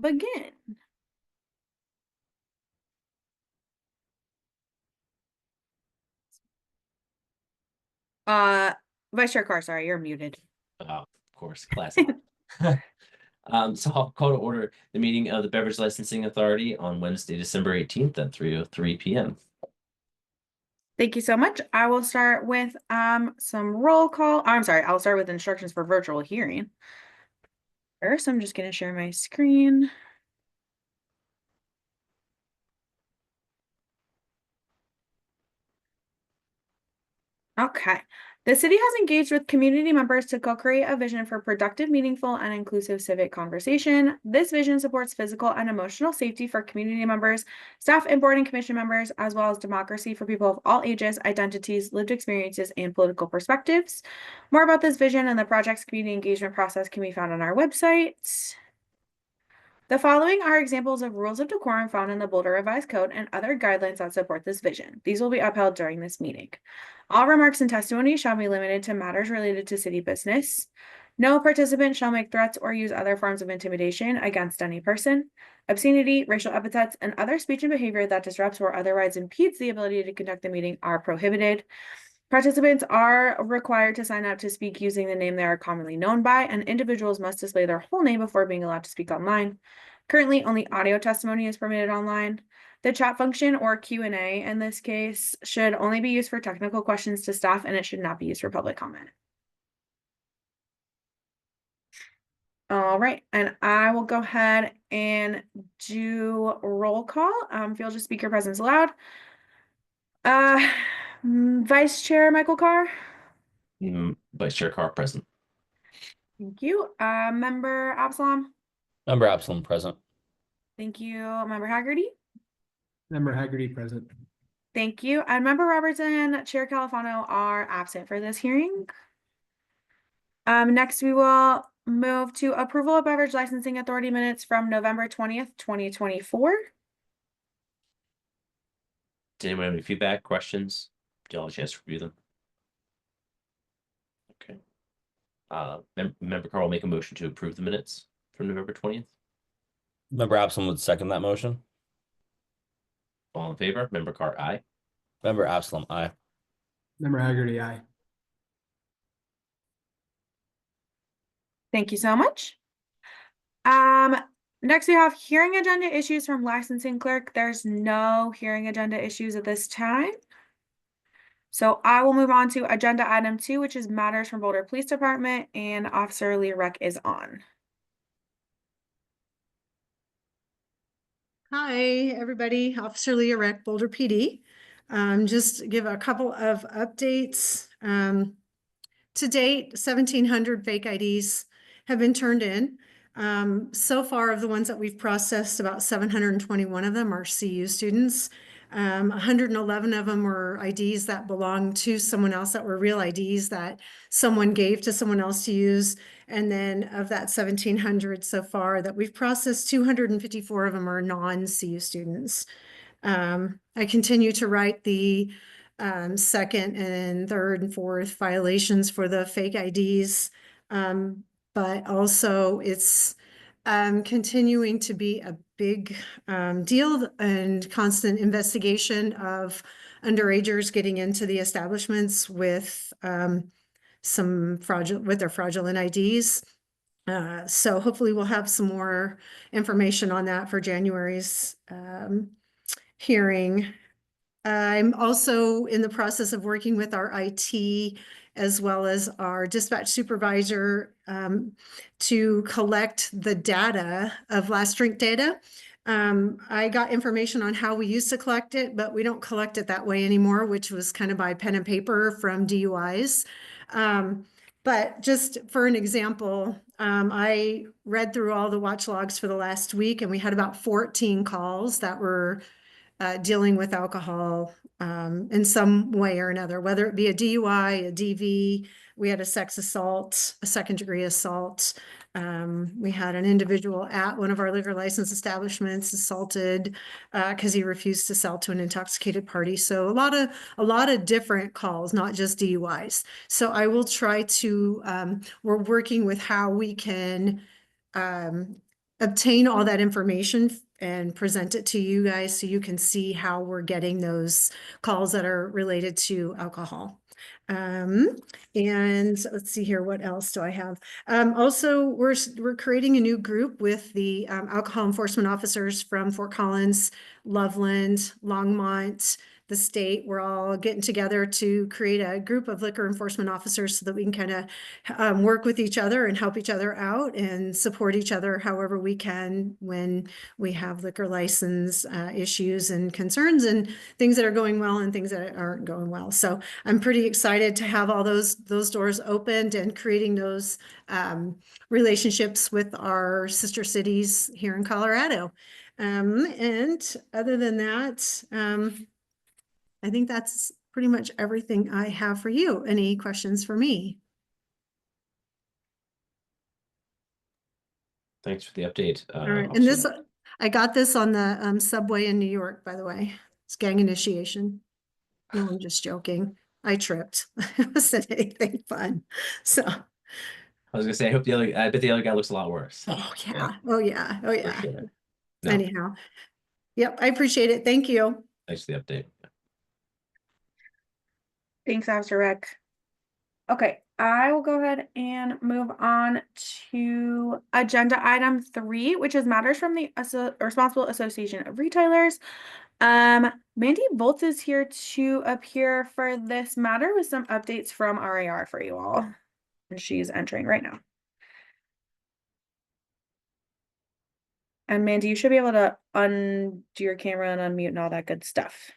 begin. Uh, Vice Chair Carr, sorry, you're muted. Oh, of course, classic. So I'll call to order the meeting of the Beverage Licensing Authority on Wednesday, December 18th at 3:03 p.m. Thank you so much. I will start with some roll call. I'm sorry, I'll start with instructions for virtual hearing. First, I'm just going to share my screen. Okay. The city has engaged with community members to co-create a vision for productive, meaningful, and inclusive civic conversation. This vision supports physical and emotional safety for community members, staff, and board and commission members, as well as democracy for people of all ages, identities, lived experiences, and political perspectives. More about this vision and the project's community engagement process can be found on our website. The following are examples of rules of decorum found in the Boulder Revised Code and other guidelines that support this vision. These will be upheld during this meeting. All remarks and testimony shall be limited to matters related to city business. No participant shall make threats or use other forms of intimidation against any person. Obscenity, racial epithets, and other speech and behavior that disrupts or otherwise impedes the ability to conduct the meeting are prohibited. Participants are required to sign up to speak using the name they are commonly known by, and individuals must display their whole name before being allowed to speak online. Currently, only audio testimony is permitted online. The chat function, or Q&A in this case, should only be used for technical questions to staff, and it should not be used for public comment. All right, and I will go ahead and do roll call. If you'll just speak your presence aloud. Vice Chair Michael Carr. Vice Chair Carr present. Thank you. Member Absalom. Member Absalom present. Thank you. Member Haggerty. Member Haggerty present. Thank you. And Member Roberts and Chair Califano are absent for this hearing. Next, we will move to approval of Beverage Licensing Authority minutes from November 20th, 2024. Did anyone have any feedback, questions? Did you all have a chance to review them? Okay. Member Carr will make a motion to approve the minutes from November 20th. Member Absalom would second that motion. All in favor? Member Carr, aye. Member Absalom, aye. Member Haggerty, aye. Thank you so much. Next we have hearing agenda issues from licensing clerk. There's no hearing agenda issues at this time. So I will move on to agenda item 2, which is matters from Boulder Police Department, and Officer Leah Reck is on. Hi, everybody. Officer Leah Reck, Boulder PD. Just give a couple of updates. To date, 1,700 fake IDs have been turned in. So far, of the ones that we've processed, about 721 of them are CU students. 111 of them were IDs that belonged to someone else, that were real IDs that someone gave to someone else to use. And then of that 1,700 so far that we've processed, 254 of them are non-CU students. I continue to write the second and third and fourth violations for the fake IDs. But also it's continuing to be a big deal and constant investigation of underagers getting into the establishments with some fraudulent IDs. So hopefully we'll have some more information on that for January's hearing. I'm also in the process of working with our IT as well as our dispatch supervisor to collect the data of last drink data. I got information on how we used to collect it, but we don't collect it that way anymore, which was kind of by pen and paper from DUIs. But just for an example, I read through all the watch logs for the last week, and we had about 14 calls that were dealing with alcohol in some way or another, whether it be a DUI, a DV, we had a sex assault, a second degree assault. We had an individual at one of our liquor license establishments assaulted because he refused to sell to an intoxicated party. So a lot of different calls, not just DUIs. So I will try to, we're working with how we can obtain all that information and present it to you guys so you can see how we're getting those calls that are related to alcohol. And let's see here, what else do I have? Also, we're creating a new group with the alcohol enforcement officers from Fort Collins, Loveland, Longmont, the state. We're all getting together to create a group of liquor enforcement officers so that we can kind of work with each other and help each other out and support each other however we can when we have liquor license issues and concerns and things that are going well and things that aren't going well. So I'm pretty excited to have all those doors opened and creating those relationships with our sister cities here in Colorado. And other than that, I think that's pretty much everything I have for you. Any questions for me? Thanks for the update. All right, and this, I got this on the subway in New York, by the way. It's gang initiation. No, I'm just joking. I tripped. It wasn't anything fun. So, I was gonna say, I bet the other guy looks a lot worse. oh yeah, oh yeah, oh For yeah. sure. No, Anyhow, yep, I appreciate it. Thank you. thanks for the update. Thanks, Officer Rick. Okay, I will go ahead and move on to agenda item 3, which is matters from the Responsible Association of Retailers. Mandy Volz is here to appear for this matter with some updates from RAR for you all. And she's entering right now. And Mandy, you should be able to undo your camera and unmute and all that good stuff.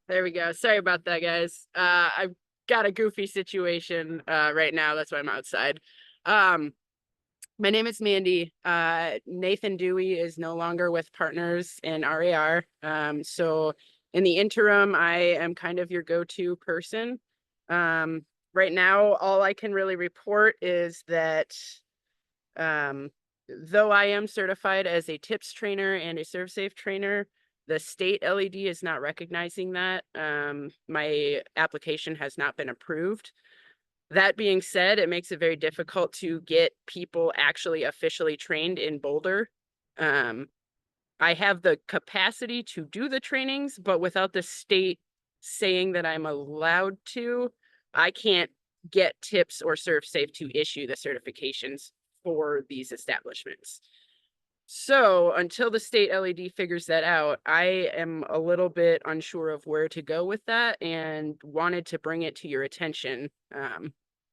There we go. Sorry about that, guys. I've got a goofy situation right now. That's why I'm outside. My name is Mandy. Nathan Dewey is no longer with partners in RAR. So in the interim, I am kind of your go-to person. Right now, all I can really report is that though I am certified as a TIPS trainer and a ServSafe trainer, the state LED is not recognizing that. My application has not been approved. That being said, it makes it very difficult to get people actually officially trained in Boulder. I have the capacity to do the trainings, but without the state saying that I'm allowed to, I can't get TIPS or ServSafe to issue the certifications for these establishments. So until the state LED figures that out, I am a little bit unsure of where to go with that and wanted to bring it to your attention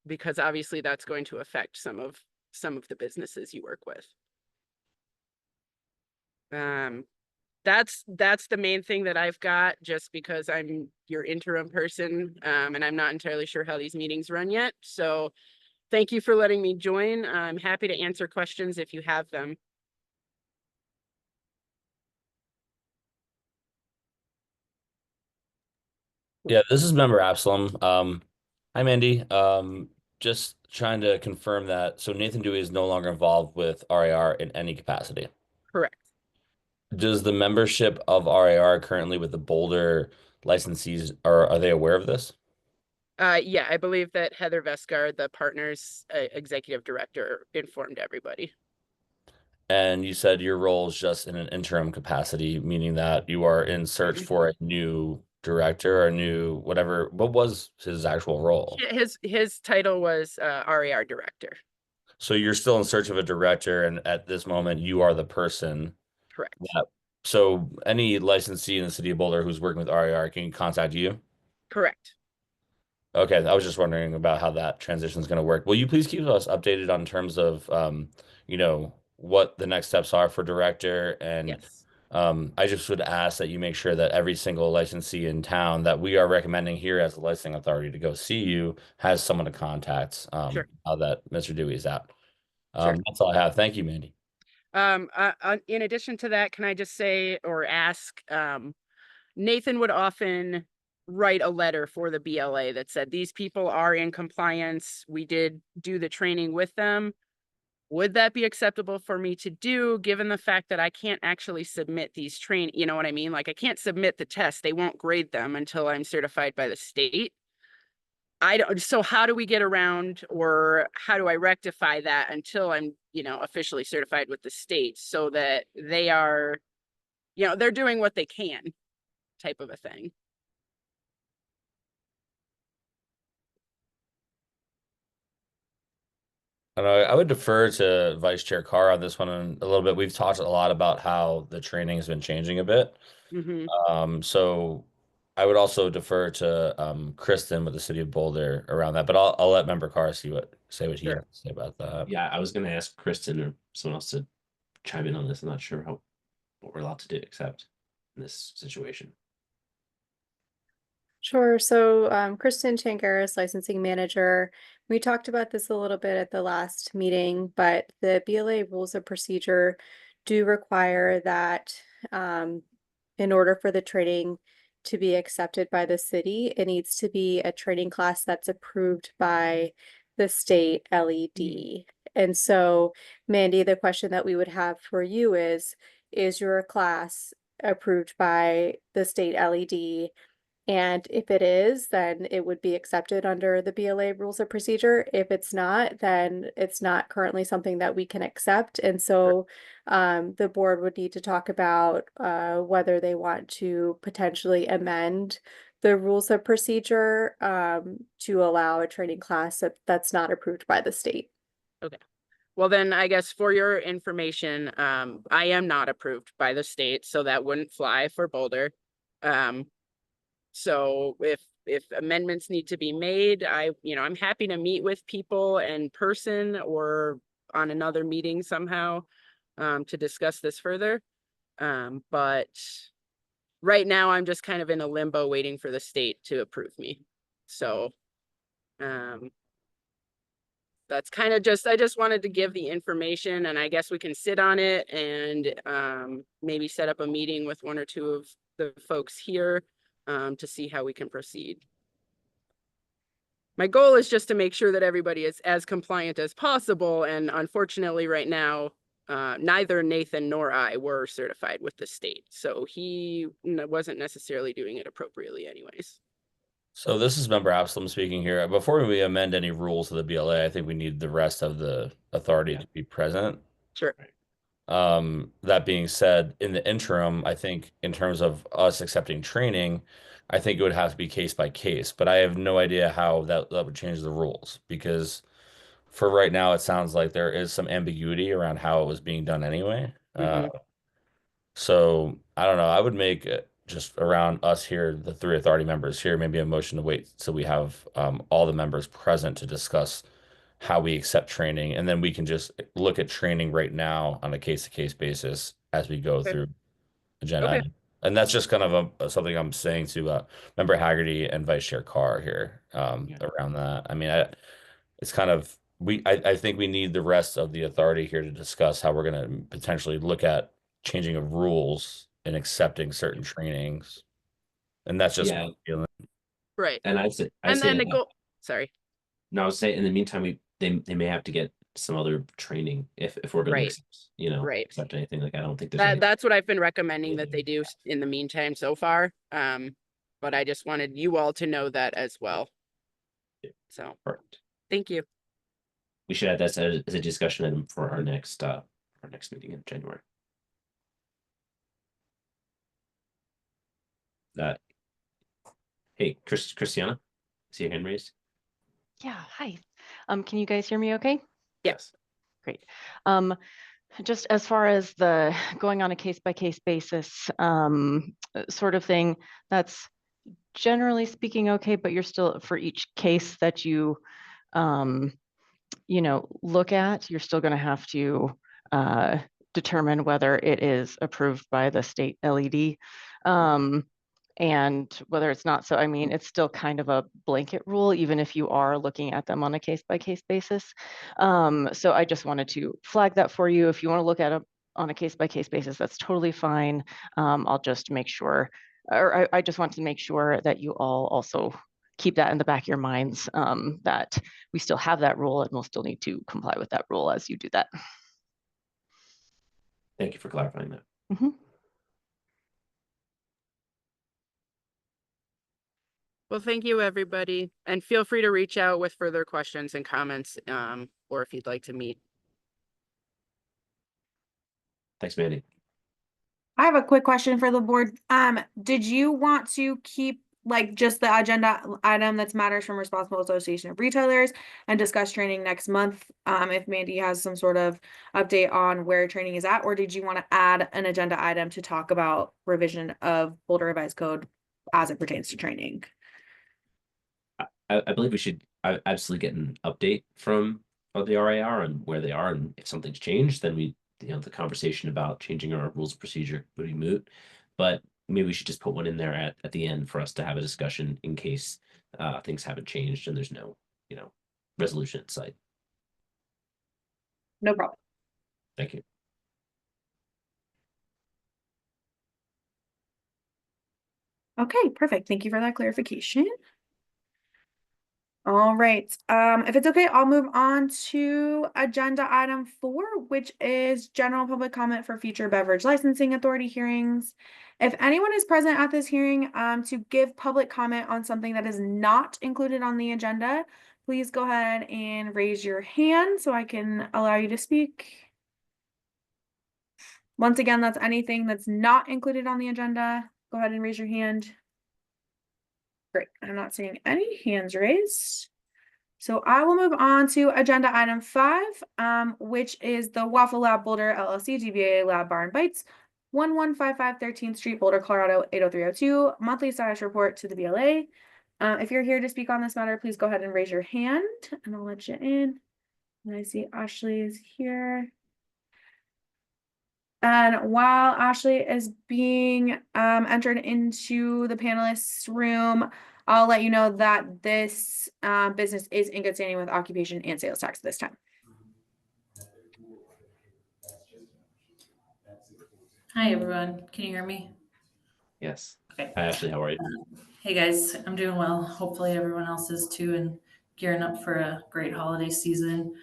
because obviously that's going to affect some of the businesses you work with. That's the main thing that I've got, just because I'm your interim person and I'm not entirely sure how these meetings run yet. So thank you for letting me join. I'm happy to answer questions if you have them. Yeah, this is Member Absalom. Hi, Mandy. Just trying to confirm that. So Nathan Dewey is no longer involved with RAR in any capacity. Correct. Does the membership of RAR currently with the Boulder licensees, are they aware of this? Yeah, I believe that Heather Vescar, the partner's executive director, informed everybody. And you said your role is just in an interim capacity, meaning that you are in search for a new director or a new whatever. What was his actual role? His title was RAR director. So you're still in search of a director, and at this moment, you are the person. Correct. So any licensee in the city of Boulder who's working with RAR can contact you? Correct. Okay, I was just wondering about how that transition is going to work. Will you please keep us updated on terms of, what the next steps are for director? And Yes. I just would ask that you make sure that every single licensee in town that we are recommending here as the licensing authority to go see you has someone to contact. Sure. Now that Mr. Dewey is out. Sure. That's all I have. Thank you, Mandy. In addition to that, can I just say or ask, Nathan would often write a letter for the BLA that said, these people are in compliance. We did do the training with them. Would that be acceptable for me to do, given the fact that I can't actually submit these you know what I mean? Like, I can't submit the test. They won't grade them until I'm certified by the state. So how do we get around, or how do I rectify that until I'm officially certified with the state so that they are, they're doing what they can type of a thing. I don't know, I would defer to Vice Chair Carr on this one a little bit. We've talked a lot about how the training has been changing a bit. Hmm. So I would also defer to Kristen with the City of Boulder around that, but I'll let Member Carr say what he Sure. has to say about that. Yeah, I was gonna ask Kristen or someone else to chime in on this. I'm not sure what we're allowed to do accept in this situation. Sure. So Kristen Changaris, licensing manager. We talked about this a little bit at the last meeting, but the BLA rules of procedure do require that in order for the training to be accepted by the city, it needs to be a training class that's approved by the state LED. And so, Mandy, the question that we would have for you is your class approved by the state LED? And if it is, then it would be accepted under the BLA rules of procedure. If it's not, then it's not currently something that we can accept. And so the board would need to talk about whether they want to potentially amend the rules of procedure to allow a training class that's not approved by the state. Okay. Well, then I guess for your information, I am not approved by the state, so that wouldn't fly for Boulder. So if amendments need to be made, I'm happy to meet with people in person or on another meeting somehow to discuss this further. But right now I'm just kind of in a limbo waiting for the state to approve me. So that's kind of I just wanted to give the information, and I guess we can sit on it and maybe set up a meeting with one or two of the folks here to see how we can proceed. My goal is just to make sure that everybody is as compliant as possible. And unfortunately, right now, neither Nathan nor I were certified with the state. So he wasn't necessarily doing it appropriately anyways. So this is Member Absalom speaking here. Before we amend any rules of the BLA, I think we need the rest of the authority to be present. Sure. That being said, in the interim, I think in terms of us accepting training, I think it would have to be case by case, but I have no idea how that would change the rules because for right now, it sounds like there is some ambiguity around how it was being done anyway. So I don't know. I would make just around us here, the three authority members here, maybe a motion to wait so we have all the members present to discuss how we accept training, and then we can just look at training right now on a case-to-case basis as we go through agenda. Okay. And that's just kind of something I'm saying to Member Haggerty and Vice Chair Carr here around that. I mean, it's kind of I think we need the rest of the authority here to discuss how we're going to potentially look at changing of rules and accepting certain trainings. And that's just my feeling. Right. And I say the goal. Sorry. No, I would say in the meantime, they may have to get some other training if we're going to Right. accept anything. Like I don't think there's That's what I've been recommending that they do in the meantime so far. But I just wanted you all to know that as well. So perfect. Thank you. We should add that as a discussion item for our next meeting in January. Hey, Christiana, see your hand raised? Yeah, hi. Can you guys hear me okay? Yes. Great. Just as far as the going on a case-by-case basis sort of thing, that's generally speaking okay, but you're still, for each case that you look at, you're still going to have to determine whether it is approved by the state LED. And whether it's not. So, I mean, it's still kind of a blanket rule, even if you are looking at them on a case-by-case basis. So I just wanted to flag that for you. If you want to look at it on a case-by-case basis, that's totally fine. I'll just make sure, or I just want to make sure that you all also keep that in the back of your minds, that we still have that rule and we'll still need to comply with that rule as you do that. Thank you for clarifying that. Mm-hmm. Well, thank you, everybody. And feel free to reach out with further questions and comments, or if you'd like to meet. Thanks, Mandy. I have a quick question for the board. Did you want to keep like just the agenda item that's matters from Responsible Association of Retailers and discuss training next month? If Mandy has some sort of update on where training is at, or did you want to add an agenda item to talk about revision of Boulder Revised Code as it pertains to training? I believe we should absolutely get an update from the RAR and where they are, and if something's changed, then we, the conversation about changing our rules of procedure would be moot. But maybe we should just put one in there at the end for us to have a discussion in case things haven't changed and there's no, resolution in sight. No problem. Thank you. Okay, perfect. Thank you for that clarification. All right. If it's okay, I'll move on to agenda item 4, which is general public comment for future beverage licensing authority hearings. If anyone is present at this hearing, to give public comment on something that is not included on the agenda, please go ahead and raise your hand so I can allow you to speak. Once again, that's anything that's not included on the agenda. Go ahead and raise your hand. Great, I'm not seeing any hands raised. So I will move on to agenda item 5, which is the Waffle Lab Boulder LLC DBA Lab Bar and Bites, 1155 13th Street, Boulder, Colorado 80302, monthly status report to the BLA. If you're here to speak on this matter, please go ahead and raise your hand and I'll let you in. And I see Ashley is here. And while Ashley is being entered into the panelists room, I'll let you know that this business is in good standing with occupation and sales tax this time. Hi, everyone. Can you hear me? Yes. Okay. Hi, Ashley. How are you? Hey, guys. I'm doing well. Hopefully everyone else is too, and gearing up for a great holiday season.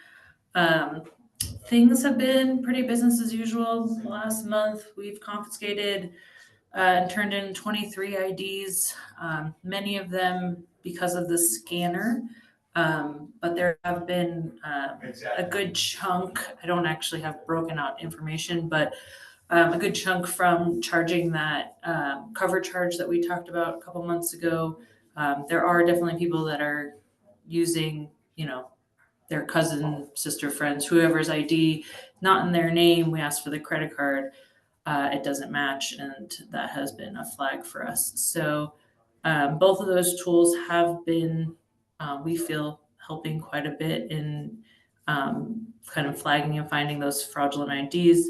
Things have been pretty business as usual. Last month, we've confiscated and turned in 23 IDs, many of them because of the scanner. But there have been a good chunk, I don't actually have broken out information, but a good chunk from charging that cover charge that we talked about a couple months ago. There are definitely people that are using, their cousin, sister, friends, whoever's ID, not in their name. We ask for the credit card. It doesn't match, and that has been a flag for us. So both of those tools have been, we feel, helping quite a bit in kind of flagging and finding those fraudulent IDs.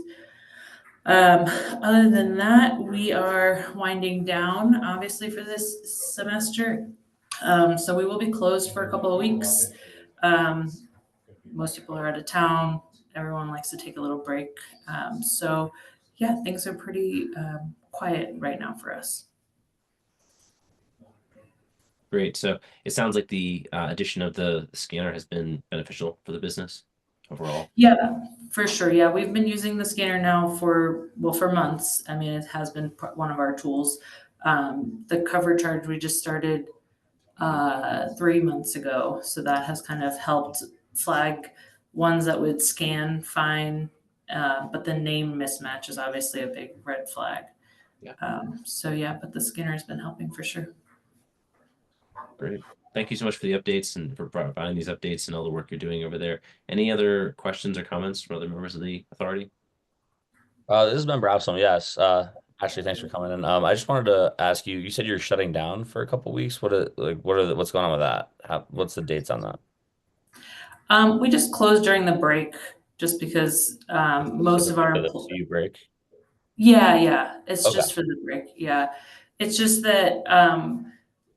Other than that, we are winding down, obviously, for this semester. So we will be closed for a couple of weeks. Most people are out of town. Everyone likes to take a little break. So yeah, things are pretty quiet right now for us. Great. So it sounds like the addition of the scanner has been beneficial for the business overall. Yeah, for sure. Yeah, we've been using the scanner now for months. I mean, it has been one of our tools. The cover charge we just started 3 months ago, so that has kind of helped flag ones that would scan fine, but the name mismatch is obviously a big red flag. Yeah. So yeah, but the scanner has been helping for sure. Great. Thank you so much for the updates and for providing these updates and all the work you're doing over there. Any other questions or comments from other members of the authority? This is Member Absalom. Yes. Ashley, thanks for coming in. I just wanted to ask you. You said you're shutting down for a couple weeks. What's going on with that? What's the dates on that? We just closed during the break, just because most of our you break. Yeah, it's Okay. just for the break. Yeah, it's just that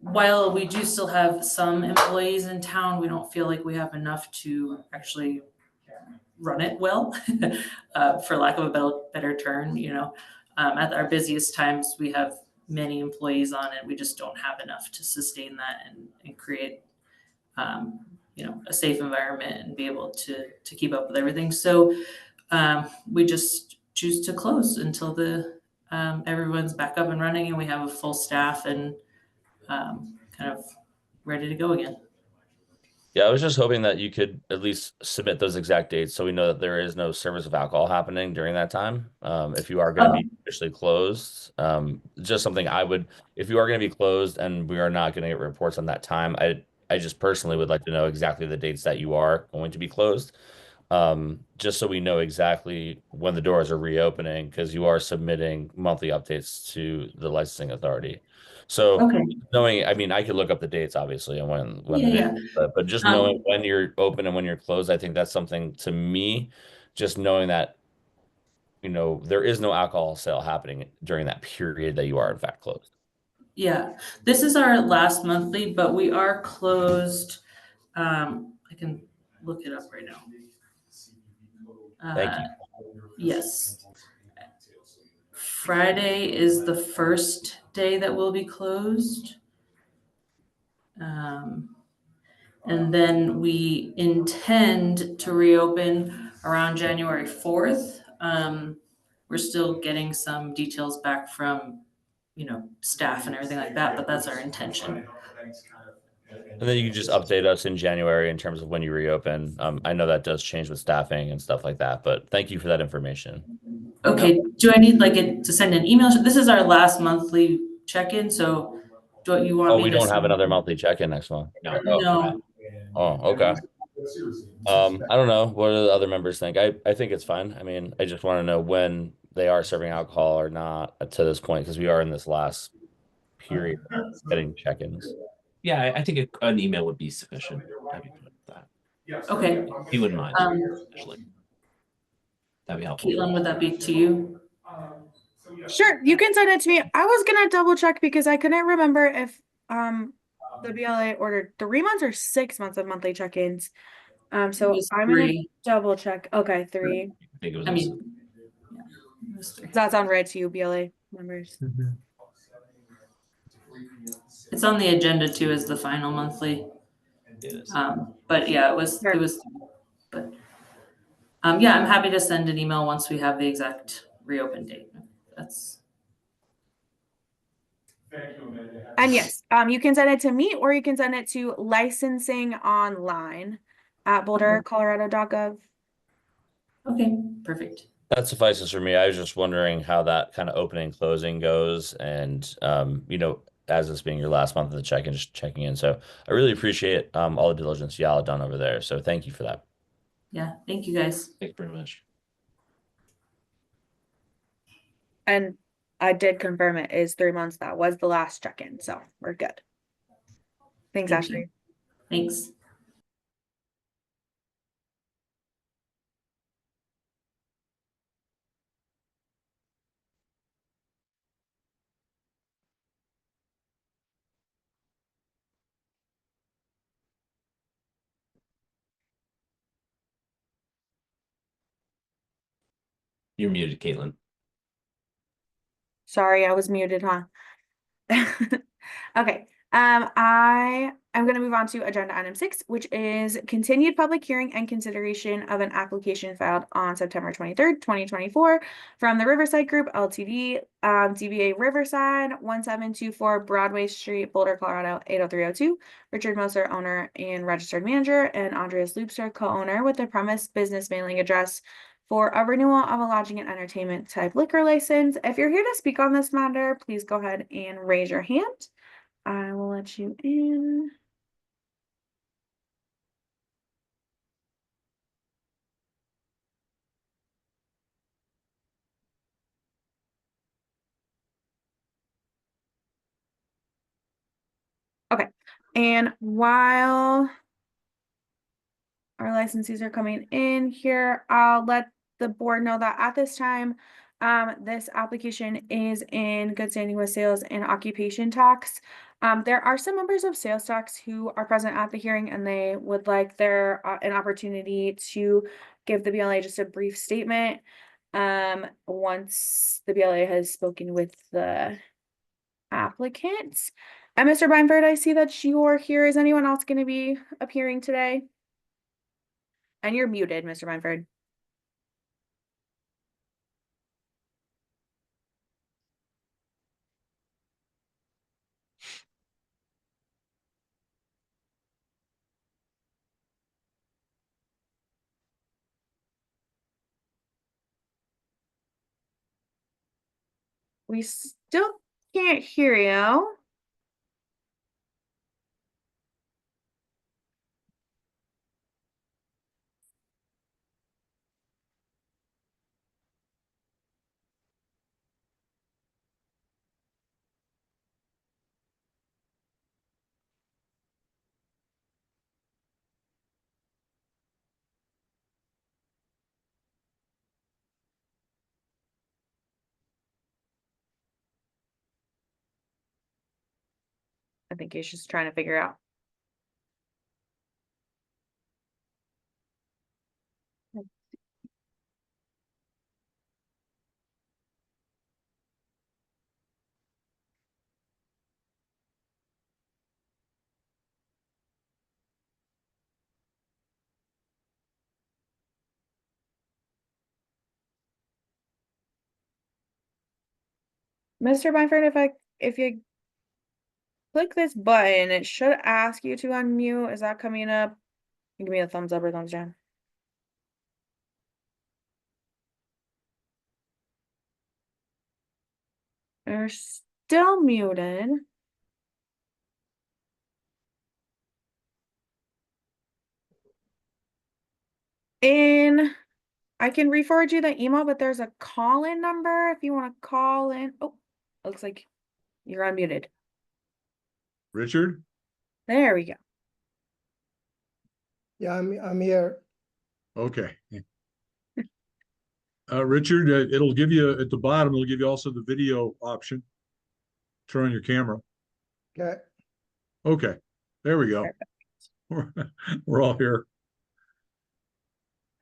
while we do still have some employees in town, we don't feel like we have enough to actually run it well, for lack of a better term. At our busiest times, we have many employees on it. We just don't have enough to sustain that and create, a safe environment and be able to keep up with everything. So we just choose to close until everyone's back up and running and we have a full staff and kind of ready to go again. Yeah, I was just hoping that you could at least submit those exact dates so we know that there is no service of alcohol happening during that time. If you are going to Oh, be officially closed, just something I would, if you are going to be closed and we are not going to get reports on that time, I just personally would like to know exactly the dates that you are going to be closed. Just so we know exactly when the doors are reopening, because you are submitting monthly updates to the licensing authority. So okay. knowing, I mean, I could look up the dates obviously and when Yeah, it is, yeah. but just knowing when you're open and when you're closed, I think that's something to me, just knowing that, there is no alcohol sale happening during that period that you are in fact closed. Yeah, this is our last monthly, but we are closed. I can look it up right now. Thank you. Yes. Friday is the first day that will be closed. And then we intend to reopen around January 4th. We're still getting some details back from, staff and everything like that, but that's our intention. And then you can just update us in January in terms of when you reopen. I know that does change with staffing and stuff like that, but thank you for that information. Okay, do I need to send an email? This is our last monthly check-in, so do you want Oh, me we to? don't have another monthly check-in next month. No. No, Oh, okay. I don't know. What do the other members think? I think it's fine. I mean, I just want to know when they are serving alcohol or not to this point, because we are in this last period of getting check-ins. Yeah, I think an email would be sufficient. I'd be fine with that. okay. If you wouldn't mind, actually. That'd be helpful. Caitlin, would that be to you? Sure, you can send it to me. I was gonna double check because I couldn't remember if the BLA ordered 3 months or 6 months of monthly check-ins. It So was I'm gonna 3. double check. Okay, 3. I think it was I also, mean, yeah, it was 3. Does that sound right to you, BLA members? It's on the agenda too as the final monthly. it is. But yeah, it was, but, yeah, I'm happy to send an email once we have the exact reopen date. That's, And yes, you can send it to me or you can send it to licensing online at bouldercolorado.gov. okay, perfect. That suffices for me. I was just wondering how that kind of opening and closing goes, and as this being your last month of the check-in, just checking in. So I really appreciate all the diligence y'all have done over there. So thank you for that. Yeah, thank you guys. Thank you very much. And I did confirm it is 3 months. That was the last check-in, so we're good. Thanks, Thank you. Ashley. Thanks. You're muted, Caitlin. Sorry, I was muted, huh? Okay. I am going to move on to agenda item 6, which is continued public hearing and consideration of an application filed on September 23rd, 2024 from the Riverside Group Ltd, DBA Riverside, 1724 Broadway Street, Boulder, Colorado, 80302. Richard Moser, owner and registered manager, and Andreas Loopster, co-owner, with the premise business mailing address for a renewal of a lodging and entertainment type liquor license. If you're here to speak on this matter, please go ahead and raise your hand. I will let you in. Okay, and while our licensees are coming in here, I'll let the board know that at this time, this application is in good standing with sales and occupation tax. There are some members of sales tax who are present at the hearing and they would like an opportunity to give the BLA just a brief statement. Once the BLA has spoken with the applicants. And Mr. Beinford, I see that you're here. Is anyone else going to be appearing today? And you're muted, Mr. Beinford. We still can't hear you. I think he's just trying to figure out. Mr. Bynford, if you click this button, it should ask you to unmute. Is that coming up? Give me a thumbs up or thumbs down. You're still muted. And I can re-forward you the email, but there's a call-in number if you want to call in. Oh, looks like you're unmuted. Richard? There we go. Yeah, I'm here. Okay. Richard, it'll give you at the bottom, it'll give you also the video option. Turn on your camera. Okay. Okay, there we go. We're all here.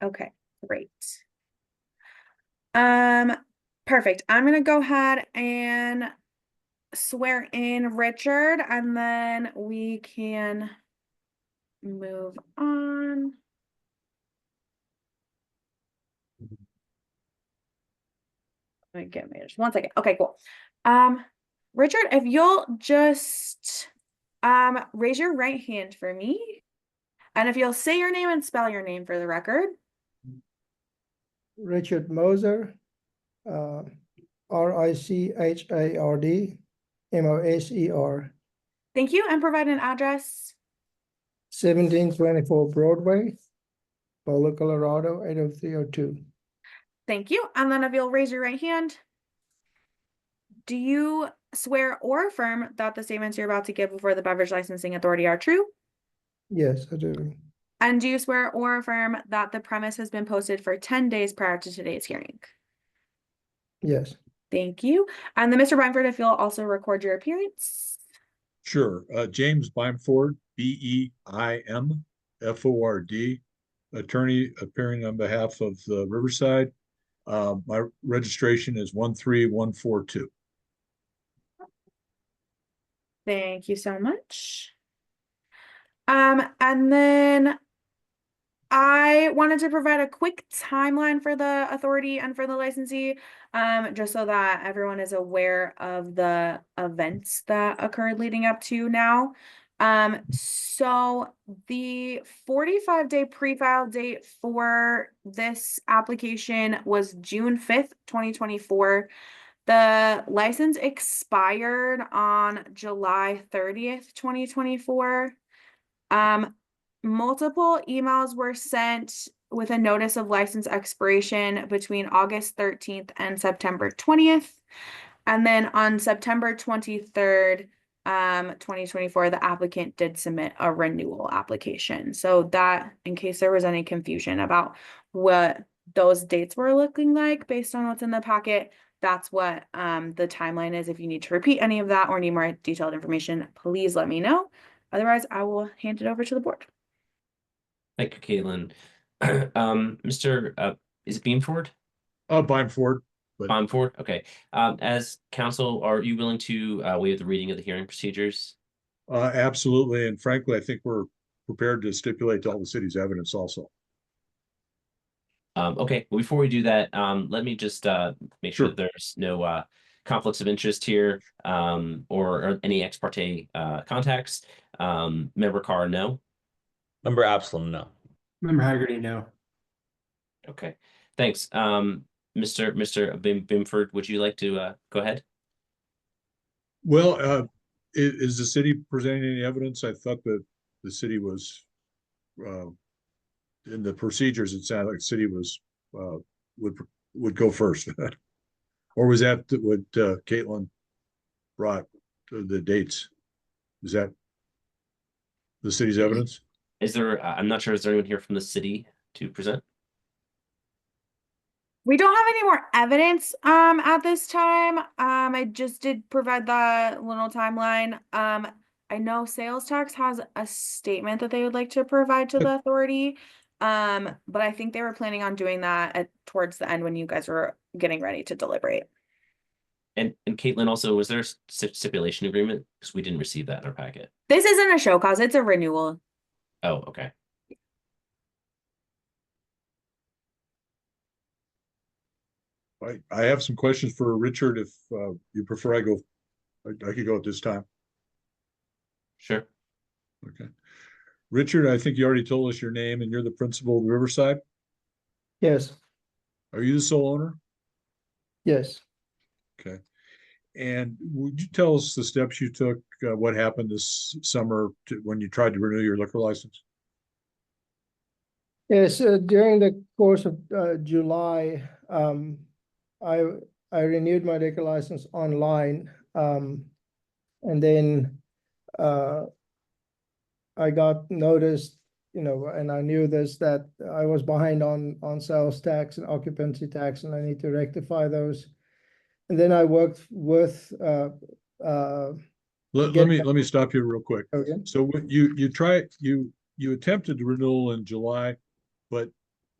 Okay, great. Perfect. I'm gonna go ahead and swear in Richard, and then we can move on. Give me just 1 second. Okay, cool. Richard, if you'll just raise your right hand for me, and if you'll say your name and spell your name for the record. Richard Moser, RICHARD MOSER, Thank you, and provide an address. 1724 Broadway, Boulder, Colorado, 80302. Thank you. And then if you'll raise your right hand. Do you swear or affirm that the statements you're about to give before the Beverage Licensing Authority are true? Yes, I do. And do you swear or affirm that the premise has been posted for 10 days prior to today's hearing? Yes. Thank you. And then Mr. Bymford, if you'll also record your appearance. Sure. James Bymford, BEIMFORD, attorney appearing on behalf of the Riverside. My registration is 13142. Thank you so much. And then I wanted to provide a quick timeline for the authority and for the licensee, just so that everyone is aware of the events that occurred leading up to now. So the 45-day pre-file date for this application was June 5th, 2024. The license expired on July 30th, 2024. Multiple emails were sent with a notice of license expiration between August 13th and September 20th. And then on September 23rd, 2024, the applicant did submit a renewal application. So that, in case there was any confusion about what those dates were looking like based on what's in the packet, that's what the timeline is. If you need to repeat any of that or need more detailed information, please let me know. Otherwise, I will hand it over to the board. Thank you, Caitlin. Mr. Is it Beamford? Bymford. Bymford, okay. As counsel, are you willing to waive the reading of the hearing procedures? Absolutely. And frankly, I think we're prepared to stipulate to all the city's evidence also. Okay, well, before we do that, let me just make sure Sure. that there's no conflicts of interest here, or any ex parte contacts. Member Carr, no. Member Absalom, no. Member Haggerty, no. Okay, thanks. Mr. Bimford, would you like to go ahead? Well, is the city presenting any evidence? I thought that the city was, in the procedures, it sounded like the city was, would, would go first. Or was that what Caitlin brought the dates? Is that the city's evidence? Is there, I'm not sure, is there anyone here from the city to present? We don't have any more evidence at this time. I just did provide the little timeline. I know sales tax has a statement that they would like to provide to the authority. But I think they were planning on doing that towards the end when you guys were getting ready to deliberate. And Caitlin, also, was there a stipulation agreement? Because we didn't receive that in our packet. This isn't a show cause, it's a renewal. Oh, okay. I have some questions for Richard if you prefer I go. I could go at this time. Sure. Okay. Richard, I think you already told us your name and you're the principal of Riverside. Yes, Are you the sole owner? yes. Okay. And would you tell us the steps you took, what happened this summer when you tried to renew your liquor license? Yes, during the course of July, I renewed my liquor license online, and then I got noticed, and I knew this, that I was behind on sales tax and occupancy tax, and I need to rectify those. And then I worked with Let me stop you real quick. Okay. So you attempted the renewal in July, but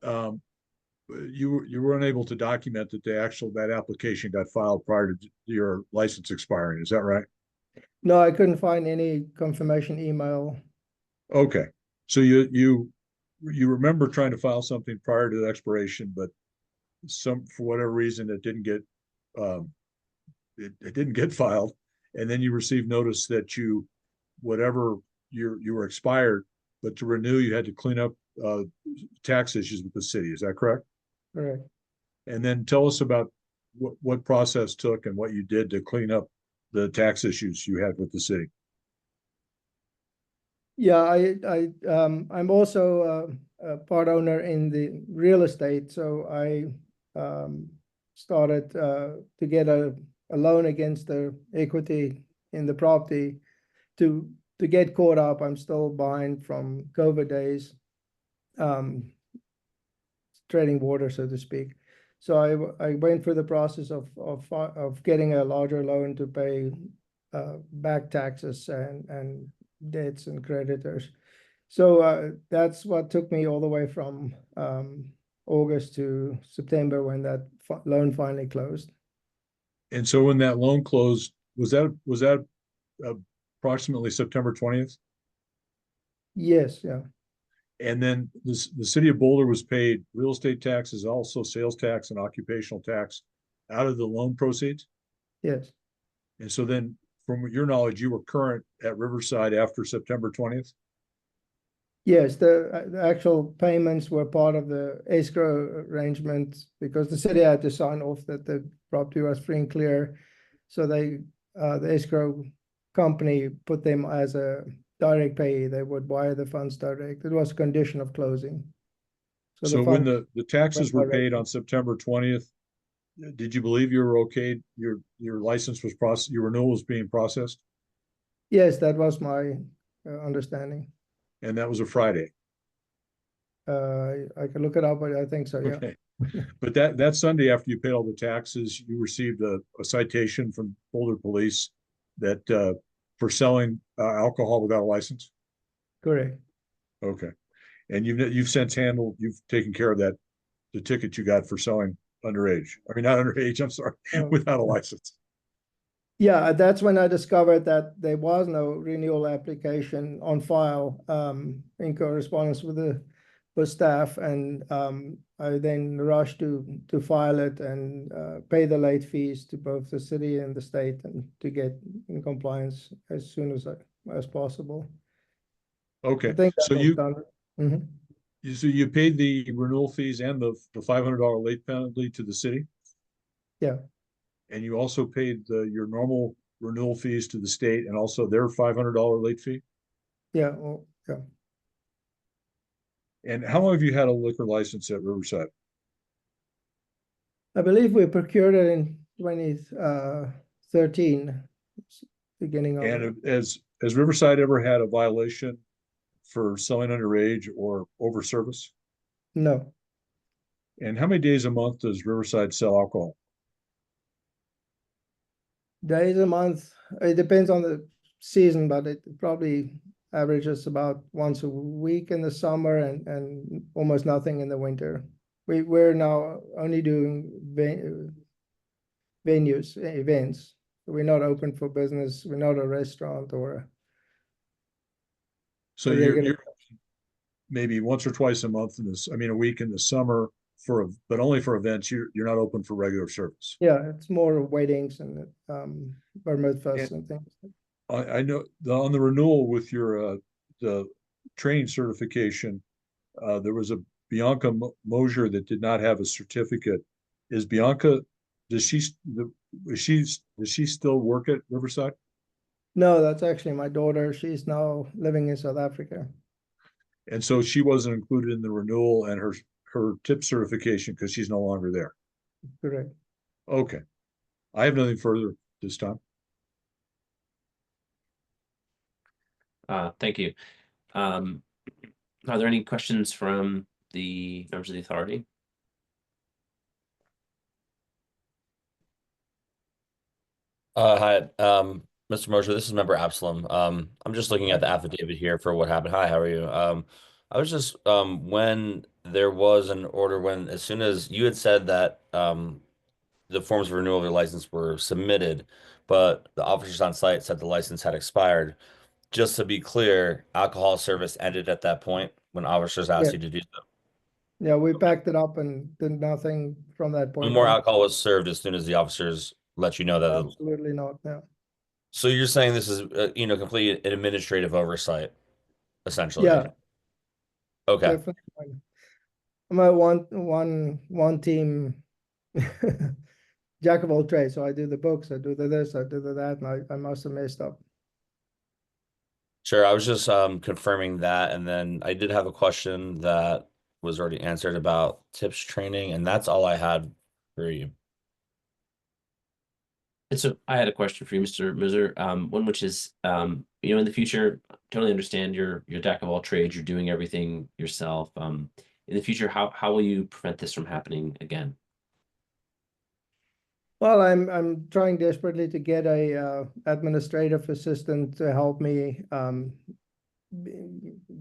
you were unable to document that that application got filed prior to your license expiring. Is that right? No, I couldn't find any confirmation email. Okay, so you remember trying to file something prior to the expiration, but for whatever reason it didn't get it didn't get filed, and then you received notice that whatever you were expired, but to renew you had to clean up tax issues with the city. Is that correct? Correct. And then tell us about what process took and what you did to clean up the tax issues you had with the city. Yeah, I'm also a part owner in the real estate, so I started to get a loan against the equity in the property to get caught up. I'm still behind from COVID days, treading water, so to speak. So I went through the process of getting a larger loan to pay back taxes and debts and creditors. So that's what took me all the way from August to September when that loan finally closed. And so when that loan closed, was that approximately September 20th? Yes, yeah. And then the city of Boulder was paid real estate taxes, also sales tax and occupational tax out of the loan proceeds? Yes. And so then, from your knowledge, you were current at Riverside after September 20th? Yes, the actual payments were part of the escrow arrangement because the city had to sign off that the property was free and clear. So the escrow company put them as a direct payee. They would wire the funds direct. It was a condition of closing. So when the taxes were paid on September 20th, did you believe you were okay? Your license was processed, your renewal was being processed? Yes, that was my understanding. And that was a Friday. I can look it up, but I think so, yeah. Okay. But that Sunday, after you paid all the taxes, you received a citation from Boulder Police that for selling alcohol without a license? Correct. Okay. And you've since you've taken care of that, the ticket you got for selling underage. I mean, not underage, I'm sorry, without a license. Yeah, that's when I discovered that there was no renewal application on file in correspondence with staff, and I then rushed to file it and pay the late fees to both the city and the state, and to get in compliance as soon as possible. Okay, I think so that was done. Mhm. So you paid the renewal fees and the $500 late penalty to the city? Yeah. And you also paid your normal renewal fees to the state and also their $500 late fee? Yeah, well, yeah. And how long have you had a liquor license at Riverside? I believe we procured it in 2013, beginning of it. And has Riverside ever had a violation for selling underage or over service? No, And how many days a month does Riverside sell alcohol? days a month. It depends on the season, but it probably averages about once a week in the summer and almost nothing in the winter. We're now only doing venues, events. We're not open for business. We're not a restaurant or So a you're regular. maybe once or twice a month a week in the summer but only for events. You're not open for regular service. Yeah, it's more weddings and bar mitzvahs and things. I know on the renewal with your the training certification, there was a Bianca Mosier that did not have a certificate. Is Bianca, does she still work at Riverside? No, that's actually my daughter. She's now living in South Africa. And so she wasn't included in the renewal and her tip certification because she's no longer there. Correct. Okay. I have nothing further this time. Thank you. Are there any questions from the members of the authority? Hi, Mr. Mosher, this is member Absalom. I'm just looking at the affidavit here for what happened. Hi, how are you? I was just, when there was an order, as soon as you had said that, the forms of renewal of your license were submitted, but the officers on site said the license had expired. Just to be clear, alcohol service ended at that point when officers asked Yeah. you to do so. Yeah, we packed it up and did nothing from that No point more on. alcohol was served as soon as the officers let you know that. Absolutely not, no. So you're saying this is, complete an administrative oversight, essentially? Yeah, Okay. definitely. I'm a one team jack of all trades. So I do the books, I do this, I do that, and I must have messed up. Sure. I was just confirming that, and then I did have a question that was already answered about tips training, and that's all I had for you. And so I had a question for you, Mr. Moser. One which is, in the future, totally understand you're jack of all trades, you're doing everything yourself. In the future, how will you prevent this from happening again? Well, I'm trying desperately to get a administrative assistant to help me.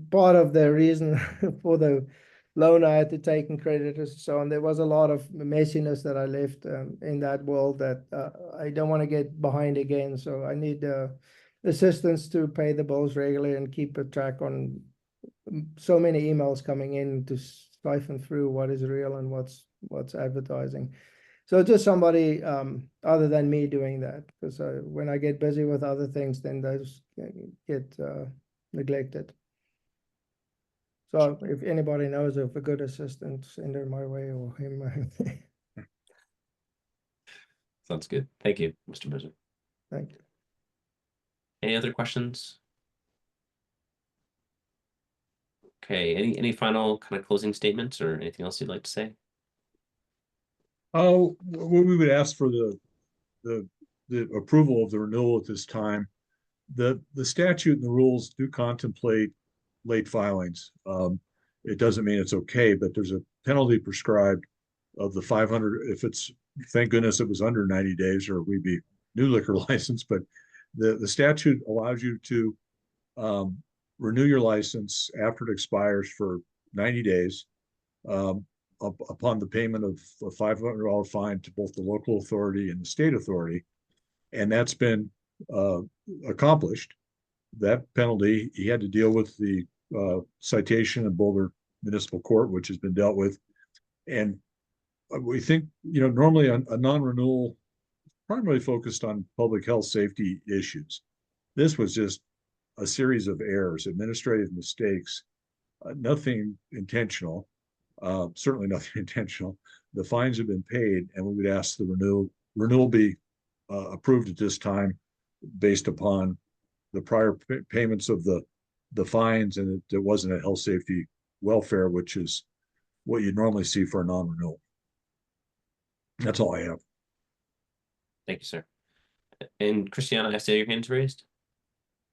Part of the reason for the loan I had to take in creditors and so on, there was a lot of messiness that I left in that world that I don't want to get behind again. So I need assistance to pay the bills regularly and keep a track on so many emails coming in to siphon through what is real and what's advertising. So just somebody other than me doing that, because when I get busy with other things, then those get neglected. So if anybody knows of a good assistant, send her my way or him. Sounds good. Thank you, Mr. Moser. Thank you. Any other questions? Okay, any final kind of closing statements or anything else you'd like to say? Oh, we would ask for the approval of the renewal at this time. The statute and the rules do contemplate late filings. It doesn't mean it's okay, but there's a penalty prescribed of the 500. If it's, thank goodness it was under 90 days or we'd be new liquor license, but the statute allows you to renew your license after it expires for 90 days upon the payment of a $500 fine to both the local authority and the state authority. And that's been accomplished. That penalty, he had to deal with the citation in Boulder Municipal Court, which has been dealt with. And we think, normally a non-renewal primarily focused on public health safety issues. This was just a series of errors, administrative mistakes, nothing intentional, certainly nothing intentional. The fines have been paid, and we would ask the renewal be approved at this time based upon the prior payments of the fines, and it wasn't a health, safety, welfare, which is what you normally see for a non-renewal. That's all I have. Thank you, sir. And Christiana, I see your hand's raised.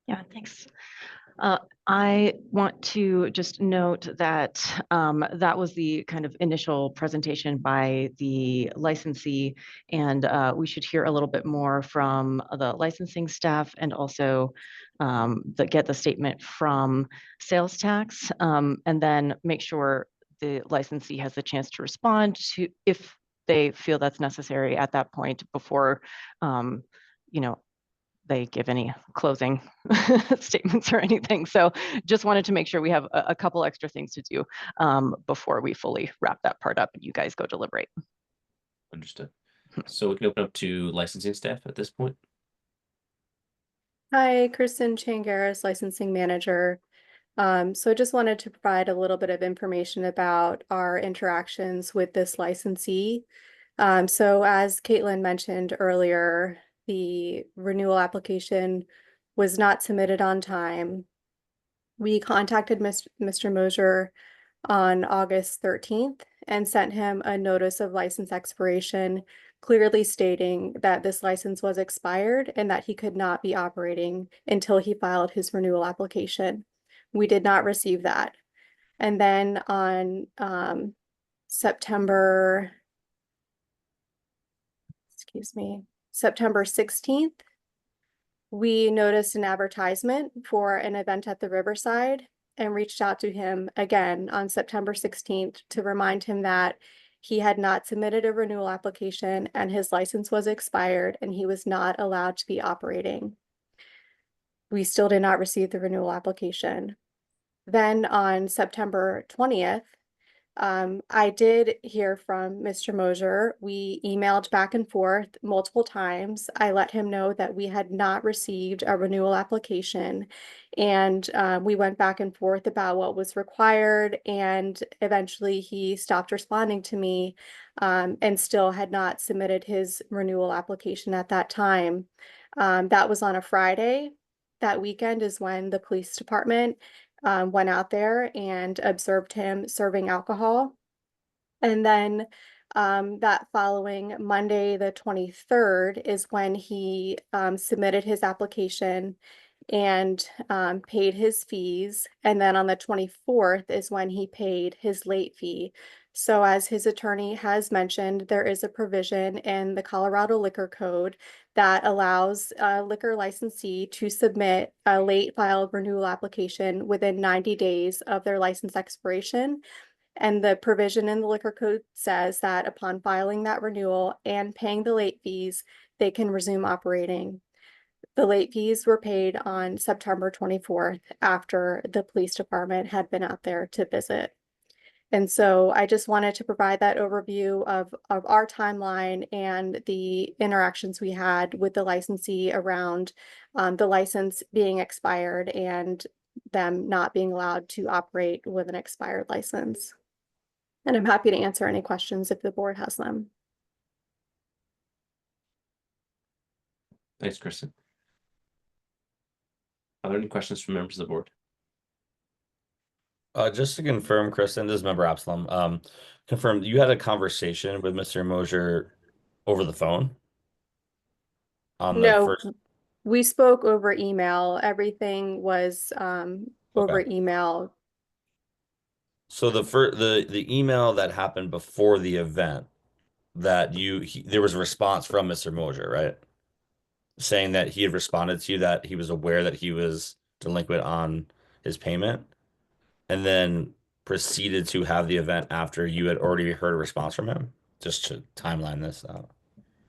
Yeah, thanks. I want to just note that that was the kind of initial presentation by the licensee, and we should hear a little bit more from the licensing staff and also get the statement from sales tax, and then make sure the licensee has the chance to respond to if they feel that's necessary at that point before you know, they give any closing statements or anything. So just wanted to make sure we have a couple extra things to do before we fully wrap that part up and you guys go deliberate. Understood. So we can open up to licensing staff at this point. Hi, Kristen Changaris, licensing manager. So I just wanted to provide a little bit of information about our interactions with this licensee. So as Caitlin mentioned earlier, the renewal application was not submitted on time. We contacted Mr. Mosier on August 13th and sent him a notice of license expiration, clearly stating that this license was expired and that he could not be operating until he filed his renewal application. We did not receive that. And then on September 16th, we noticed an advertisement for an event at the Riverside and reached out to him again on September 16th to remind him that he had not submitted a renewal application and his license was expired and he was not allowed to be operating. We still did not receive the renewal application. Then on September 20th, I did hear from Mr. Mosier. We emailed back and forth multiple times. I let him know that we had not received a renewal application, and we went back and forth about what was required, and eventually he stopped responding to me and still had not submitted his renewal application at that time. That was on a Friday. That weekend is when the police department went out there and observed him serving alcohol. And then that following Monday, the 23rd, is when he submitted his application and paid his fees. And then on the 24th is when he paid his late fee. So as his attorney has mentioned, there is a provision in the Colorado Liquor Code that allows a liquor licensee to submit a late filed renewal application within 90 days of their license expiration. And the provision in the liquor code says that upon filing that renewal and paying the late fees, they can resume operating. The late fees were paid on September 24th after the police department had been out there to visit. And so I just wanted to provide that overview of our timeline and the interactions we had with the licensee around the license being expired and them not being allowed to operate with an expired license. And I'm happy to answer any questions if the board has them. Thanks, Kristen. Are there any questions from members of the board? Just to confirm, Kristen, this is member Absalom. Confirm you had a conversation with Mr. Mosier over the phone on the No, first. we spoke over email. Everything was over email. So the email that happened before the event that there was a response from Mr. Mosier, right? Saying that he had responded to you that he was aware that he was delinquent on his payment, and then proceeded to have the event after you had already heard a response from him, just to timeline this out.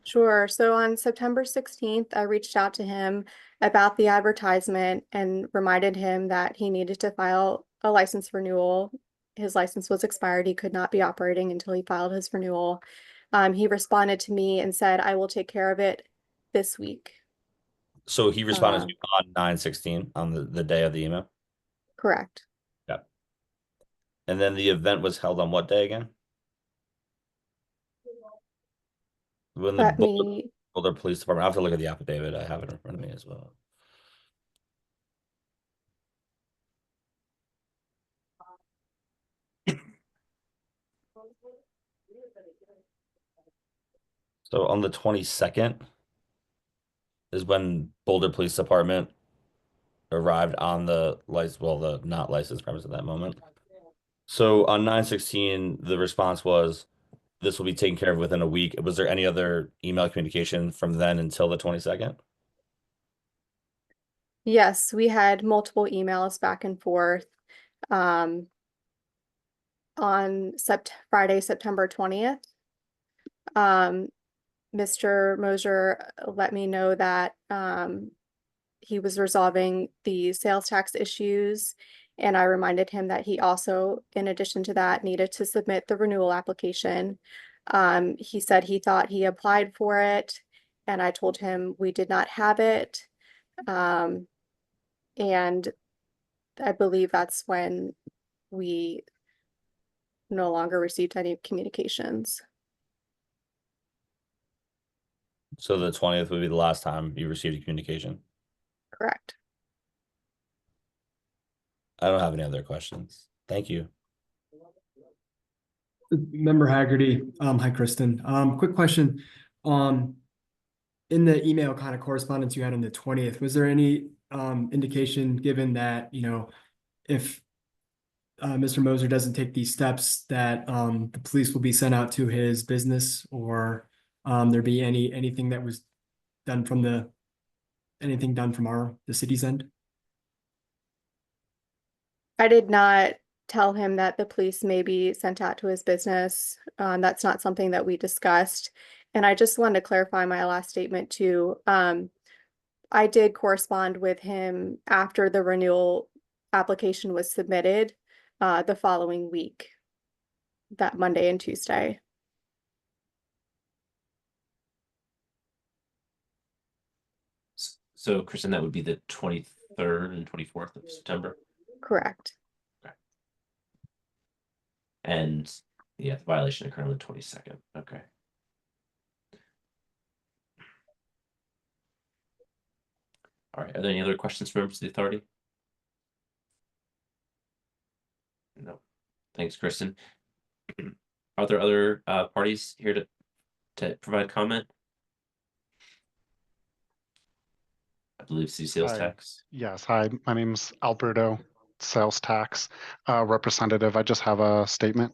Sure. So on September 16th, I reached out to him about the advertisement and reminded him that he needed to file a license renewal. His license was expired. He could not be operating until he filed his renewal. He responded to me and said, I will take care of it this week. So he responded to you on 9/16 on the day of the email? Correct. Yep. And then the event was held on what day again? When Let me Boulder Police Department. I have to look at the affidavit. I have it in front of me as well. So on the 22nd is when Boulder Police Department arrived on the license, well, the not licensed premise at that moment. So on 9/16, the response was, this will be taken care of within a week. Was there any other email communication from then until the 22nd? Yes, we had multiple emails back and forth. On Friday, September 20th. Mr. Mosier let me know that he was resolving the sales tax issues, and I reminded him that he also, in addition to that, needed to submit the renewal application. He said he thought he applied for it, and I told him we did not have it. And I believe that's when we no longer received any communications. So the 20th would be the last time you received a communication. Correct. I don't have any other questions. Thank you. Member Haggerty, hi, Kristen. Quick question. In the email kind of correspondence you had on the 20th, was there any indication given that, you know, if Mr. Moser doesn't take these steps that the police will be sent out to his business, or there be anything that was done from the city's end? I did not tell him that the police may be sent out to his business. That's not something that we discussed. And I just wanted to clarify my last statement too. I did correspond with him after the renewal application was submitted the following week, that Monday and Tuesday. So, Kristen, that would be the 23rd and 24th of September. Correct. Okay. And yeah, the violation occurred on the 22nd. Okay. All right. Are there any other questions from members of the authority? No. Thanks, Kristen. Are there other parties here to provide comment? I believe sales Hi. tax. Yes, hi, my name's Alberto, sales tax representative. I just have a statement.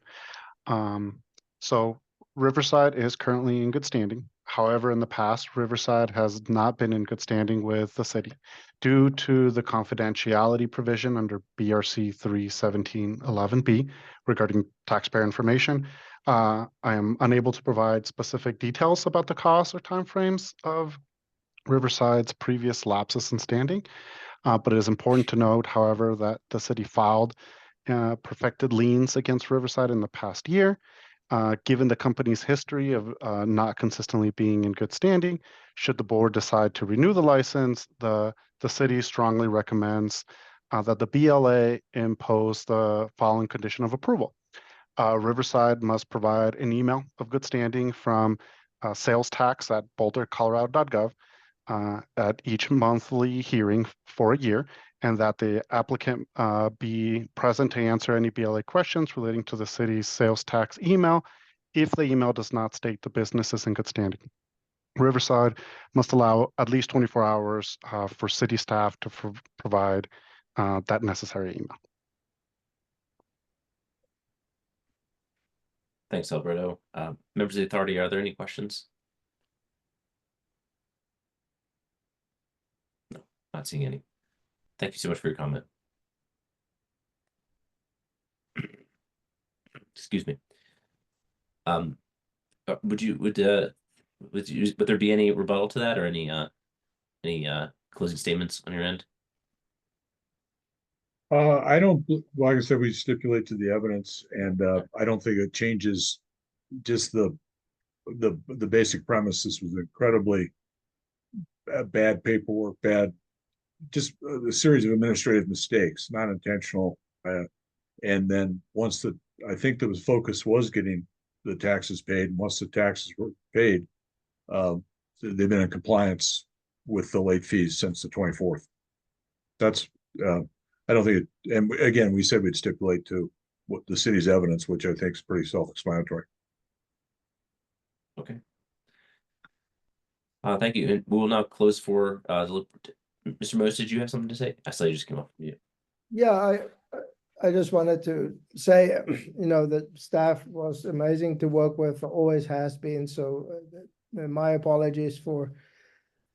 So Riverside is currently in good standing. However, in the past, Riverside has not been in good standing with the city due to the confidentiality provision under BRC 31711B regarding taxpayer information. I am unable to provide specific details about the costs or timeframes of Riverside's previous lapses in standing, but it is important to note, however, that the city filed perfected liens against Riverside in the past year. Given the company's history of not consistently being in good standing, should the board decide to renew the license, the city strongly recommends that the BLA impose the following condition of approval. Riverside must provide an email of good standing from sales tax at bouldercolorado.gov at each monthly hearing for a year, and that the applicant be present to answer any BLA questions relating to the city's sales tax email if the email does not state the business is in good standing. Riverside must allow at least 24 hours for city staff to provide that necessary email. Thanks, Alberto. Members of the authority, are there any questions? No, not seeing any. Thank you so much for your comment. Excuse me. Would there be any rebuttal to that, or any closing statements on your end? I don't, like I said, we stipulate to the evidence, and I don't think it changes just the basic premise. This was incredibly bad paperwork, just a series of administrative mistakes, not intentional. And then once I think the focus was getting the taxes paid, and once the taxes were paid, they've been in compliance with the late fees since the 24th. That's, I don't think it, and again, we said we'd stipulate to what the city's evidence, which I think is pretty self-explanatory. Okay. Thank you. And we will now close for Mr. Mose, did you have something to say? I saw you just came off mute. Yeah, I just wanted to say, you know, that staff was amazing to work with, always has been. So my apologies for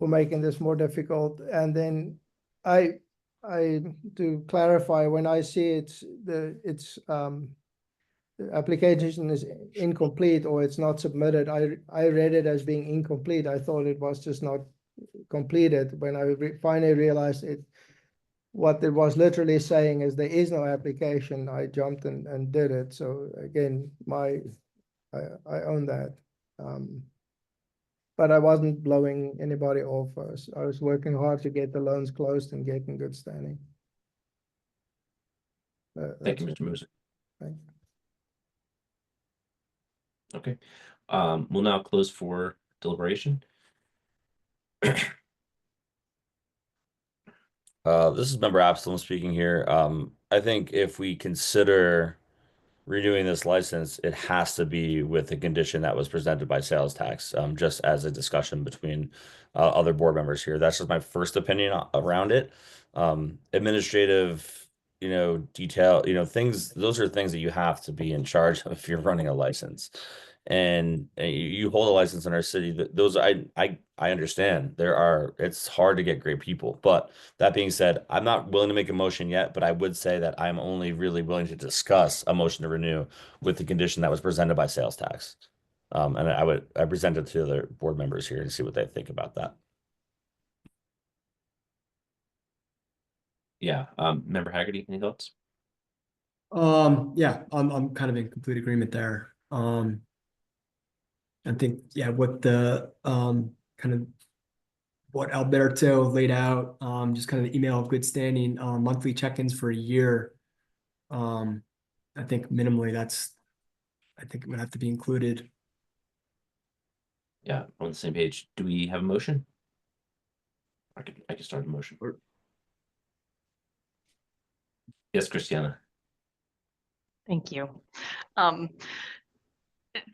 making this more difficult. And then I to clarify, when I see the application is incomplete or it's not submitted, I read it as being incomplete. I thought it was just not completed. When I finally realized what it was literally saying is there is no application, I jumped and did it. So again, I own that. But I wasn't blowing anybody off. I was working hard to get the loans closed and get in good standing. Thank you, Mr. Mose. Thanks. Okay. We'll now close for deliberation. This is Member Absalom speaking here. I think if we consider renewing this license, it has to be with the condition that was presented by sales tax, just as a discussion between other board members here. That's just my first opinion around it. Administrative, detail, things, those are things that you have to be in charge of if you're running a license. And you hold a license in our city. Those I understand. It's hard to get great people. But that being said, I'm not willing to make a motion yet, but I would say that I'm only really willing to discuss a motion to renew with the condition that was presented by sales tax. And I present it to the board members here and see what they think about that. Yeah. Member Haggerty, any thoughts? Yeah, I'm kind of in complete agreement there. I think, yeah, what the kind of what Alberto laid out, just kind of the email of good standing, monthly check-ins for a year. I think minimally I think it would have to be included. Yeah, on the same page. Do we have a motion? I can start a motion. Yes, Christiana. Thank you.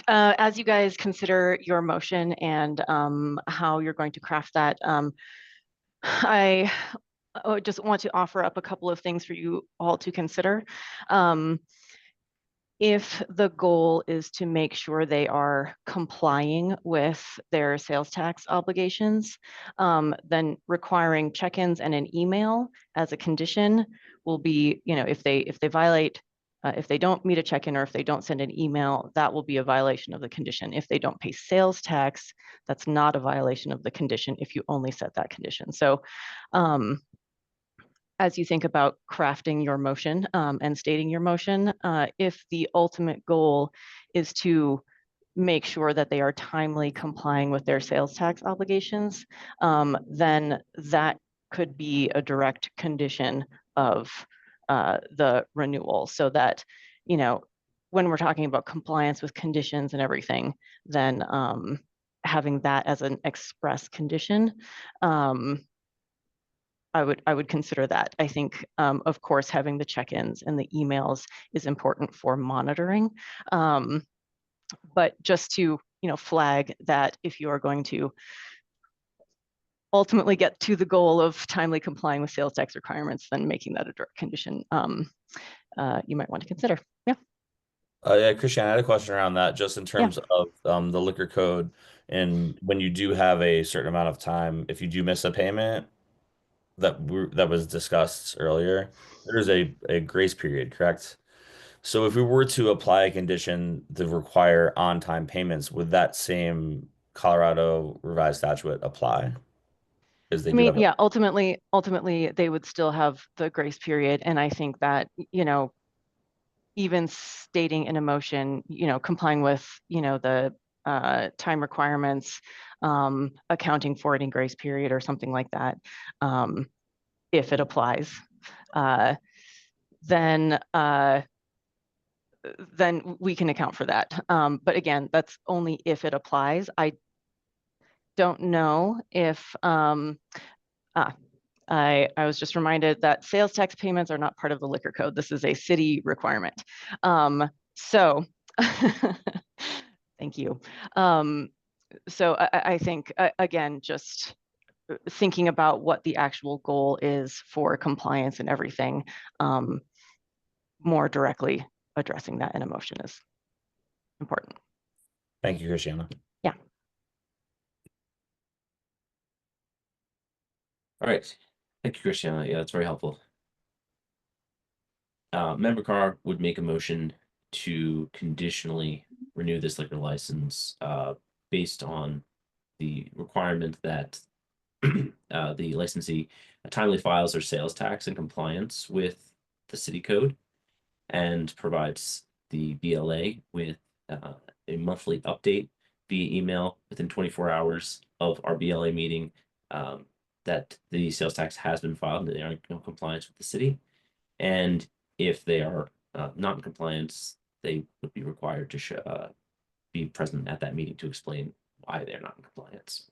As you guys consider your motion and how you're going to craft that, I just want to offer up a couple of things for you all to consider. If the goal is to make sure they are complying with their sales tax obligations, then requiring check-ins and an email as a condition will be, if they violate, if they don't meet a check-in or if they don't send an email, that will be a violation of the condition. If they don't pay sales tax, that's not a violation of the condition if you only set that condition. So as you think about crafting your motion and stating your motion, if the ultimate goal is to make sure that they are timely complying with their sales tax obligations, then that could be a direct condition of the renewal, so that, when we're talking about compliance with conditions and everything, then having that as an express condition, I would consider that. I think, of course, having the check-ins and the emails is important for monitoring. But just to, flag that if you are going to ultimately get to the goal of timely complying with sales tax requirements, then making that a direct condition, you might want to consider. Yeah. Yeah, Christian, I had a question around that, just in terms of the liquor code, and when you do have a certain amount of time, if you do miss a payment that was discussed earlier, there's a grace period, correct? So if we were to apply a condition to require on-time payments, would that same Colorado revised statute apply? Because they I do mean, have yeah, ultimately, they would still have the grace period. And I think that, even stating in a motion, complying with, the time requirements, accounting for it in grace period or something like that, if it applies, then we can account for that. But again, that's only if it applies. don't know if, I was just reminded that sales tax payments are not part of the liquor code. This is a city requirement. So thank you. So I think, again, just thinking about what the actual goal is for compliance and everything, more directly addressing that in a motion is important. Thank you, Christiana. Yeah. All right. Thank you, Christiana. Yeah, that's very helpful. Member Carr would make a motion to conditionally renew this liquor license based on the requirement that the licensee timely files their sales tax in compliance with the city code and provides the BLA with a monthly update via email within 24 hours of our BLA meeting that the sales tax has been filed and they are in compliance with the city. And if they are not in compliance, they would be required to be present at that meeting to explain why they're not in compliance.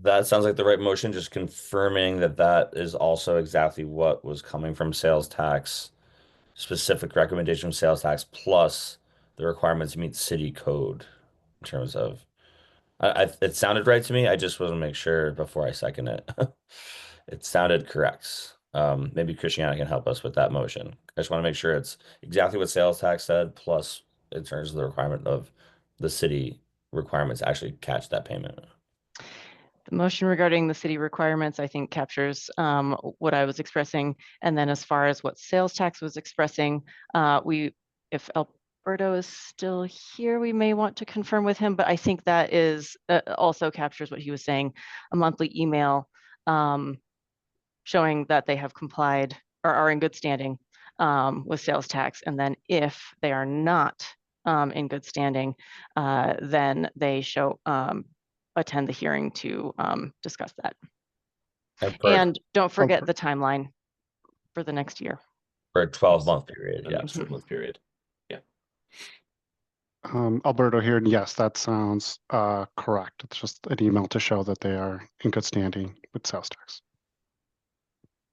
That sounds like the right motion, just confirming that that is also exactly what was coming from sales tax, specific recommendation from sales tax, plus the requirements to meet city code in terms of, it sounded right to me. I just want to make sure before I second it. It sounded correct. Maybe Christiana can help us with that motion. I just want to make sure it's exactly what sales tax said, plus in terms of the requirement of the city requirements to actually catch that payment. The motion regarding the city requirements, I think, captures what I was expressing. And then as far as what sales tax was expressing, if Alberto is still here, we may want to confirm with him, but I think that is also captures what he was saying, a monthly email showing that they have complied or are in good standing with sales tax. And then if they are not in good standing, then they show attend the hearing to discuss that. And don't forget the timeline for the next year. For a 12-month period, yeah. 12-month period. Yeah. Alberto here, and yes, that sounds correct. It's just an email to show that they are in good standing with sales tax.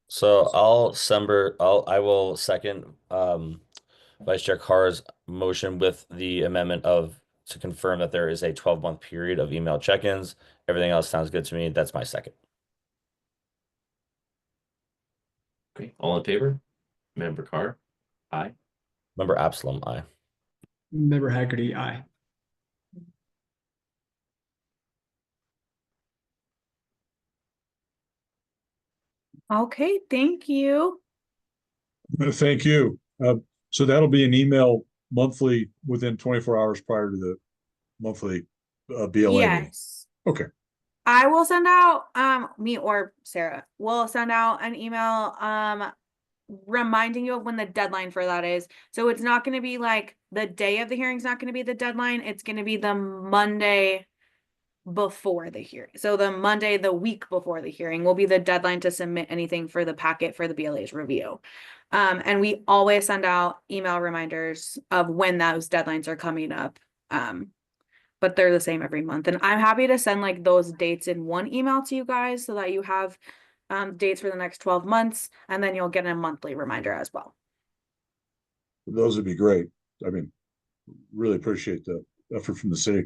So I will second Vice Chair Carr's motion with the amendment to confirm that there is a 12-month period of email check-ins. Everything else sounds good to me. That's my second. Okay, all in favor? Member Carr? Aye. Member Absalom, aye. Member Haggerty, aye. Okay, thank you. Thank you. So that'll be an email monthly within 24 hours prior to the monthly BLA meeting. Yes. Okay. I will send out, me or Sarah will send out an email, reminding you of when the deadline for that is. So it's not going to be like the day of the hearing is not going to be the deadline. It's going to be the Monday before the hearing. So the Monday, the week before the hearing will be the deadline to submit anything for the packet for the BLA's review. And we always send out email reminders of when those deadlines are coming up. But they're the same every month. And I'm happy to send like those dates in one email to you guys so that you have dates for the next 12 months, and then you'll get a monthly reminder as well. Those would be great. I mean, really appreciate the effort from the city.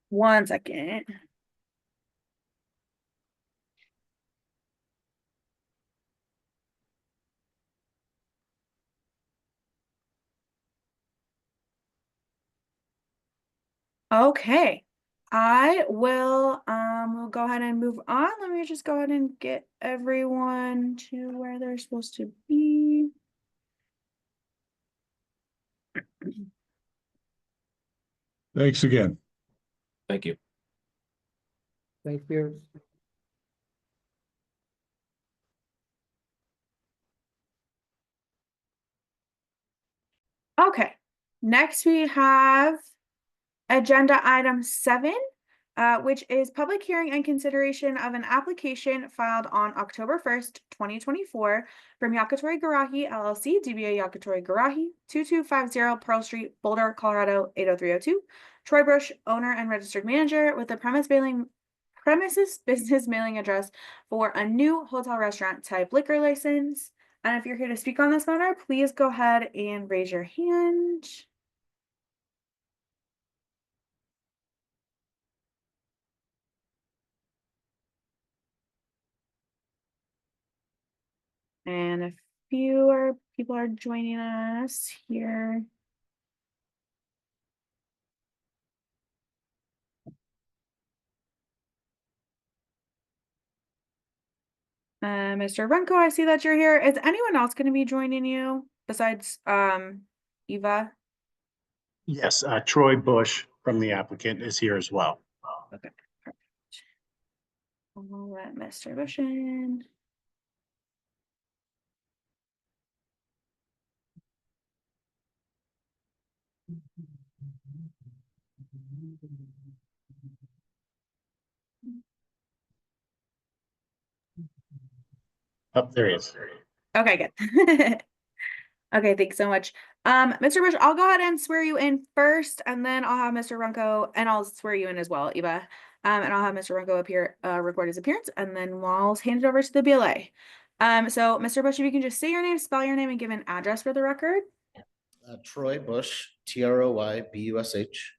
One second. Okay. I will we'll go ahead and move on. Let me just go ahead and get everyone to where they're supposed to be. Thanks again. Thank you. Thank you. Okay. Next we have agenda item 7, which is public hearing and consideration of an application filed on October 1st, 2024 from Yakitori Garahi LLC, DBA Yakitori Garahi, 2250 Pearl Street, Boulder, Colorado, 80302. Troy Bush, owner and registered manager, with the premises business mailing address for a new hotel restaurant type liquor license. And if you're here to speak on this matter, please go ahead and raise your hand. And a few people are joining us here. Mr. Runko, I see that you're here. Is anyone else going to be joining you besides Eva? Yes, Troy Bush from the applicant is here as well. Okay, perfect. I'll let Mr. Bush in. Oh, there he is. Okay, good. Okay, thanks so much. Mr. Bush, I'll go ahead and swear you in first, and then I'll have Mr. Runko, and I'll swear you in as well, Eva. And I'll have Mr. Runko appear, record his appearance, and then I'll hand it over to the BLA. So Mr. Bush, if you can just say your name, spell your name, and give an address for the record. Troy Bush, TROYBUSH.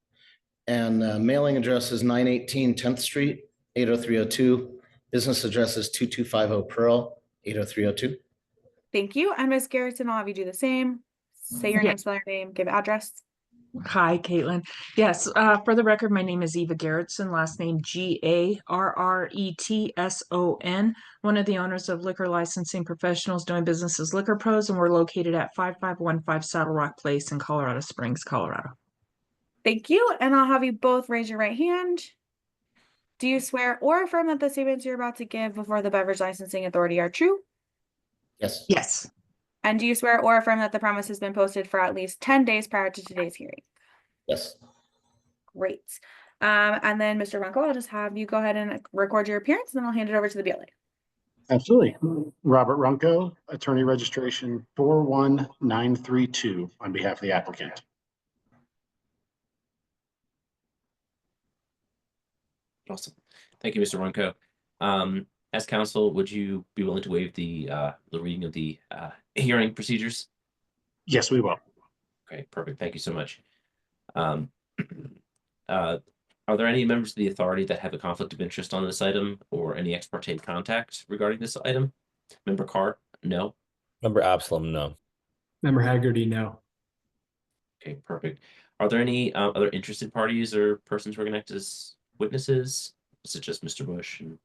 And mailing address is 918 10th Street, 80302. Business address is 2250 Pearl, 80302. Thank you. And Ms. Garrison, I'll have you do the same. Say your Yeah. name, spell your name, give address. Hi, Caitlin. Yes, for the record, my name is Eva Garrettson, last name Garretson, one of the owners of Liquor Licensing Professionals doing business as Liquor Pros, and we're located at 5515 Saddle Rock Place in Colorado Springs, Colorado. Thank you. And I'll have you both raise your right hand. Do you swear or affirm that the statements you're about to give before the Beverage Licensing Authority are true? Yes. Yes. And do you swear or affirm that the premise has been posted for at least 10 days prior to today's hearing? Yes. Great. And then Mr. Runko, I'll just have you go ahead and record your appearance, and then I'll hand it over to the BLA. Absolutely. Robert Runko, attorney registration 41932 on behalf of the applicant. Awesome. Thank you, Mr. Runko. As counsel, would you be willing to waive the reading of the hearing procedures? Yes, we will. Okay, perfect. Thank you so much. Are there any members of the authority that have a conflict of interest on this item or any ex parte contact regarding this item? Member Carr? No. Member Absalom, no. Member Haggerty, no. Okay, perfect. Are there any other interested parties or persons who are going to act as witnesses? Is it just Mr. Bush? And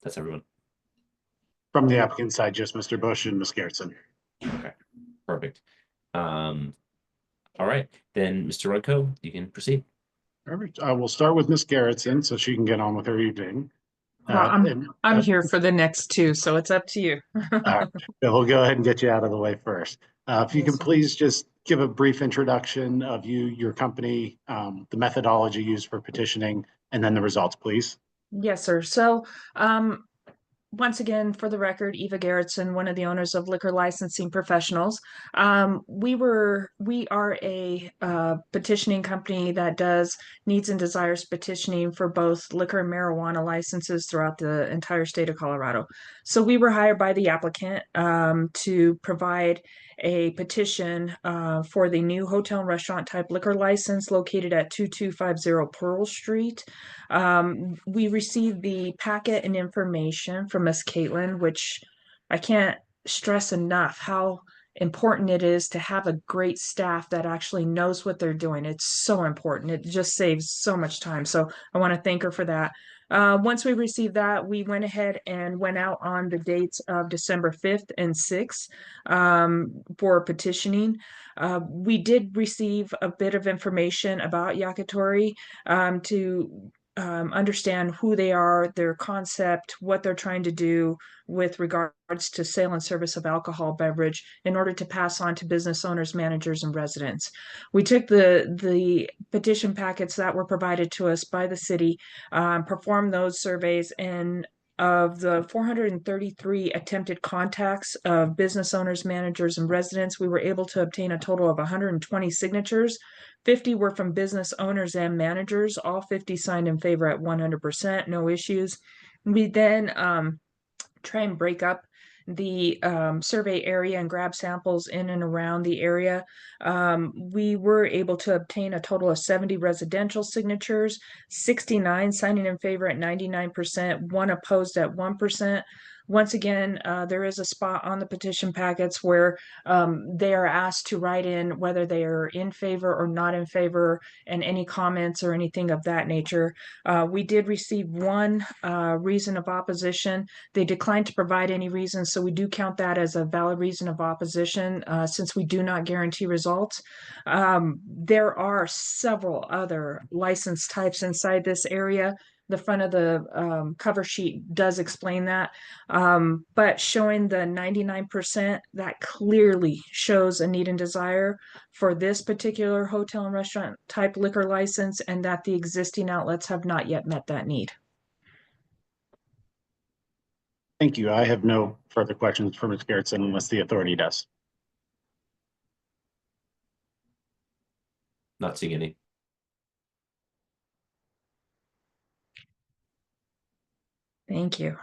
that's everyone. From the applicant side, just Mr. Bush and Ms. Garrison. Okay, perfect. All right, then Mr. Runko, you can proceed. Perfect. We'll start with Ms. Garrison so she can get on with her evening. Well, I'm here for the next two, so it's up to you. All right. We'll go ahead and get you out of the way first. If you can please just give a brief introduction of you, your company, the methodology used for petitioning, and then the results, please. Yes, sir. So, once again, for the record, Eva Garrettson, one of the owners of Liquor Licensing Professionals. We are a petitioning company that does needs and desires petitioning for both liquor and marijuana licenses throughout the entire state of Colorado. So we were hired by the applicant to provide a petition for the new hotel and restaurant type liquor license located at 2250 Pearl Street. We received the packet and information from Miss Caitlin, which I can't stress enough how important it is to have a great staff that actually knows what they're doing. It's so important. It just saves so much time. So I want to thank her for that. Once we received that, we went ahead and went out on the dates of December 5th and 6th for petitioning. We did receive a bit of information about Yakitori to understand who they are, their concept, what they're trying to do with regards to sale and service of alcohol beverage in order to pass on to business owners, managers, and residents. We took the petition packets that were provided to us by the city, performed those surveys, and of the 433 attempted contacts of business owners, managers, and residents, we were able to obtain a total of 120 signatures. 50 were from business owners and managers. All 50 signed in favor at 100%, no issues. We then try and break up the survey area and grab samples in and around the area. We were able to obtain a total of 70 residential signatures, 69 signing in favor at 99%, 1 opposed at 1%. Once again, there is a spot on the petition packets where they are asked to write in whether they are in favor or not in favor, and any comments or anything of that nature. We did receive 1 reason of opposition. They declined to provide any reasons, so we do count that as a valid reason of opposition, since we do not guarantee results. There are several other license types inside this area. The front of the cover sheet does explain that, but showing the 99%, that clearly shows a need and desire for this particular hotel and restaurant type liquor license, and that the existing outlets have not yet met that need. Thank you. I have no further questions for Ms. Gerritsen unless the authority does. Not seeing any. Thank you.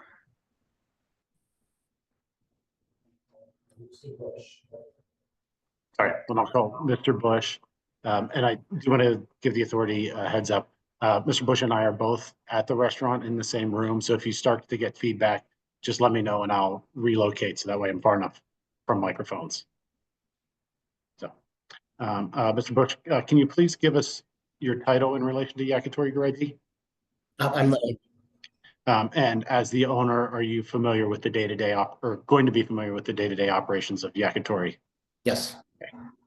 All right, well, I'll call Mr. Bush. And I do want to give the authority a heads up. Mr. Bush and I are both at the restaurant in the same room. So if you start to get feedback, just let me know and I'll relocate. So that way I'm far enough from microphones. So, Mr. Bush, can you please give us your title in relation to Yakitori Garage? I'm the And as the owner, are you familiar with the day-to-day or going to be familiar with the day-to-day operations of Yakitori? yes.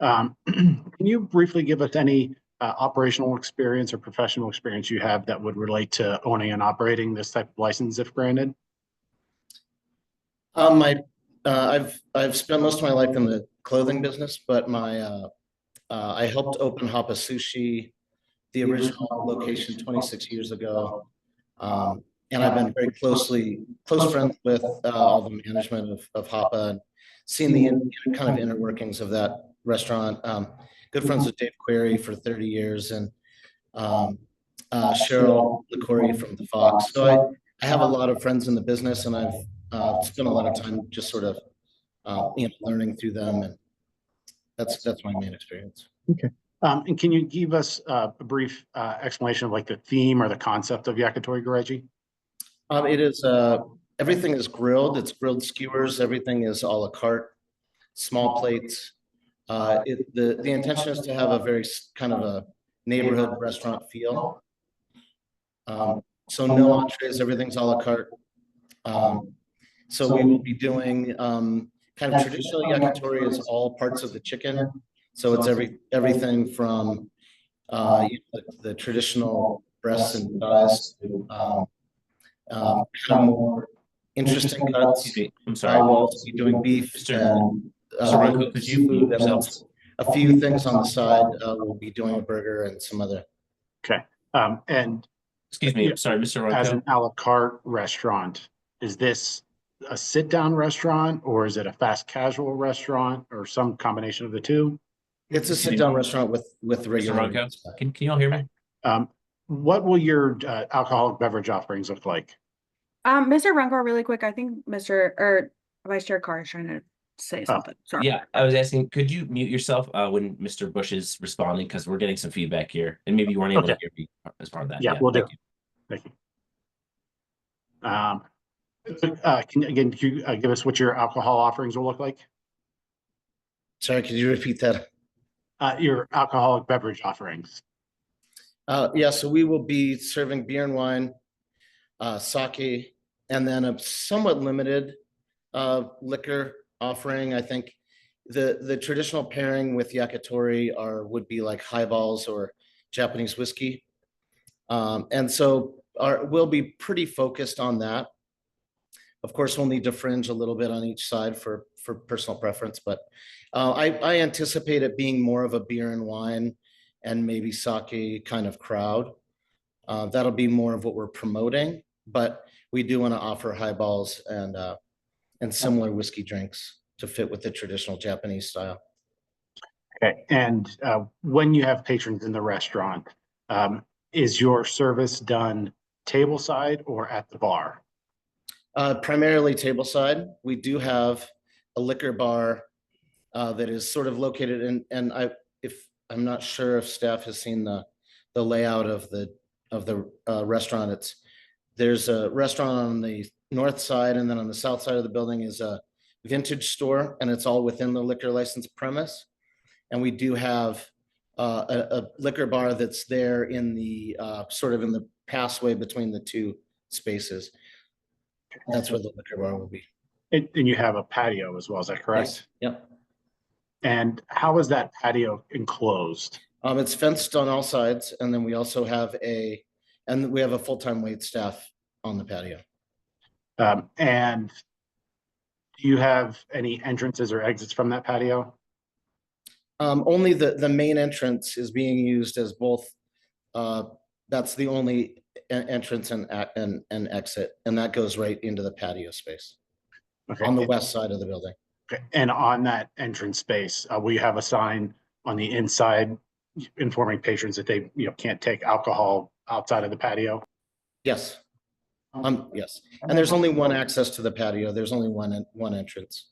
Can you briefly give us any operational experience or professional experience you have that would relate to owning and operating this type of license if granted? I've spent most of my life in the clothing business, but I helped open Hapa Sushi, the original location 26 years ago. And I've been very close friends with all the management of Hapa and seen the kind of inner workings of that restaurant. Good friends with Dave Query for 30 years and Cheryl LaCory from the Fox. So I have a lot of friends in the business, and I've spent a lot of time just sort of learning through them, and that's my main experience. Okay. And can you give us a brief explanation of like the theme or the concept of Yakitori Garage? It is everything is grilled. It's grilled skewers. Everything is a la carte, small plates. The intention is to have a very kind of a neighborhood restaurant feel. So no entrees, everything's a la carte. So we will be doing kind of traditional yakitori is all parts of the chicken. So it's everything from the traditional breasts and thighs to kind of more interesting cuts. I'm sorry. We'll also be doing beef and could you mute yourself? a few things on the side. We'll be doing a burger and some other. Okay. And excuse me, I'm sorry, Mr. As Ronco. an a la carte restaurant, is this a sit-down restaurant or is it a fast casual restaurant or some combination of the two? It's a sit-down restaurant with Mr. regular. Ronco, can you all hear me? What will your alcoholic beverage offerings look like? Mr. Rungar, really quick, I think Vice Chair Carr is trying to say something. Sorry. Yeah, I was asking, could you mute yourself when Mr. Bush is responding? Because we're getting some feedback here, and maybe you weren't able to hear me as part of that. Yeah, we'll do. Thank you. Can you give us what your alcohol offerings will look like? Sorry, could you repeat that? Your alcoholic beverage offerings. Yeah, so we will be serving beer and wine, sake, and then a somewhat limited liquor offering. I think the traditional pairing with yakitori would be like highballs or Japanese whiskey. And so we'll be pretty focused on that. Of course, we'll need to fringe a little bit on each side for personal preference, but I anticipate it being more of a beer and wine and maybe sake kind of crowd. That'll be more of what we're promoting, but we do want to offer highballs and similar whiskey drinks to fit with the traditional Japanese style. Okay, and when you have patrons in the restaurant, is your service done tableside or at the bar? Primarily tableside. We do have a liquor bar that is sort of located in, and I'm not sure if staff has seen the layout of the restaurant. There's a restaurant on the north side, and then on the south side of the building is a vintage store, and it's all within the liquor license premise. And we do have a liquor bar that's there in the sort of in the passway between the two spaces. That's where the liquor bar will be. And you have a patio as well, is that correct? Yes. Yep. And how is that patio enclosed? It's fenced on all sides, and then we also have a full-time wait staff on the patio. And do you have any entrances or exits from that patio? Only the main entrance is being used as both. That's the only entrance and exit, and that goes right into the patio space. Okay. On the west side of the building. Okay. And on that entrance space, will you have a sign on the inside informing patrons that they can't take alcohol outside of the patio? Yes. Yes. And there's only one access to the patio. There's only one entrance.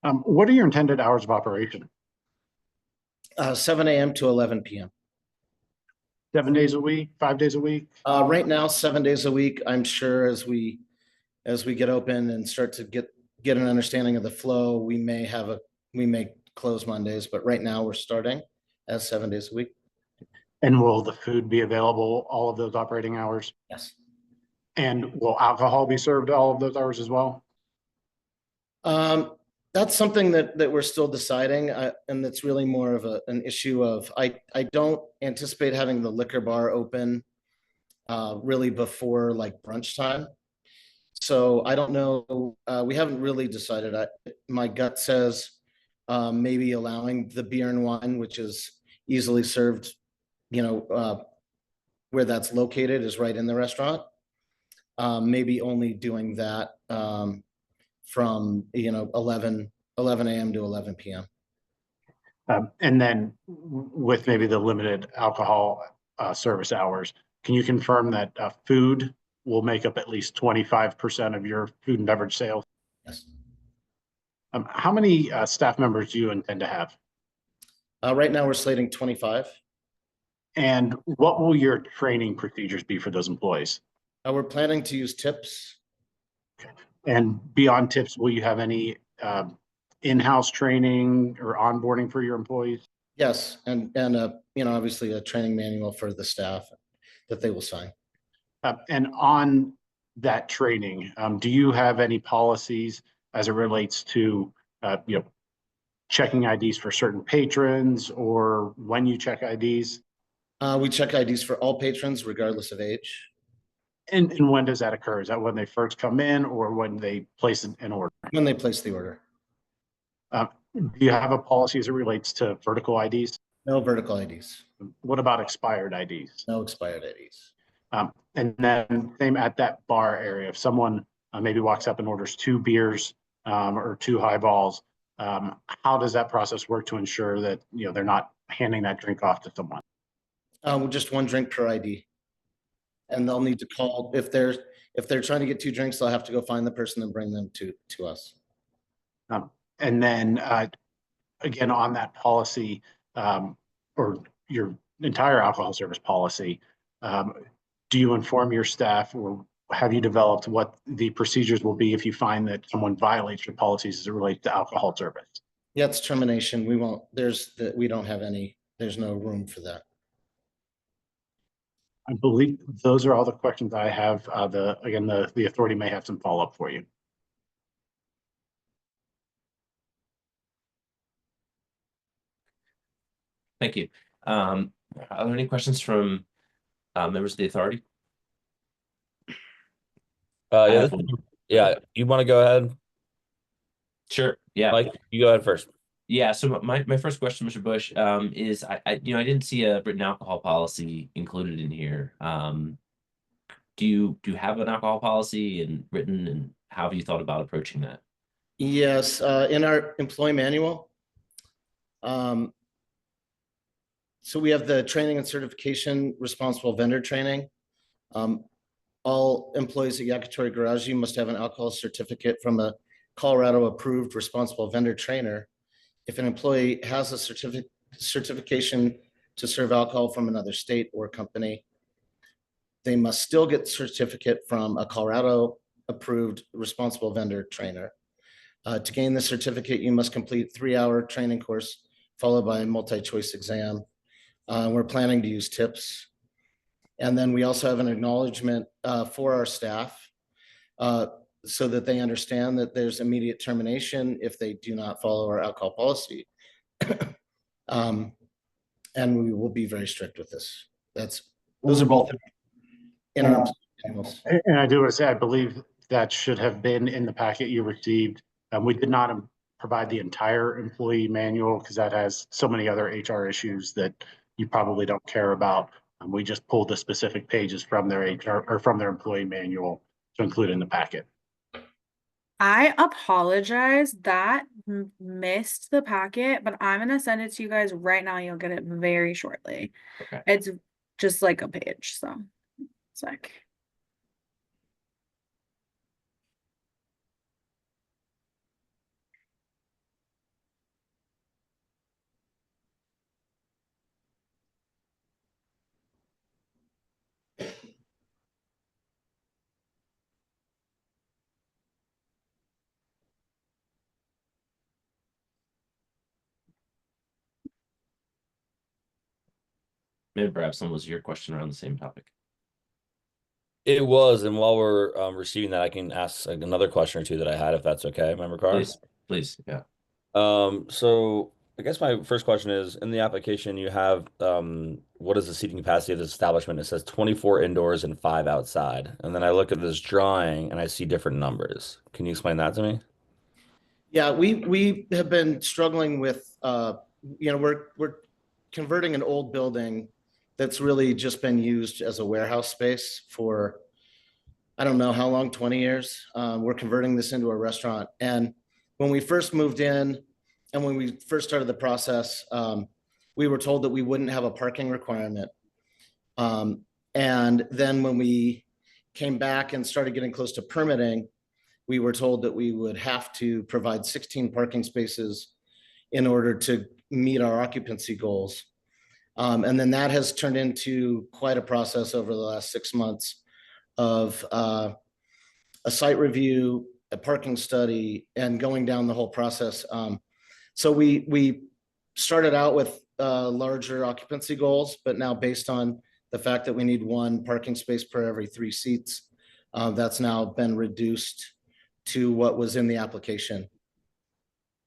What are your intended hours of operation? 7 a.m. to 11 p.m. 7 days a week, 5 days a week? Right now, 7 days a week. I'm sure as we get open and start to get an understanding of the flow, we may close Mondays, but right now we're starting as 7 days a week. And will the food be available all of those operating hours? Yes. And will alcohol be served all of those hours as well? That's something that we're still deciding, and that's really more of an issue of I don't anticipate having the liquor bar open really before like brunch time. So I don't know. We haven't really decided. My gut says maybe allowing the beer and wine, which is easily served, where that's located is right in the restaurant. Maybe only doing that from 11 a.m. to 11 p.m. And then with maybe the limited alcohol service hours, can you confirm that food will make up at least 25% of your food and beverage sales? Yes. How many staff members do you intend to have? Right now we're slating 25. And what will your training procedures be for those employees? We're planning to use tips. Okay. And beyond tips, will you have any in-house training or onboarding for your employees? Yes, and obviously a training manual for the staff that they will sign. And on that training, do you have any policies as it relates to checking IDs for certain patrons, or when you check IDs? We check IDs for all patrons regardless of age. And when does that occur? Is that when they first come in or when they place an order? When they place the order. Do you have a policy as it relates to vertical IDs? No vertical IDs. What about expired IDs? No expired IDs. And then same at that bar area, if someone maybe walks up and orders 2 beers or 2 highballs, how does that process work to ensure that they're not handing that drink off to someone? Just 1 drink per ID. And they'll need to call if they're trying to get 2 drinks, they'll have to go find the person and bring them to us. And then again, on that policy or your entire alcohol service policy, do you inform your staff, or have you developed what the procedures will be if you find that someone violates your policies as it relates to alcohol service? Yeah, it's termination. We won't. We don't have any. There's no room for that. I believe those are all the questions I have. The authority may have some follow-up for you. Thank you. Are there any questions from Members of the authority? Yeah, have one. yeah, you want to go ahead? Sure. Yeah. Mike, you go ahead first. Yeah. So my first question, Mr. Bush, is I didn't see a written alcohol policy included in here. Do you have an alcohol policy and written, and how have you thought about approaching that? Yes, in our employee manual. So we have the training and certification responsible vendor training. All employees at Yakitori Garaji must have an alcohol certificate from a Colorado approved responsible vendor trainer. If an employee has a certification to serve alcohol from another state or company, they must still get the certificate from a Colorado approved responsible vendor trainer. To gain the certificate, you must complete 3-hour training course followed by a multi-choice exam. We're planning to use tips. And then we also have an acknowledgement for our staff so that they understand that there's immediate termination if they do not follow our alcohol policy. And we will be very strict with this. Those are both in our manuals. And I do want to say, I believe that should have been in the packet you received. We did not provide the entire employee manual because that has so many other HR issues that you probably don't care about. We just pulled the specific pages from their HR or from their employee manual to include in the packet. I apologize that missed the packet, but I'm gonna send it to you guys right now. You'll get it very shortly. Okay. It's just like a page, so it's like. Maybe perhaps some was your question around the same topic. It was, and while we're receiving that, I can ask another question or two that I had, if that's okay, Member Carr. Please, yeah. So I guess my first question is, in the application, you have what is the seating capacity of this establishment? It says 24 indoors and 5 outside. And then I look at this drawing and I see different numbers. Can you explain that to me? Yeah, we have been struggling with, we're converting an old building that's really just been used as a warehouse space for, I don't know how long, 20 years. We're converting this into a restaurant. And when we first moved in and when we first started the process, we were told that we wouldn't have a parking requirement. And then when we came back and started getting close to permitting, we were told that we would have to provide 16 parking spaces in order to meet our occupancy goals. And then that has turned into quite a process over the last 6 months of a site review, a parking study, and going down the whole process. So we started out with larger occupancy goals, but now based on the fact that we need 1 parking space per every 3 seats, that's now been reduced to what was in the application.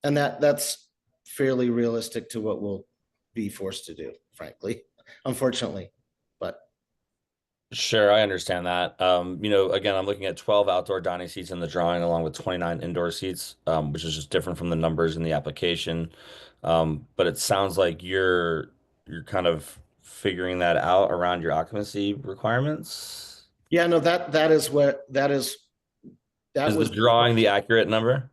And that's fairly realistic to what we'll be forced to do, frankly, unfortunately, but. Sure, I understand that. Again, I'm looking at 12 outdoor dining seats in the drawing along with 29 indoor seats, which is just different from the numbers in the application. But it sounds like you're kind of figuring that out around your occupancy requirements. Yeah, no, that is the drawing the accurate number?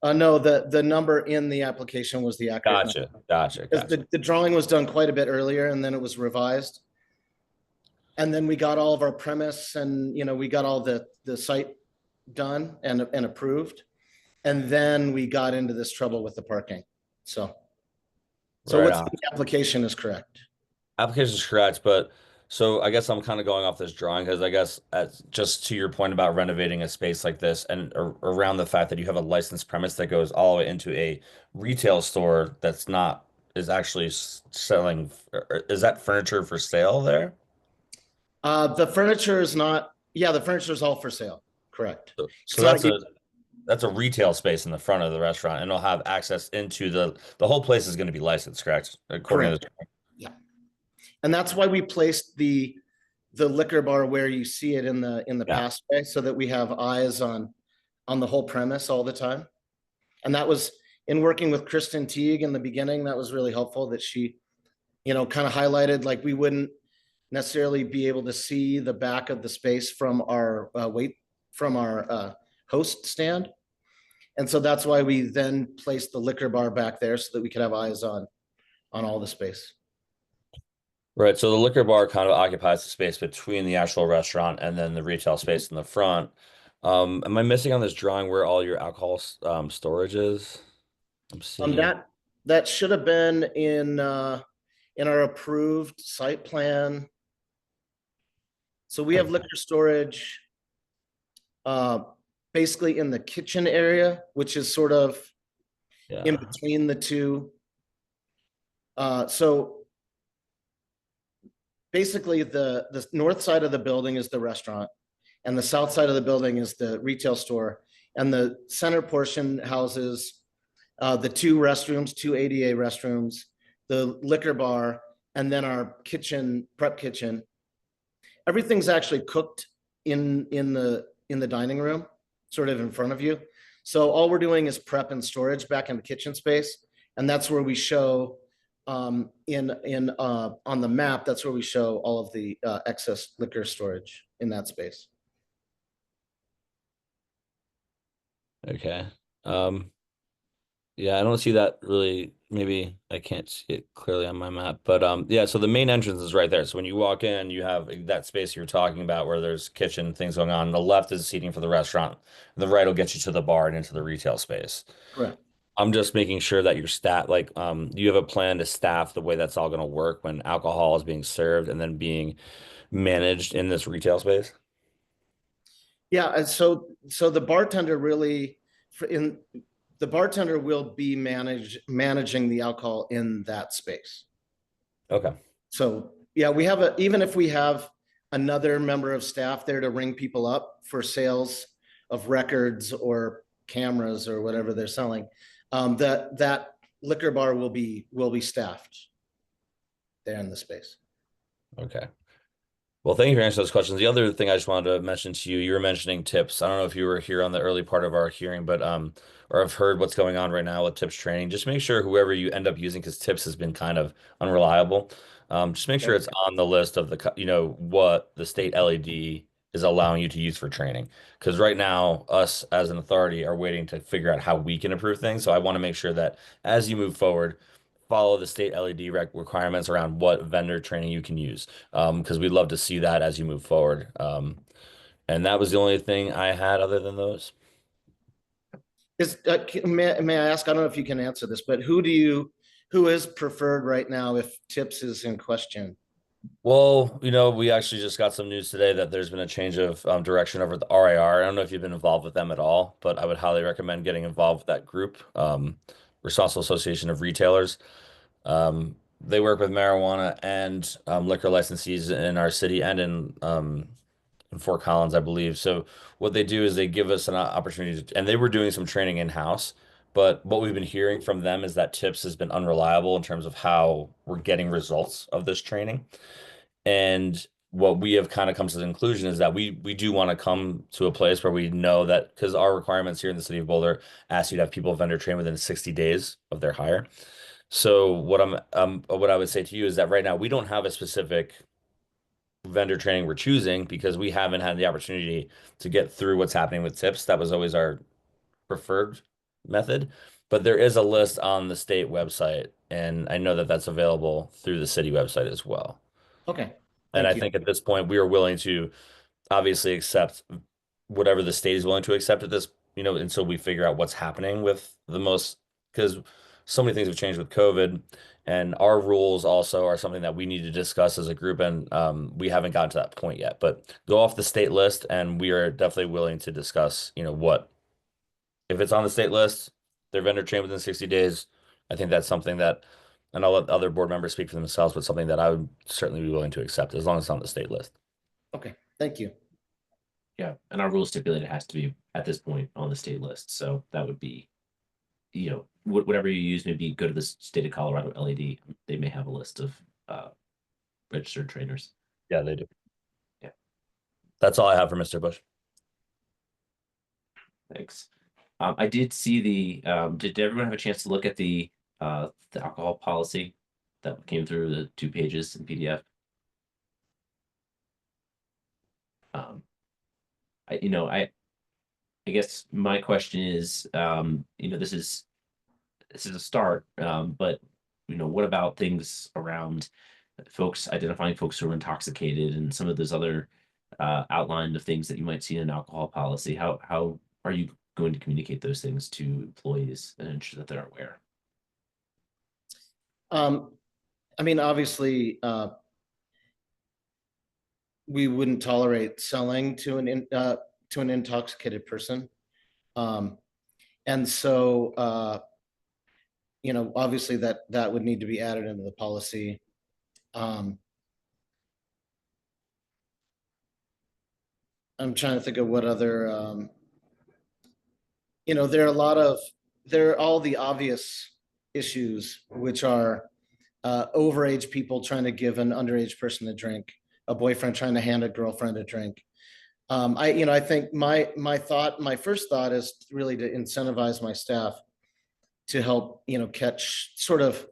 No, the number in the application was the accurate number. Gotcha. The drawing was done quite a bit earlier and then it was revised. And then we got all of our premise and, we got all the site done and approved. And then we got into this trouble with the parking. So what's the application is correct. Application is correct, but so I guess I'm kind of going off this drawing because I guess just to your point about renovating a space like this and around the fact that you have a licensed premise that goes all the way into a retail store is actually selling. Is that furniture for sale there? The furniture is not. Yeah, the furniture is all for sale. Correct. So that's a retail space in the front of the restaurant, and it'll have access into the whole place is going to be licensed, correct? According to the. Yeah. And that's why we placed the the liquor bar where you see it in the Yeah. passway, so that we have eyes on the whole premise all the time. And that was in working with Kristen Teague in the beginning, that was really helpful, that she, you know, kind of highlighted, like, we wouldn't necessarily be able to see the back of the space from our host stand. And so that's why we then placed the liquor bar back there, so that we could have eyes on all the space. Right. So the liquor bar kind of occupies the space between the actual restaurant and then the retail space in the front. Am I missing on this drawing where all your alcohol storage is? I'm seeing That should have been in our approved site plan. So we have liquor storage basically in the kitchen area, which is sort of in between the two. So basically the north side of the building is the restaurant, and the south side of the building is the retail store. And the center portion houses the two restrooms, two ADA restrooms, the liquor bar, and then our kitchen, prep kitchen. Everything's actually cooked in the dining room, sort of in front of you. So all we're doing is prep and storage back in the kitchen space, and that's where we show on the map. That's where we show all of the excess liquor storage in that space. Okay. Yeah, I don't see that really. Maybe I can't see it clearly on my map, but yeah, so the main entrance is right there. So when you walk in, you have that space you're talking about where there's kitchen things going on. The left is seating for the restaurant. The right will get you to the bar and into the retail space. Correct. I'm just making sure that your staff, like, do you have a plan to staff the way that's all going to work when alcohol is being served and then being managed in this retail space? Yeah, and so the bartender really the bartender will be managing the alcohol in that space. Okay. So yeah, we have even if we have another member of staff there to ring people up for sales of records or cameras or whatever they're selling, that liquor bar will be staffed there in the space. Okay. Well, thank you for answering those questions. The other thing I just wanted to mention to you, you were mentioning tips. I don't know if you were here on the early part of our hearing, but or I've heard what's going on right now with tips training. Just make sure whoever you end up using, because tips has been kind of unreliable. Just make sure it's on the list of the, what the state LED is allowing you to use for training. Because right now, us as an authority are waiting to figure out how we can improve things. So I want to make sure that as you move forward, follow the state LED requirements around what vendor training you can use, because we'd love to see that as you move forward. And that was the only thing I had other than those. May I ask, I don't know if you can answer this, but who is preferred right now if tips is in question? Well, we actually just got some news today that there's been a change of direction over at the RAR. I don't know if you've been involved with them at all, but I would highly recommend getting involved with that group, Responsible Association of Retailers. They work with marijuana and liquor licensees in our city and in Fort Collins, I believe. So what they do is they give us an opportunity and they were doing some training in-house. But what we've been hearing from them is that tips has been unreliable in terms of how we're getting results of this training. And what we have kind of come to the conclusion is that we do want to come to a place where we know that, because our requirements here in the city of Boulder ask you to have people vendor train within 60 days of their hire. So what I would say to you is that right now we don't have a specific vendor training we're choosing because we haven't had the opportunity to get through what's happening with tips. That was always our preferred method, but there is a list on the state website, and I know that that's available through the city website as well. Okay. And I think at this point we are willing to obviously accept whatever the state is willing to accept at this, until we figure out what's happening with because so many things have changed with COVID, and our rules also are something that we need to discuss as a group, and we haven't gotten to that point yet. But go off the state list, and we are definitely willing to discuss, what if it's on the state list, they're vendor trained within 60 days. I think that's something that, and I'll let other board members speak for themselves, but something that I would certainly be willing to accept as long as it's on the state list. Okay, thank you. Yeah, and our rules stipulate it has to be at this point on the state list. So that would be, whatever you use, maybe go to the state of Colorado LED. They may have a list of registered trainers. Yeah, they do. That's all I have for Mr. Bush. Thanks. I did see did everyone have a chance to look at the alcohol policy that came through the 2 pages in PDF? I guess my question is, this is a start, but what about things around identifying folks who are intoxicated and some of those other outlined of things that you might see in an alcohol policy? How are you going to communicate those things to employees and ensure that they're aware? I mean, obviously, we wouldn't tolerate selling to an intoxicated person. And so, obviously that would need to be added into the policy. I'm trying to think of what other, there are all the obvious issues, which are overage people trying to give an underage person a drink, a boyfriend trying to hand a girlfriend a drink. I think my first thought is really to incentivize my staff to help, catch, sort of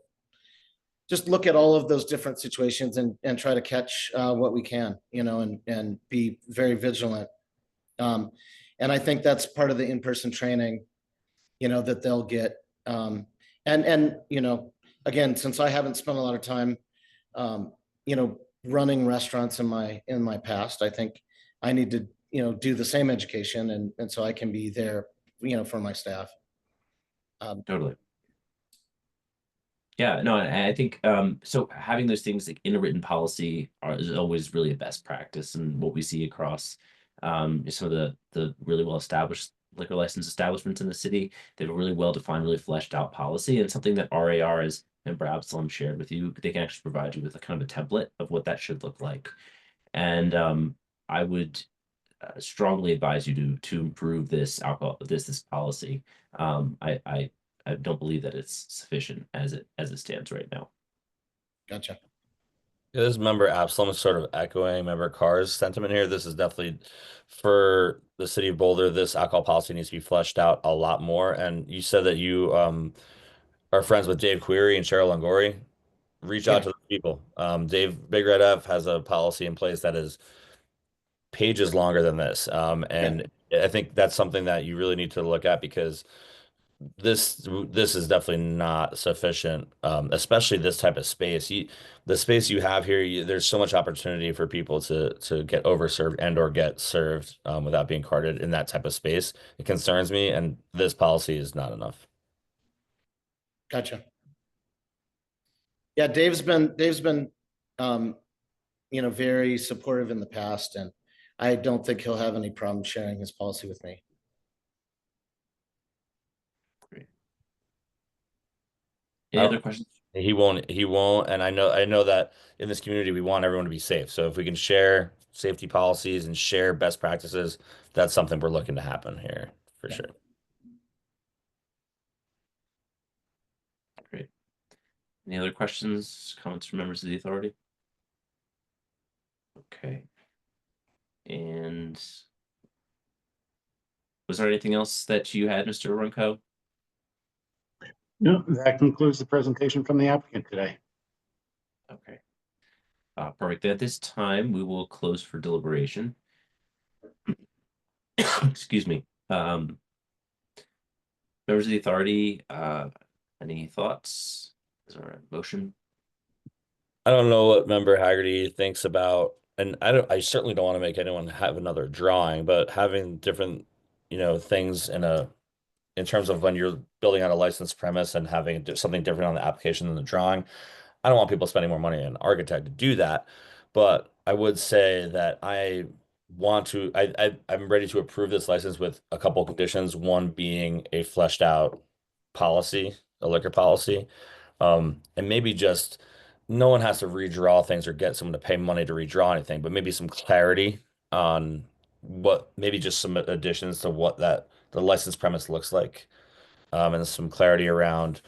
just look at all of those different situations and try to catch what we can, and be very vigilant. And I think that's part of the in-person training, that they'll get. And again, since I haven't spent a lot of time, running restaurants in my past, I think I need to, do the same education, and so I can be there, for my staff. Totally. Yeah, no, I think so having those things like in a written policy is always really a best practice, and what we see across some of the really well established liquor license establishments in the city. They have a really well defined, really fleshed out policy, and something that RAR is, and Absalom shared with you. They can actually provide you with a kind of a template of what that should look like. And I would strongly advise you to improve this policy. I don't believe that it's sufficient as it stands right now. Gotcha. Yeah, this member Absalom is sort of echoing member Carr's sentiment here. This is definitely for the city of Boulder. This alcohol policy needs to be fleshed out a lot more. And you said that you are friends with Dave Query and Cheryl Longoria. Reach out to those people. Dave Big Red F has a policy in place that is pages longer than this. And I think that's something that you really need to look at, because this is definitely not sufficient, especially this type of space. The space you have here, there's so much opportunity for people to get overserved and or get served without being carded in that type of space. It concerns me, and this policy is not enough. Gotcha. Yeah, Dave's been very supportive in the past, and I don't think he'll have any problem sharing his policy with me. Great. Any other questions? He won't, and I know that in this community we want everyone to be safe. So if we can share safety policies and share best practices, that's something we're looking to happen here for sure. Great. Any other questions, comments from members of the authority? Okay. And was there anything else that you had, Mr. Runco? No, that concludes the presentation from the applicant today. Okay. Perfect. At this time, we will close for deliberation. Excuse me. Members of the authority, any thoughts? Is there a motion? I don't know what member Haggerty thinks about, and I certainly don't want to make anyone have another drawing, but having different, things in terms of when you're building on a licensed premise and having something different on the application than the drawing. I don't want people spending more money on an architect to do that, but I would say that I'm ready to approve this license with a couple of conditions, one being a fleshed out policy, a liquor policy. And maybe just no one has to redraw things or get someone to pay money to redraw anything, but maybe some clarity on maybe just some additions to what the license premise looks like. And some clarity around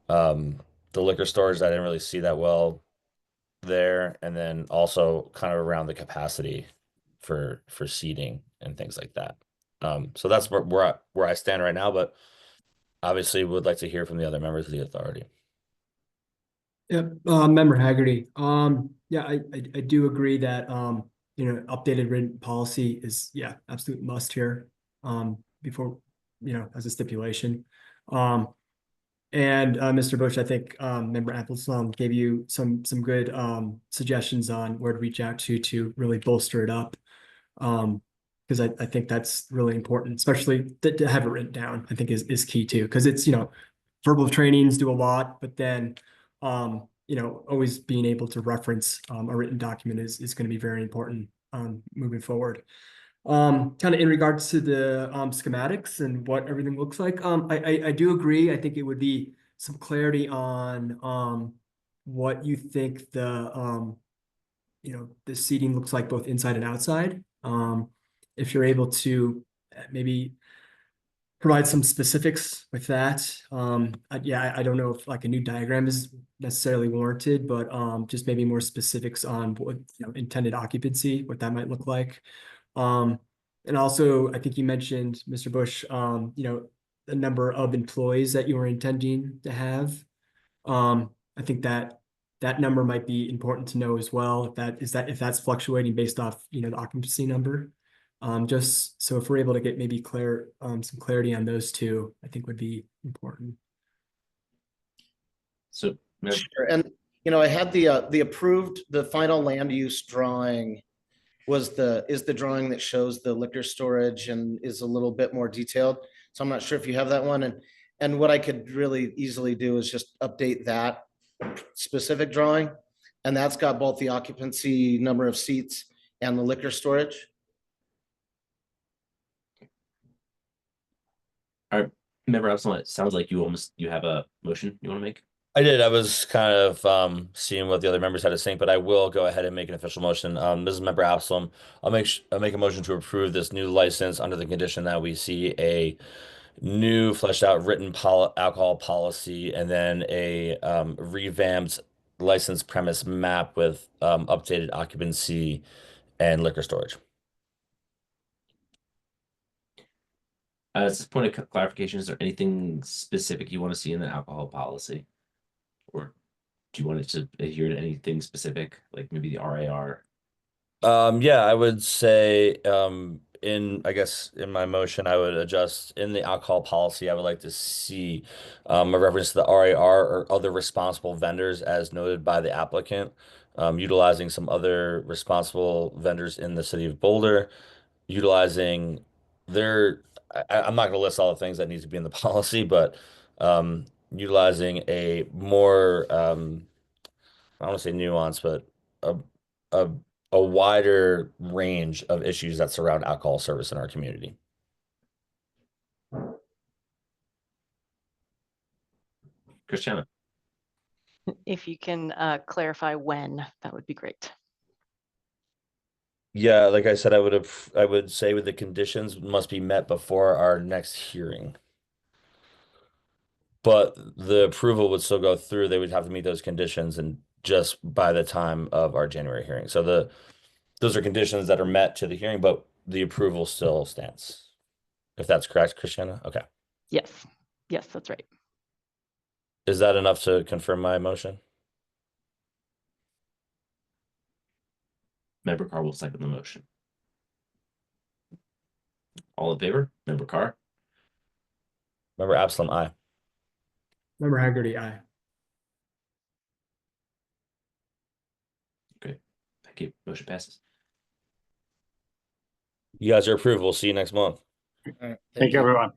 the liquor stores. I didn't really see that well there. And then also kind of around the capacity for seating and things like that. So that's where I stand right now, but obviously would like to hear from the other members of the authority. Yeah, Member Haggerty. Yeah, I do agree that updated written policy is, yeah, absolute must here. Before, as a stipulation. And Mr. Bush, I think Member Applebaum gave you some good suggestions on where to reach out to really bolster it up. Because I think that's really important, especially to have it written down, I think is key too. Because it's, verbal trainings do a lot, but then always being able to reference a written document is going to be very important moving forward. Kind of in regards to the schematics and what everything looks like, I do agree. I think it would be some clarity on what you think the the seating looks like both inside and outside. If you're able to maybe provide some specifics with that. I don't know if like a new diagram is necessarily warranted, but just maybe more specifics on what intended occupancy, what that might look like. And also, I think you mentioned, Mr. Bush, the number of employees that you were intending to have. I think that number might be important to know as well. If that's fluctuating based off, the occupancy number. Just so if we're able to get maybe some clarity on those two, I think would be important. So, Sure. And I had the final land use drawing is the drawing that shows the liquor storage and is a little bit more detailed. So I'm not sure if you have that one. And what I could really easily do is just update that specific drawing. And that's got both the occupancy number of seats and the liquor storage. all right, Member Absalom, it sounds like you have a motion you want to make. I did. I was kind of seeing what the other members had to say, but I will go ahead and make an official motion. This is Member Absalom. I'll make a motion to approve this new license under the condition that we see a new fleshed out written alcohol policy and then a revamped license premise map with updated occupancy and liquor storage. At this point of clarification, is there anything specific you want to see in the alcohol policy? Or do you want it to adhere to anything specific, like maybe the RAR? Yeah, I would say I guess in my motion, I would adjust in the alcohol policy. I would like to see a reference to the RAR or other responsible vendors as noted by the applicant, utilizing some other responsible vendors in the city of Boulder, utilizing I'm not going to list all the things that need to be in the policy, but utilizing a more I don't want to say nuance, but a a a wider range of issues that surround alcohol service in our community. Christiana. If you can clarify when, that would be great. Yeah, like I said, I would say with the conditions must be met before our next hearing. But the approval would still go through. They would have to meet those conditions and just by the time of our January hearing. So those are conditions that are met to the hearing, but the approval still stands. If that's correct, Christiana? Okay. Yes. Yes, that's right. Is that enough to confirm my motion? Member Carr will second the motion. All in favor? Member Carr? Member Absalom, aye. Member Haggerty, aye. Okay. Thank you. Motion passes. You guys are approved. We'll see you next month. Thank you, everyone.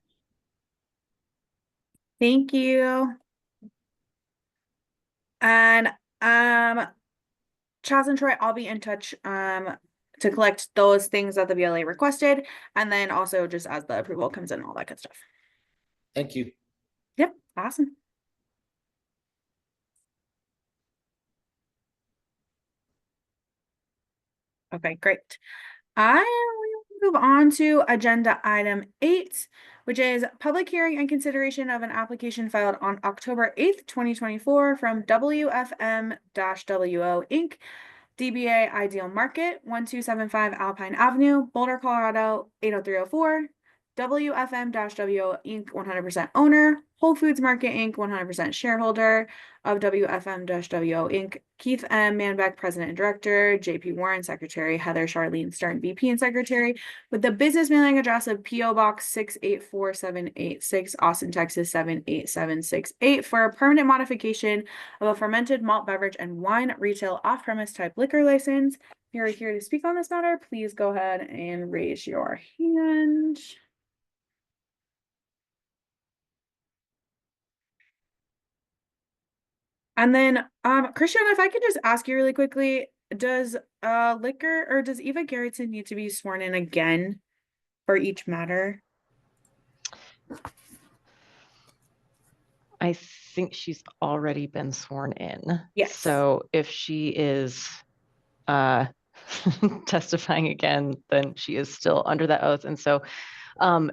Thank you. And Chaz and Troy, I'll be in touch to collect those things that the BLA requested, and then also just as the approval comes in, all that good stuff. Thank you. Yep, awesome. Okay, great. I will move on to agenda item 8, which is public hearing and consideration of an application filed on October 8th, 2024 from WFM-WO Inc., DBA Ideal Market, 1275 Alpine Avenue, Boulder, Colorado, 80304. WFM-WO Inc. 100% owner, Whole Foods Market Inc. 100% shareholder of WFM-WO Inc. Keith M. Manbeck, President and Director, JP Warren, Secretary, Heather Charlene Stern, VP and Secretary, with the business mailing address of P.O. Box 684786, Austin, Texas 78768 for a permanent modification of a fermented malt beverage and wine retail off-premise type liquor license. If you're here to speak on this matter, please go ahead and raise your hand. And then, Christian, if I could just ask you really quickly, does does Eva Gerritsen need to be sworn in again for each matter? I think she's already been sworn in. Yes. So if she is testifying again, then she is still under that oath. And so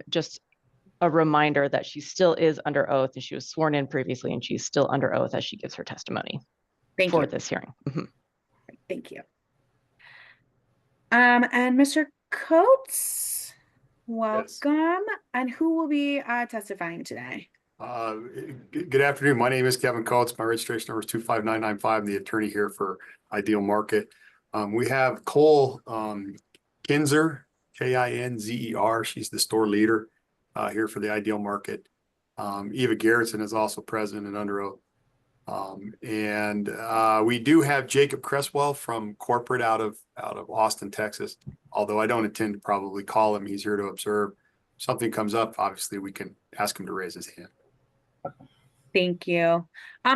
just a reminder that she still is under oath, and she was sworn in previously, and she's still under oath as she gives her testimony for this hearing. Thank you. And Mr. Coates, welcome. Yes. And who will be testifying today? Good afternoon. My name is Kevin Coates. My registration number is 25995. I'm the attorney here for Ideal Market. We have Cole Kinzer, Kinzer. She's the store leader here for the Ideal Market. Eva Gerritsen is also present and under oath. We do have Jacob Cresswell from corporate out of Austin, Texas. Although I don't intend to probably call him, he's here to observe. If something comes up, obviously we can ask him to raise his hand. Thank you.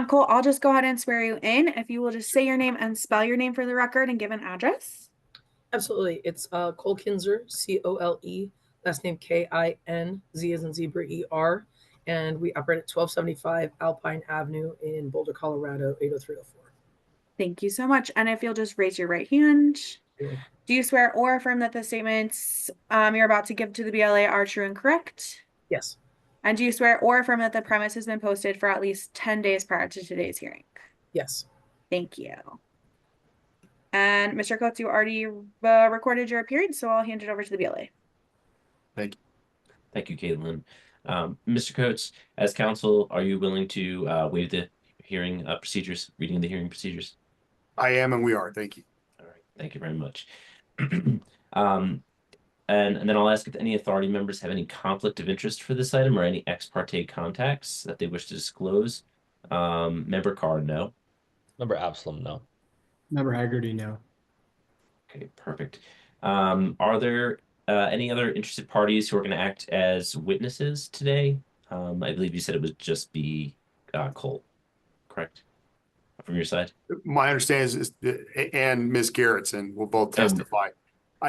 Cole, I'll just go ahead and swear you in. If you will just say your name and spell your name for the record and give an address. Absolutely. It's Cole Kinzer, C-O-L-E, last name K-I-N-Z as in zebra E-R. And we operate at 1275 Alpine Avenue in Boulder, Colorado, 80304. Thank you so much. And if you'll just raise your right hand. Yeah. Do you swear or affirm that the statements you're about to give to the BLA are true and correct? Yes. And do you swear or affirm that the premise has been posted for at least 10 days prior to today's hearing? Yes. Thank you. And Mr. Coates, you already recorded your appearance, so I'll hand it over to the BLA. Thank you. Thank you, Caitlin. Mr. Coates, as counsel, are you willing to waive the hearing procedures, reading the hearing procedures? I am, and we are. Thank you. All right. Thank you very much. And then I'll ask if any authority members have any conflict of interest for this item or any ex parte contacts that they wish to disclose. Member Carr, no. Member Absalom, no. Member Haggerty, no. Okay, perfect. Are there any other interested parties who are going to act as witnesses today? I believe you said it would just be Cole, correct? From your side? My understanding is and Ms. Gerritsen will both testify.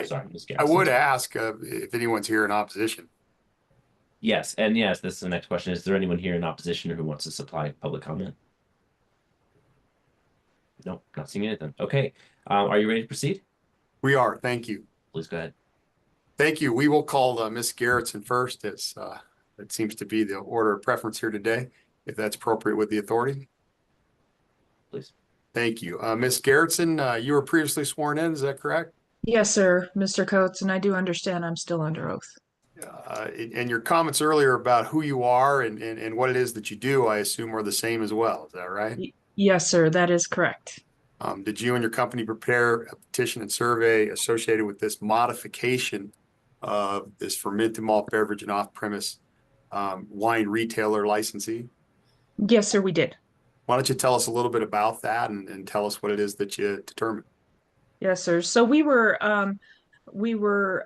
Sorry, Ms. Gerritsen. I would ask if anyone's here in opposition. Yes, and yes, this is the next question. Is there anyone here in opposition or who wants to supply public comment? No, not seeing anything. Okay, are you ready to proceed? We are, thank you. Please go ahead. Thank you. We will call Ms. Gerritsen first. It seems to be the order of preference here today, if that's appropriate with the authority. Please. Thank you. Ms. Gerritsen, you were previously sworn in, is that correct? Yes, sir, Mr. Coates, and I do understand I'm still under oath. And your comments earlier about who you are and what it is that you do, I assume are the same as well. Is that right? Yes, sir, that is correct. Did you and your company prepare a petition and survey associated with this modification of this fermented malt beverage and off-premise wine retailer licensee? Yes, sir, we did. Why don't you tell us a little bit about that and tell us what it is that you determined? Yes, sir. So we were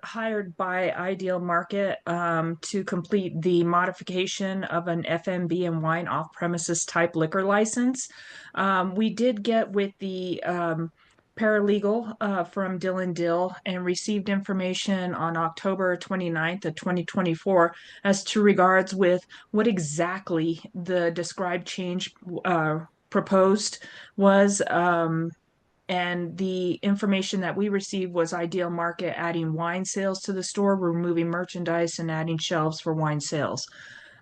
hired by Ideal Market to complete the modification of an FMB and wine off-premises type liquor license. We did get with the paralegal from Dill & Dill and received information on October 29th of 2024 as to regards with what exactly the described change proposed was. And the information that we received was Ideal Market adding wine sales to the store, removing merchandise and adding shelves for wine sales.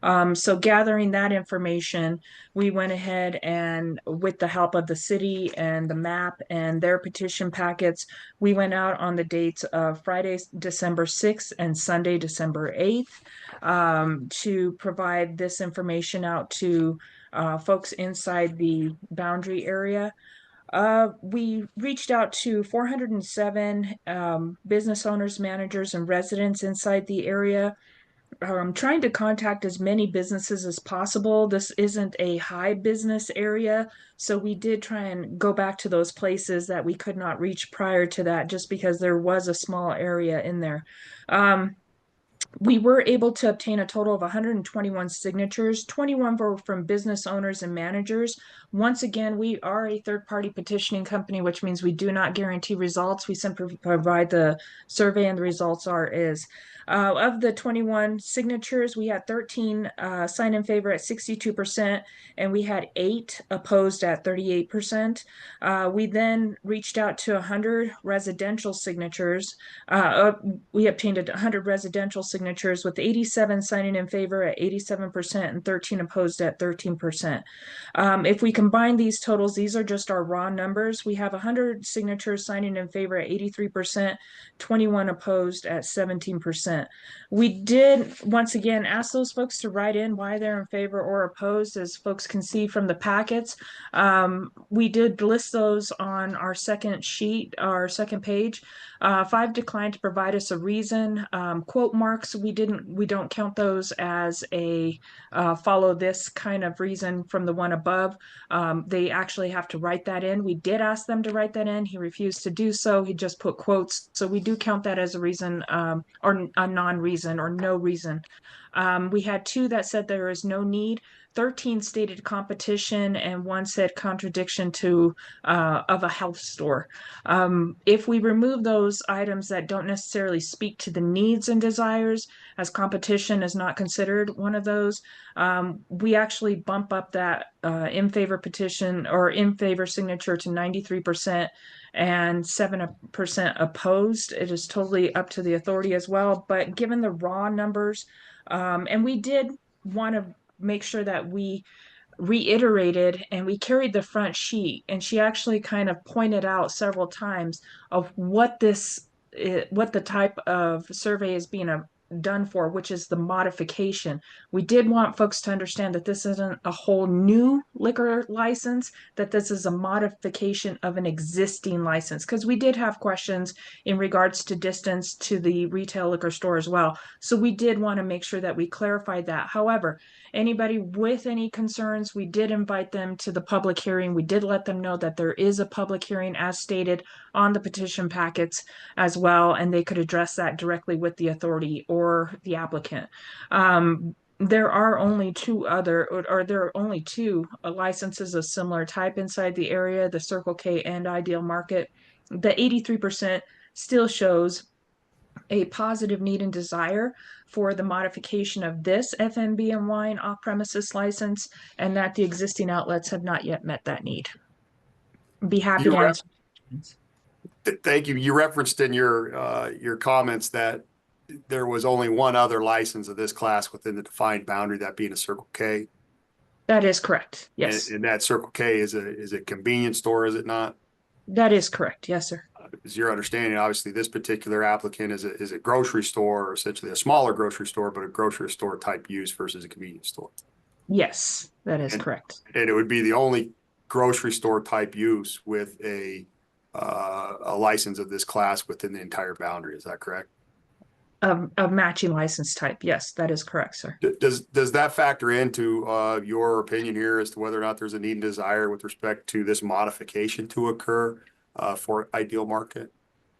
So gathering that information, we went ahead and with the help of the city and the map and their petition packets, we went out on the dates of Friday, December 6th and Sunday, December 8th, to provide this information out to folks inside the boundary area. We reached out to 407 business owners, managers, and residents inside the area, trying to contact as many businesses as possible. This isn't a high business area, so we did try and go back to those places that we could not reach prior to that, just because there was a small area in there. We were able to obtain a total of 121 signatures. 21 were from business owners and managers. Once again, we are a third-party petitioning company, which means we do not guarantee results. We simply provide the survey, and the results are is. Of the 21 signatures, we had 13 sign in favor at 62%, and we had 8 opposed at 38%. We then reached out to 100 residential signatures. We obtained 100 residential signatures with 87 signing in favor at 87% and 13 opposed at 13%. If we combine these totals, these are just our raw numbers. We have 100 signatures signing in favor at 83%, 21 opposed at 17%. We did, once again, ask those folks to write in why they're in favor or opposed, as folks can see from the packets. We did list those on our second sheet, our second page. 5 declined to provide us a reason. Quote marks, we don't count those as a follow this kind of reason from the one above. They actually have to write that in. We did ask them to write that in. He refused to do so. He just put quotes. So we do count that as a reason, or a non-reason or no reason. We had 2 that said there is no need. 13 stated competition, and 1 said contradiction to of a health store. If we remove those items that don't necessarily speak to the needs and desires, as competition is not considered one of those, we actually bump up that in favor petition or in favor signature to 93% and 7% opposed. It is totally up to the authority as well. But given the raw numbers, and we did want to make sure that we reiterated, and we carried the front sheet, and she actually kind of pointed out several times of what the type of survey is being done for, which is the modification. We did want folks to understand that this isn't a whole new liquor license, that this is a modification of an existing license, because we did have questions in regards to distance to the retail liquor store as well. So we did want to make sure that we clarified that. However, anybody with any concerns, we did invite them to the public hearing. We did let them know that there is a public hearing as stated on the petition packets as well, and they could address that directly with the authority or the applicant. There are only 2 licenses of similar type inside the area, the Circle K and Ideal Market. The 83% still shows a positive need and desire for the modification of this FMB and wine off-premises license, and that the existing outlets have not yet met that need. Be happy to answer. Thank you. You referenced in your comments that there was only one other license of this class within the defined boundary, that being a Circle K. That is correct. Yes. And that Circle K is a convenience store, is it not? That is correct. Yes, sir. Is your understanding, obviously, this particular applicant is a grocery store, or essentially a smaller grocery store, but a grocery store type use versus a convenience store? Yes, that is correct. And it would be the only grocery store type use with a license of this class within the entire boundary. Is that correct? A matching license type. Yes, that is correct, sir. Does that factor into your opinion here as to whether or not there's a need and desire with respect to this modification to occur for Ideal Market?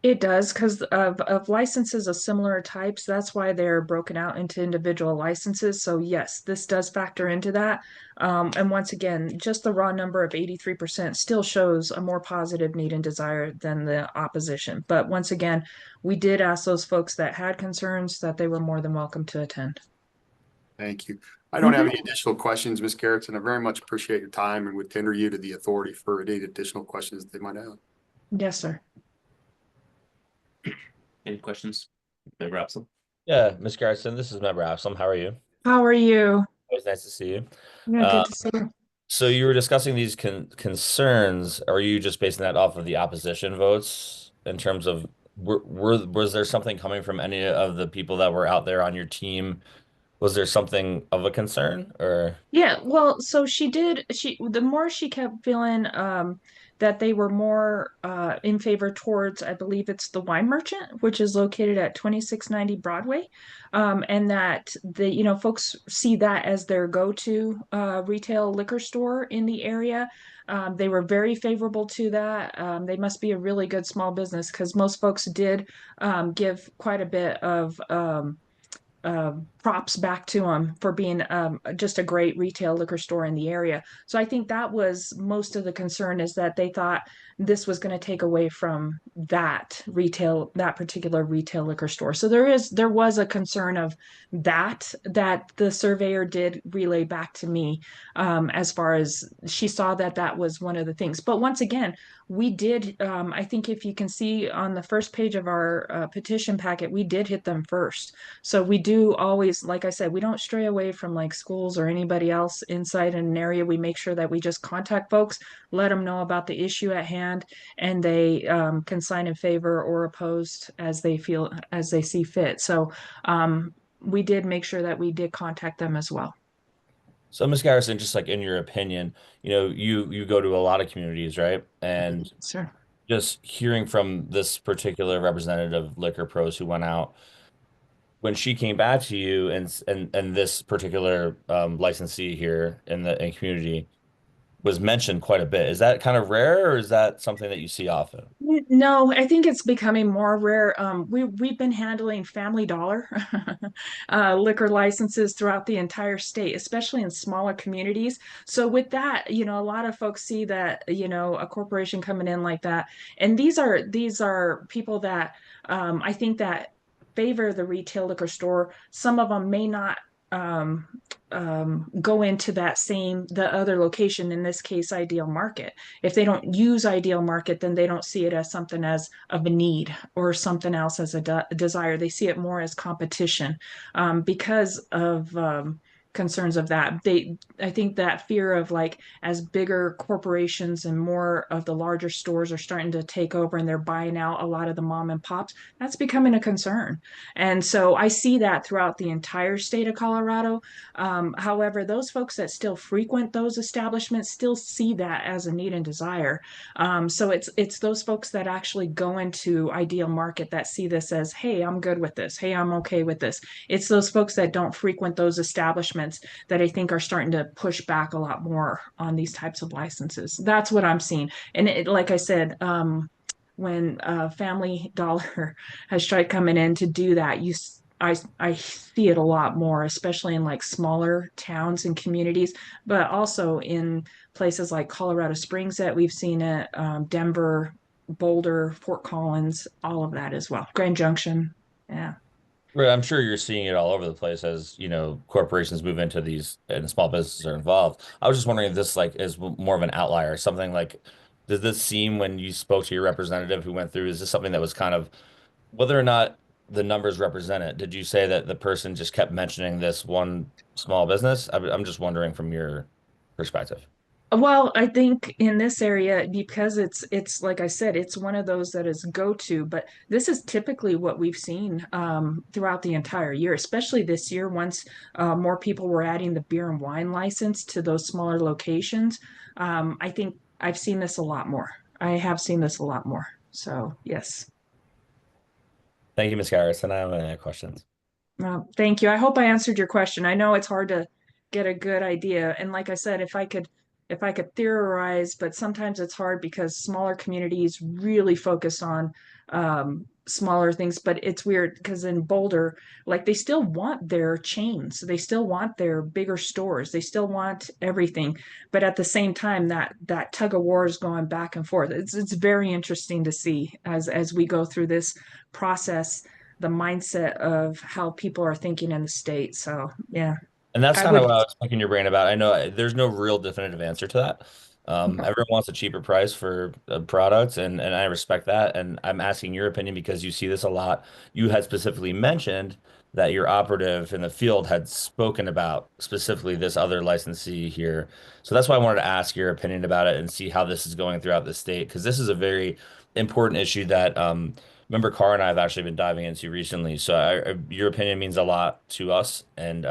It does, because of licenses of similar types. That's why they're broken out into individual licenses. So yes, this does factor into that. And once again, just the raw number of 83% still shows a more positive need and desire than the opposition. But once again, we did ask those folks that had concerns that they were more than welcome to attend. Thank you. I don't have any additional questions, Ms. Garrettson. I very much appreciate your time and would tender you to the authority for any additional questions they might have. Yes, sir. Any questions, Member Absalom? Yeah, Ms. Garrettson, this is Member Absalom. How are you? How are you? Always nice to see you. Yeah, Uh, good to see you. so you were discussing these concerns. Are you just basing that off of the opposition votes in terms of was there something coming from any of the people that were out there on your team? Was there something of a concern or? Yeah, well, so the more she kept feeling that they were more in favor towards, I believe it's the Wine Merchant, which is located at 2690 Broadway. And that folks see that as their go-to retail liquor store in the area. They were very favorable to that. They must be a really good small business because most folks did give quite a bit of props back to them for being just a great retail liquor store in the area. So I think that was most of the concern, is that they thought this was going to take away from that particular retail liquor store. So there was a concern of that the surveyor did relay back to me, as far as she saw that was one of the things. But once again, we did, I think if you can see on the first page of our petition packet, we did hit them first. So we do always, like I said, we don't stray away from like schools or anybody else inside an area. We make sure that we just contact folks, let them know about the issue at hand, and they can sign in favor or opposed as they see fit. So we did make sure that we did contact them as well. So, Ms. Garrison, just like in your opinion, you go to a lot of communities, right? And Sure. just hearing from this particular representative of Liquor Pros who went out, when she came back to you and this particular licensee here in community was mentioned quite a bit. Is that kind of rare, or is that something that you see often? No, I think it's becoming more rare. We've been handling Family Dollar liquor licenses throughout the entire state, especially in smaller communities. So with that, a lot of folks see that, a corporation coming in like that. And these are people that I think that favor the retail liquor store. Some of them may not um, go into the other location, in this case, Ideal Market. If they don't use Ideal Market, then they don't see it as something as of a need or something else as a desire. They see it more as competition, because of concerns of that. I think that fear of, like, as bigger corporations and more of the larger stores are starting to take over and they're buying out a lot of the mom and pops, that's becoming a concern. And so I see that throughout the entire state of Colorado. However, those folks that still frequent those establishments still see that as a need and desire. So it's those folks that actually go into Ideal Market that see this as, hey, I'm good with this. Hey, I'm okay with this. It's those folks that don't frequent those establishments that I think are starting to push back a lot more on these types of licenses. That's what I'm seeing. And like I said, when Family Dollar has tried coming in to do that, I see it a lot more, especially in like smaller towns and communities, but also in places like Colorado Springs that we've seen it, Denver, Boulder, Fort Collins, all of that as well. Grand Junction, yeah. Right, I'm sure you're seeing it all over the place as, corporations move into these and small businesses are involved. I was just wondering if this like is more of an outlier, something like, does this seem when you spoke to your representative who went through, is this something that was kind of, whether or not the numbers represent it, did you say that the person just kept mentioning this one small business? I'm just wondering from your perspective. Well, I think in this area, because it's like I said, it's one of those that is go-to, but this is typically what we've seen throughout the entire year, especially this year, once more people were adding the beer and wine license to those smaller locations. I think I've seen this a lot more. I have seen this a lot more. So yes. Thank you, Ms. Garrison. I don't have any questions. Thank you. I hope I answered your question. I know it's hard to get a good idea. And like I said, if I could theorize, but sometimes it's hard because smaller communities really focus on smaller things. But it's weird because in Boulder, like, they still want their chains, they still want their bigger stores, they still want everything. But at the same time, that tug of war is going back and forth. It's very interesting to see as we go through this process, the mindset of how people are thinking in the state. So yeah. And that's I kind of would. what I was picking your brain about. I know there's no real definitive answer to that. Everyone wants a cheaper price for a product, and I respect that. And I'm asking your opinion because you see this a lot. You had specifically mentioned that your operative in the field had spoken about specifically this other licensee here. So that's why I wanted to ask your opinion about it and see how this is going throughout the state, because this is a very important issue that Member Carr and I have actually been diving into recently. So your opinion means a lot to us, and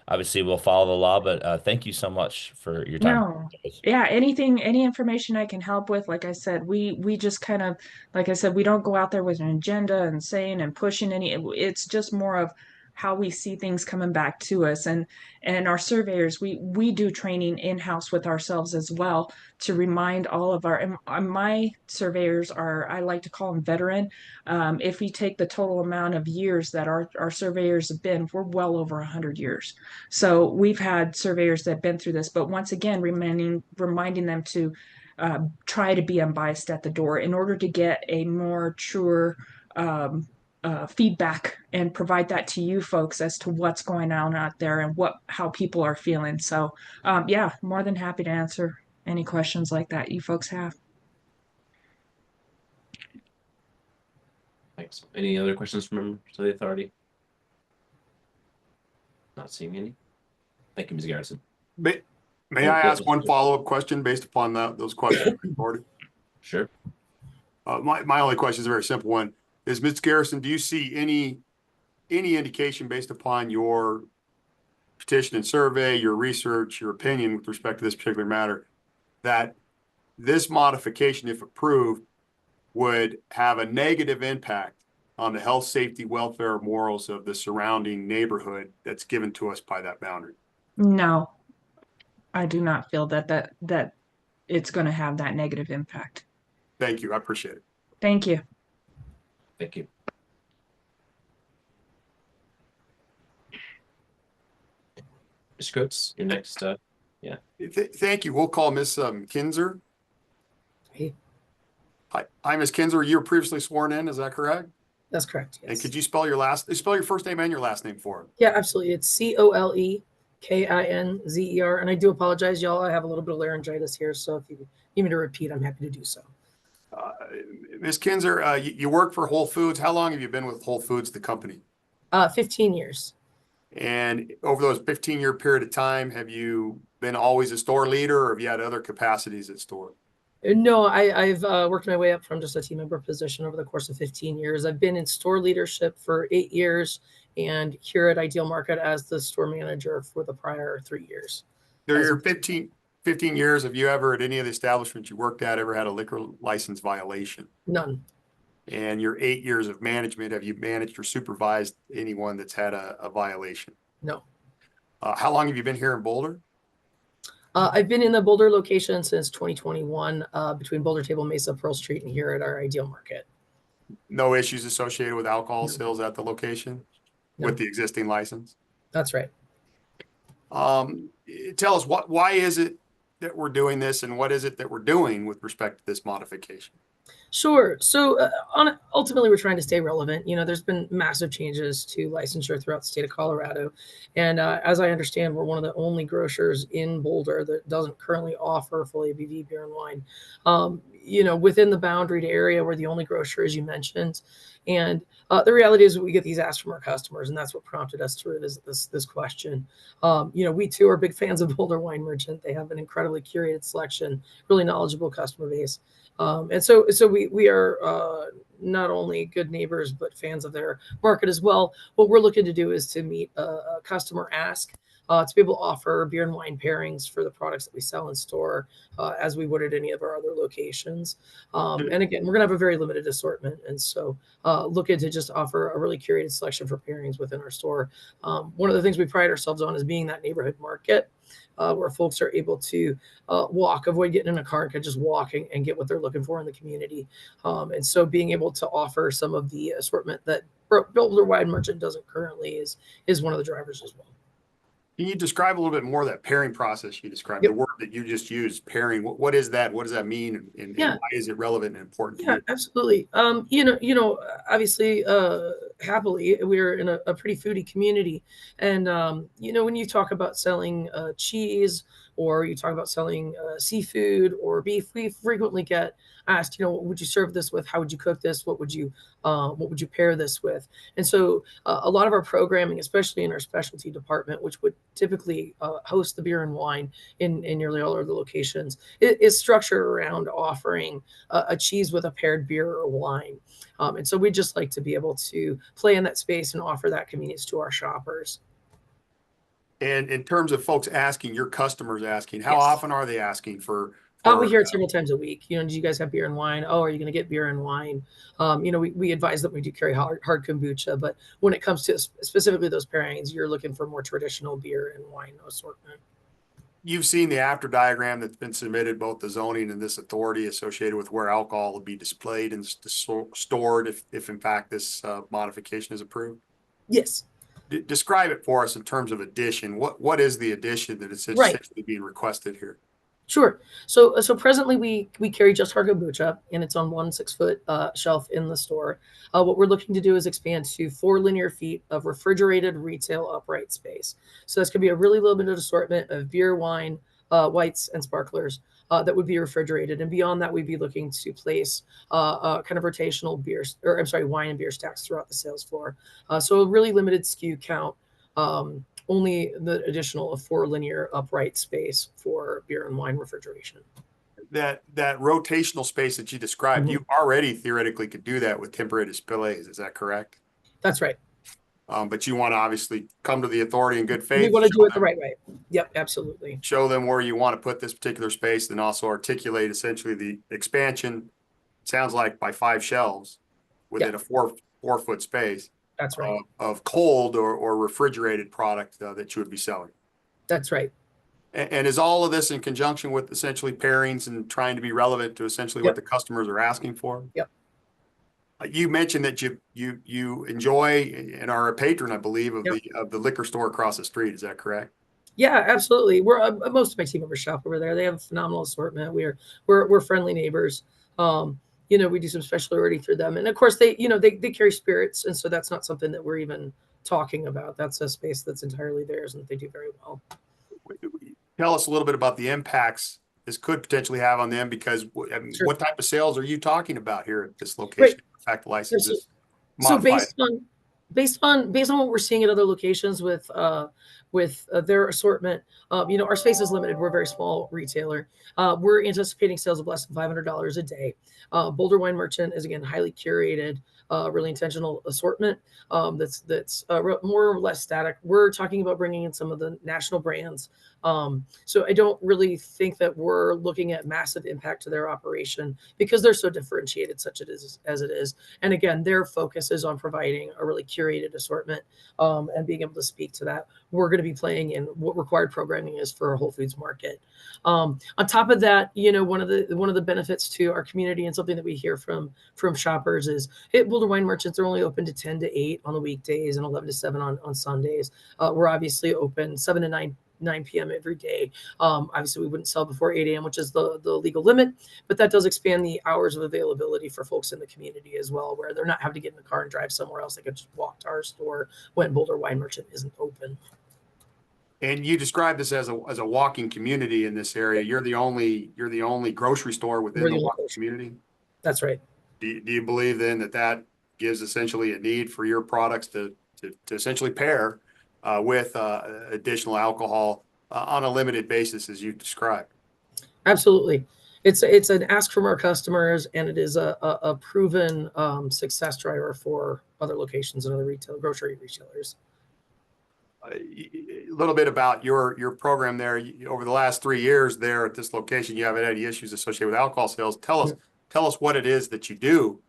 obviously we'll follow the law. But thank you so much for your time. No. Yeah, any information I can help with, like I said, we just kind of, like I said, we don't go out there with an agenda and saying and pushing it's just more of how we see things coming back to us. And our surveyors, we do training in-house with ourselves as well to remind all of my surveyors are, I like to call them veteran. If we take the total amount of years that our surveyors have been, we're well over 100 years. So we've had surveyors that have been through this, but once again, reminding them to try to be unbiased at the door in order to get a more truer feedback and provide that to you folks as to what's going on out there and how people are feeling. So yeah, more than happy to answer any questions like that you folks have. Thanks. Any other questions from members of the authority? Not seeing any. Thank you, Ms. Garrison. May I ask one follow-up question based upon those questions? Sure. My only question is a very simple one. Is Ms. Garrison, do you see any indication based upon your petition and survey, your research, your opinion with respect to this particular matter, that this modification, if approved, would have a negative impact on the health, safety, welfare, morals of the surrounding neighborhood that's given to us by that boundary? No, I do not feel that it's going to have that negative impact. Thank you. I appreciate it. Thank you. Thank you. Ms. Coates, your next, yeah. Thank you. We'll call Ms. Kinzer. Hey. Hi, Ms. Kinzer. You were previously sworn in, is that correct? That's correct. Yes. And could you spell your first name and your last name for it? Yeah, absolutely. It's COLEKINZER. And I do apologize, y'all. I have a little bit of laryngitis here, so if you need me to repeat, I'm happy to do so. Ms. Kinzer, you work for Whole Foods. How long have you been with Whole Foods, the company? 15 years. And over those 15-year period of time, have you been always a store leader, or have you had other capacities at store? No, I've worked my way up from just a team member position over the course of 15 years. I've been in store leadership for 8 years and here at Ideal Market as the store manager for the prior 3 years. During your 15 years, have you ever, at any of the establishments you worked at, ever had a liquor license violation? None. And your 8 years of management, have you managed or supervised anyone that's had a violation? No. How long have you been here in Boulder? I've been in the Boulder location since 2021, between Boulder, Table Mesa, Pearl Street, and here at our Ideal Market. No issues associated with alcohol sales at the location with the existing license? That's right. Tell us why is it that we're doing this, and what is it that we're doing with respect to this modification? Sure. So ultimately, we're trying to stay relevant. You know, there's been massive changes to licensure throughout the state of Colorado. And as I understand, we're one of the only grocers in Boulder that doesn't currently offer full ABV beer and wine. You know, within the boundaried area, we're the only grocer, as you mentioned. And the reality is we get these asks from our customers, and that's what prompted us to revisit this question. You know, we too are big fans of Boulder Wine Merchant. They have an incredibly curated selection, really knowledgeable customer base. And so we are not only good neighbors, but fans of their market as well. What we're looking to do is to meet a customer ask to be able to offer beer and wine pairings for the products that we sell in store as we would at any of our other locations. And again, we're going to have a very limited assortment. And so looking to just offer a really curated selection for pairings within our store. One of the things we pride ourselves on is being that neighborhood market. Where folks are able to avoid getting in a car and can just walk and get what they're looking for in the community. And so being able to offer some of the assortment that Boulder Wine Merchant doesn't currently is one of the drivers as well. Can you describe a little bit more of that pairing process you described, the word that you just used, pairing? What is that? What does that mean? And why is it relevant and important to you? Absolutely. Obviously, happily, we're in a pretty foodie community. And, when you talk about selling cheese or you talk about selling seafood or beef, we frequently get asked, you know, what would you serve this with? How would you cook this? What would you pair this with? And so a lot of our programming, especially in our specialty department, which would typically host the beer and wine in nearly all of the locations, is structured around offering a cheese with a paired beer or wine. And so we just like to be able to play in that space and offer that convenience to our shoppers. And in terms of folks asking, your customers asking, how Yes. often are they asking for We hear it several times a week. You know, do you guys have beer and wine? Oh, are you going to get beer and wine? You know, we advise that we do carry hard kombucha, but when it comes to specifically those pairings, you're looking for more traditional beer and wine assortment. You've seen the after diagram that's been submitted, both the zoning and this authority associated with where alcohol will be displayed and stored if in fact this modification is approved? Yes. Describe it for us in terms of addition. What is the addition that is Right. essentially being requested here? Sure. So presently we carry just hard kombucha, and it's on 1 6-foot shelf in the store. What we're looking to do is expand to 4 linear feet of refrigerated retail upright space. So this could be a really limited assortment of beer, wine, whites, and sparklers that would be refrigerated. And beyond that, we'd be looking to place kind of rotational beers, or I'm sorry, wine and beer stacks throughout the sales floor. So a really limited SKU count. Only the additional of 4 linear upright space for beer and wine refrigeration. That rotational space that you described, you already theoretically could do that with temporary displays. Is that correct? That's right. But you want to obviously come to the authority in good faith. We want to do it the right way. Yep, absolutely. Show them where you want to put this particular space, and also articulate essentially the expansion. Sounds like by 5 shelves within a 4-foot space. That's right. Of cold or refrigerated product that you would be selling. That's right. And is all of this in conjunction with essentially pairings and trying to be relevant to essentially what the customers are asking for? Yep. You mentioned that you enjoy and are a patron, I believe, of the liquor store across the street. Is that correct? Yeah, absolutely. We're most of my team members shop over there. They have a phenomenal assortment. We're friendly neighbors. You know, we do some special ordering through them, and of course they carry spirits, and so that's not something that we're even talking about. That's a space that's entirely theirs, and they do very well. Tell us a little bit about the impacts this could potentially have on them, because I mean, what type of sales are you talking about here at this location? In fact, the license is modified. So based on what we're seeing at other locations with their assortment, you know, our space is limited. We're a very small retailer. We're anticipating sales of less than $500 a day. Boulder Wine Merchant is, again, highly curated, really intentional assortment that's more or less static. We're talking about bringing in some of the national brands. So I don't really think that we're looking at massive impact to their operation, because they're so differentiated such as it is. And again, their focus is on providing a really curated assortment and being able to speak to that. We're going to be playing in what required programming is for a Whole Foods market. On top of that, you know, one of the benefits to our community, and something that we hear from shoppers, is Boulder Wine Merchants are only open to 10 to 8 on the weekdays and 11 to 7 on Sundays. We're obviously open 7 to 9 p.m. every day. Obviously, we wouldn't sell before 8 a.m., which is the legal limit, but that does expand the hours of availability for folks in the community as well, where they're not having to get in the car and drive somewhere else. They could just walk to our store when Boulder Wine Merchant isn't open. And you describe this as a walking community in this area. You're the only grocery store within the walking community. That's right. Do you believe then that gives essentially a need for your products to essentially pair with additional alcohol on a limited basis, as you described? Absolutely. It's an ask from our customers, and it is a proven success driver for other locations and other grocery retailers. A little bit about your program there. Over the last 3 years there at this location, you haven't had any issues associated with alcohol sales. Tell us what it is that you do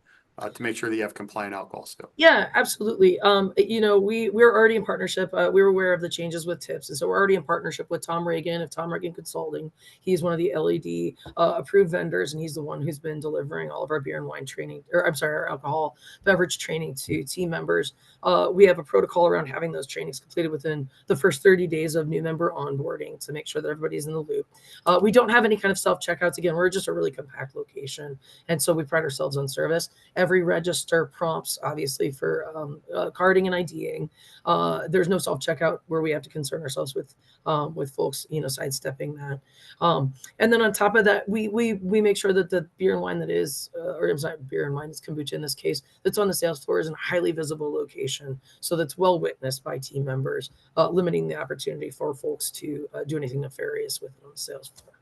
to make sure that you have compliant alcohol sales. Yeah, absolutely. You know, we're already in partnership. We were aware of the changes with tips, and so we're already in partnership with Tom Reagan of Tom Reagan Consulting. He's one of the LED approved vendors, and he's the one who's been delivering all of our beer and wine training, or I'm sorry, our alcohol beverage training to team members. We have a protocol around having those trainings completed within the first 30 days of new member onboarding to make sure that everybody's in the loop. We don't have any kind of self checkouts. Again, we're just a really compact location, and so we pride ourselves on service. every register prompts, obviously, for carding and IDing. There's no self-checkout where we have to concern ourselves with folks, sidestepping that. And then on top of that, we make sure that the beer and wine that is, or I'm sorry, beer and wine is kombucha in this case, that's on the sales floor is in a highly visible location, so that's well witnessed by team members, limiting the opportunity for folks to do anything nefarious with it on the sales floor.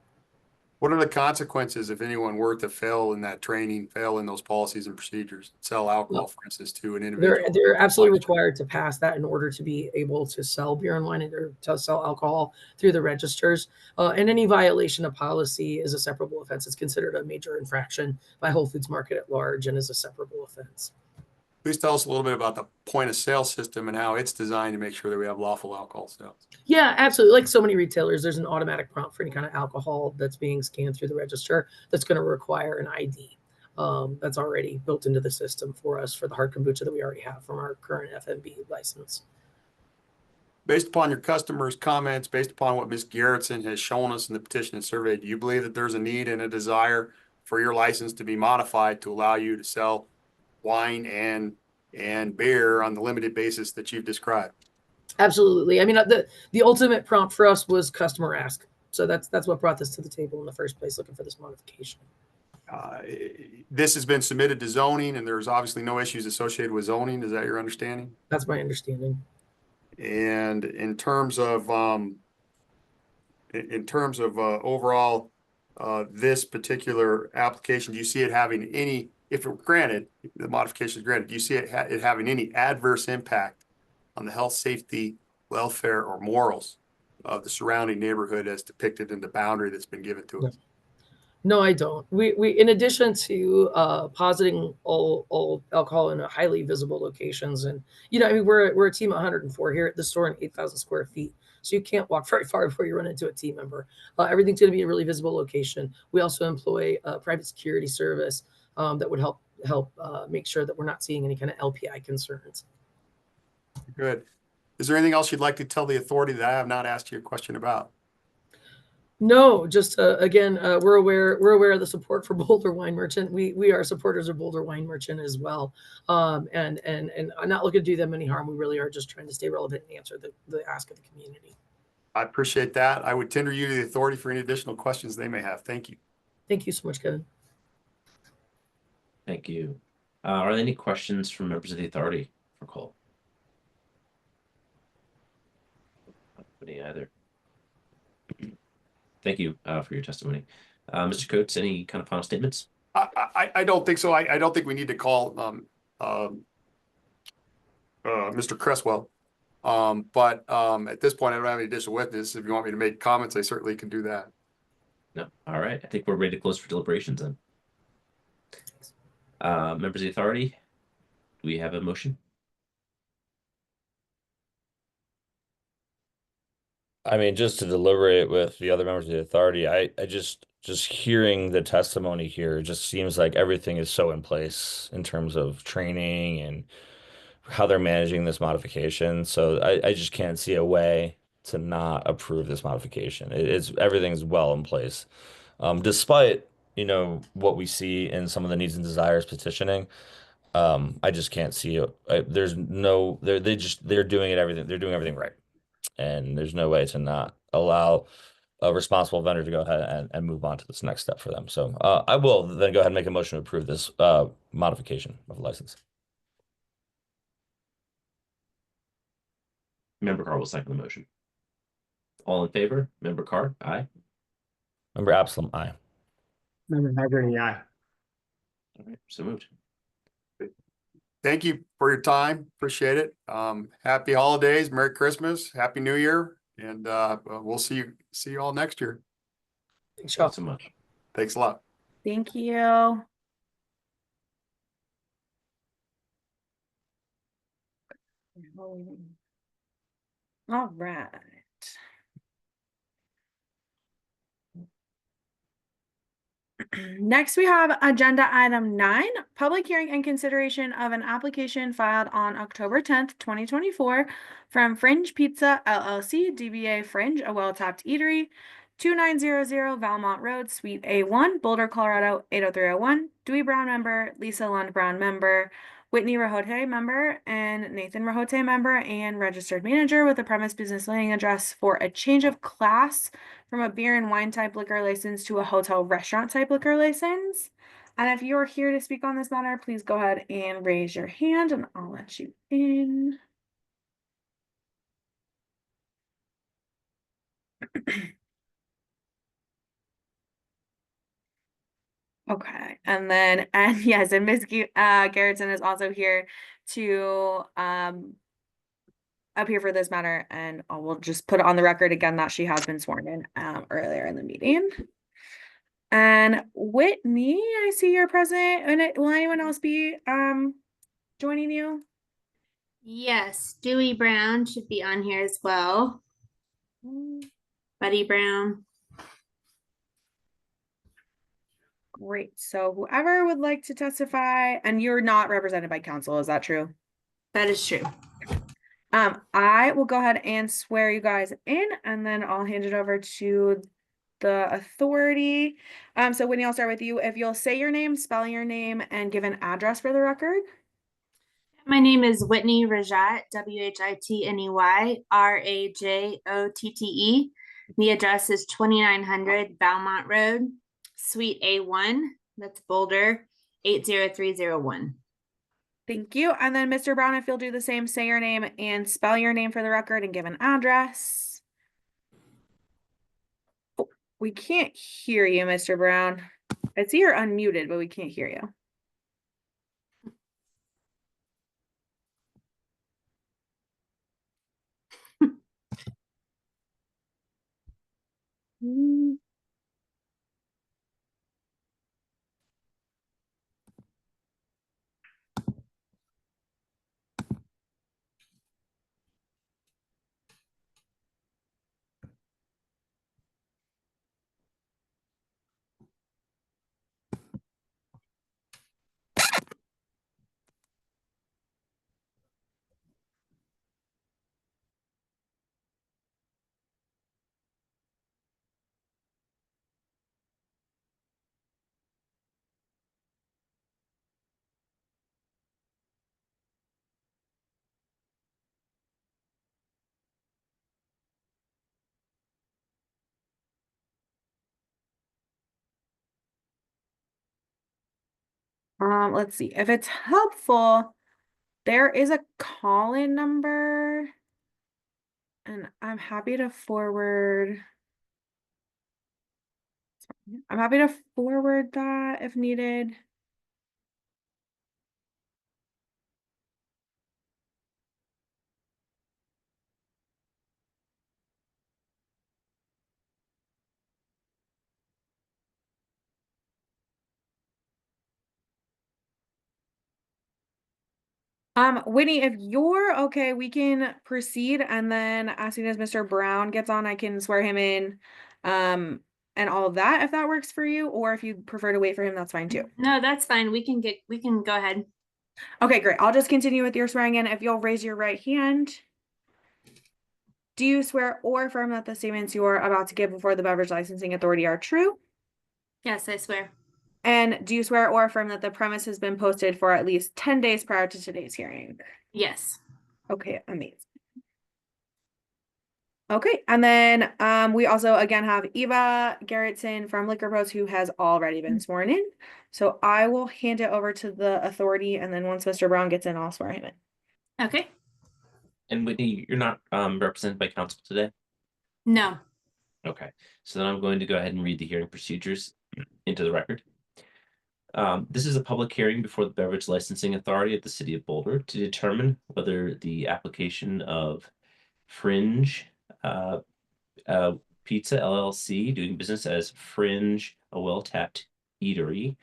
What are the consequences if anyone were to fail in that training, fail in those policies and procedures, sell alcohol, for instance, to an individual? They're absolutely required to pass that in order to be able to sell beer and wine or to sell alcohol through the registers. And any violation of policy is a separable offense. It's considered a major infraction by Whole Foods Market at large and is a separable offense. Please tell us a little bit about the point of sale system and how it's designed to make sure that we have lawful alcohol sales. Yeah, absolutely. Like so many retailers, there's an automatic prompt for any kind of alcohol that's being scanned through the register that's going to require an ID. That's already built into the system for us for the hard kombucha that we already have from our current FMB license. Based upon your customers' comments, based upon what Ms. Garrettson has shown us in the petition and survey, do you believe that there's a need and a desire for your license to be modified to allow you to sell wine and beer on the limited basis that you've described? Absolutely. I mean, the ultimate prompt for us was customer ask. So that's what brought this to the table in the first place, looking for this modification. This has been submitted to zoning, and there's obviously no issues associated with zoning. Is that your understanding? That's my understanding. And in terms of overall, this particular application, do you see it having any, if it granted, the modification is granted, do you see it having any adverse impact on the health, safety, welfare, or morals of the surrounding neighborhood as depicted in the boundary that's been given to us? No, I don't. We in addition to positing all alcohol in a highly visible locations, and I mean, we're a team of 104 here at the store in 8,000 square feet, so you can't walk very far before you run into a team member. Everything's going to be in a really visible location. We also employ a private security service that would help make sure that we're not seeing any kind of LPI concerns. Good. Is there anything else you'd like to tell the authority that I have not asked you a question about? No, just again, we're aware of the support for Boulder Wine Merchant. We are supporters of Boulder Wine Merchant as well, and I'm not looking to do them any harm. We really are just trying to stay relevant and answer the ask of the community. I appreciate that. I would tender you to the authority for any additional questions they may have. Thank you. Thank you so much, Kevin. Thank you. Are there any questions from members of the authority for Cole? Nobody either. Thank you for your testimony. Mr. Coates, any kind of final statements? I don't think so. I don't think we need to call Mr. Cresswell. But at this point, I don't have any additional witness. If you want me to make comments, I certainly can do that. No. All right. I think we're ready to close for deliberations then. Members of the authority, do we have a motion? I mean, just to deliberate with the other members of the authority, I just hearing the testimony here, it just seems like everything is so in place in terms of training and how they're managing this modification. So I just can't see a way to not approve this modification. Everything's well in place. Despite, what we see in some of the needs and desires petitioning, I just can't see it. They're doing everything. They're doing everything right. And there's no way to not allow a responsible vendor to go ahead and move on to this next step for them. So I will then go ahead and make a motion to approve this modification of the license. Member Carr will second the motion. All in favor? Member Carr, aye. Member Absalom, aye. Member Haggerty, aye. All right, so moved. Thank you for your time. Appreciate it. Happy holidays, Merry Christmas, Happy New Year, and we'll see you all next year. Thanks so much. Thanks a lot. Thank you. All right. Next, we have agenda item 9, public hearing and consideration of an application filed on October 10th, 2024 from Fringe Pizza LLC, DBA Fringe, a well-tapped eatery, 2900 Valmont Road, Suite A1, Boulder, Colorado 80301. Dewey Brown member, Lisa Lund Brown member, Whitney Rahote member, and Nathan Rahote member and registered manager with a premise business mailing address for a change of class from a beer and wine type liquor license to a hotel restaurant type liquor license. And if you're here to speak on this matter, please go ahead and raise your hand and I'll let you in. Okay, and then, and yes, and Ms. Garrettson is also here to appear for this matter, and I will just put it on the record again that she has been sworn in earlier in the meeting. And Whitney, I see you're present, and will anyone else be joining you? Yes, Dewey Brown should be on here as well. Buddy Brown. Great. So whoever would like to testify, and you're not represented by counsel, is that true? That is true. I will go ahead and swear you guys in, and then I'll hand it over to the authority. So Whitney, I'll start with you. If you'll say your name, spell your name, and give an address for the record. My name is Whitney Rajat, WHITNEY RAJOTTE. The address is 2900 Valmont Road, Suite A1. That's Boulder, 80301. Thank you. And then Mr. Brown, if you'll do the same, say your name and spell your name for the record and give an address. Oh, we can't hear you, Mr. Brown. I see you're unmuted, but we can't hear you. Let's see. If it's helpful, there is a call-in number, and I'm happy to forward. I'm happy to forward that if needed. Whitney, if you're okay, we can proceed, and then as soon as Mr. Brown gets on, I can swear him in, and all of that, if that works for you, or if you prefer to wait for him, that's fine too. No, that's fine. We can go ahead. Okay, great. I'll just continue with your swearing in. If you'll raise your right hand. Do you swear or affirm that the statements you are about to give before the Beverage Licensing Authority are true? Yes, I swear. And do you swear or affirm that the premise has been posted for at least 10 days prior to today's hearing? Yes. Okay, amazing. Okay, and then we also again have Eva Garrettson from Liquor Pros who has already been sworn in. So I will hand it over to the authority, and then once Mr. Brown gets in, I'll swear him in. Okay. And Whitney, you're not represented by counsel today? No. Okay, so then I'm going to go ahead and read the hearing procedures into the record. This is a public hearing before the Beverage Licensing Authority of the City of Boulder to determine whether the application of Fringe Pizza LLC, doing business as Fringe, a well-tapped eatery,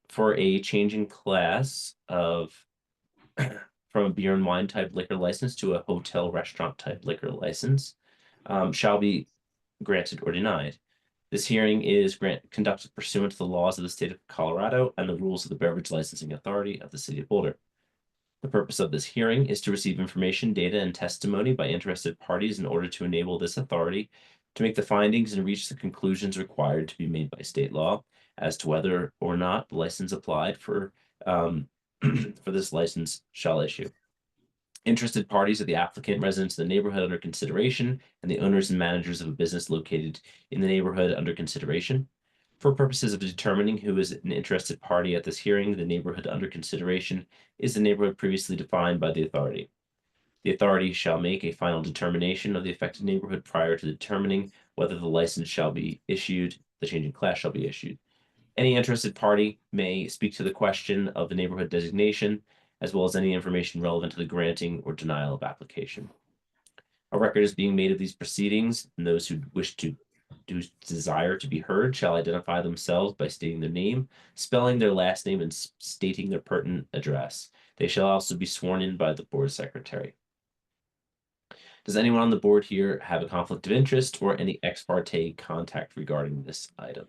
for a change in class of from a beer and wine type liquor license to a hotel restaurant type liquor license, shall be granted or denied. This hearing is conducted pursuant to the laws of the state of Colorado and the rules of the Beverage Licensing Authority of the City of Boulder. The purpose of this hearing is to receive information, data, and testimony by interested parties in order to enable this authority to make the findings and reach the conclusions required to be made by state law as to whether or not the license applied for for this license shall issue. Interested parties are the applicant, residents of the neighborhood under consideration, and the owners and managers of a business located in the neighborhood under consideration. For purposes of determining who is an interested party at this hearing, the neighborhood under consideration is the neighborhood previously defined by the authority. The authority shall make a final determination of the affected neighborhood prior to determining whether the license shall be issued, the change in class shall be issued. Any interested party may speak to the question of the neighborhood designation, as well as any information relevant to the granting or denial of application. A record is being made of these proceedings, and those who wish to desire to be heard shall identify themselves by stating their name, spelling their last name, and stating their pertinent address. They shall also be sworn in by the board secretary. Does anyone on the board here have a conflict of interest or any ex parte contact regarding this item?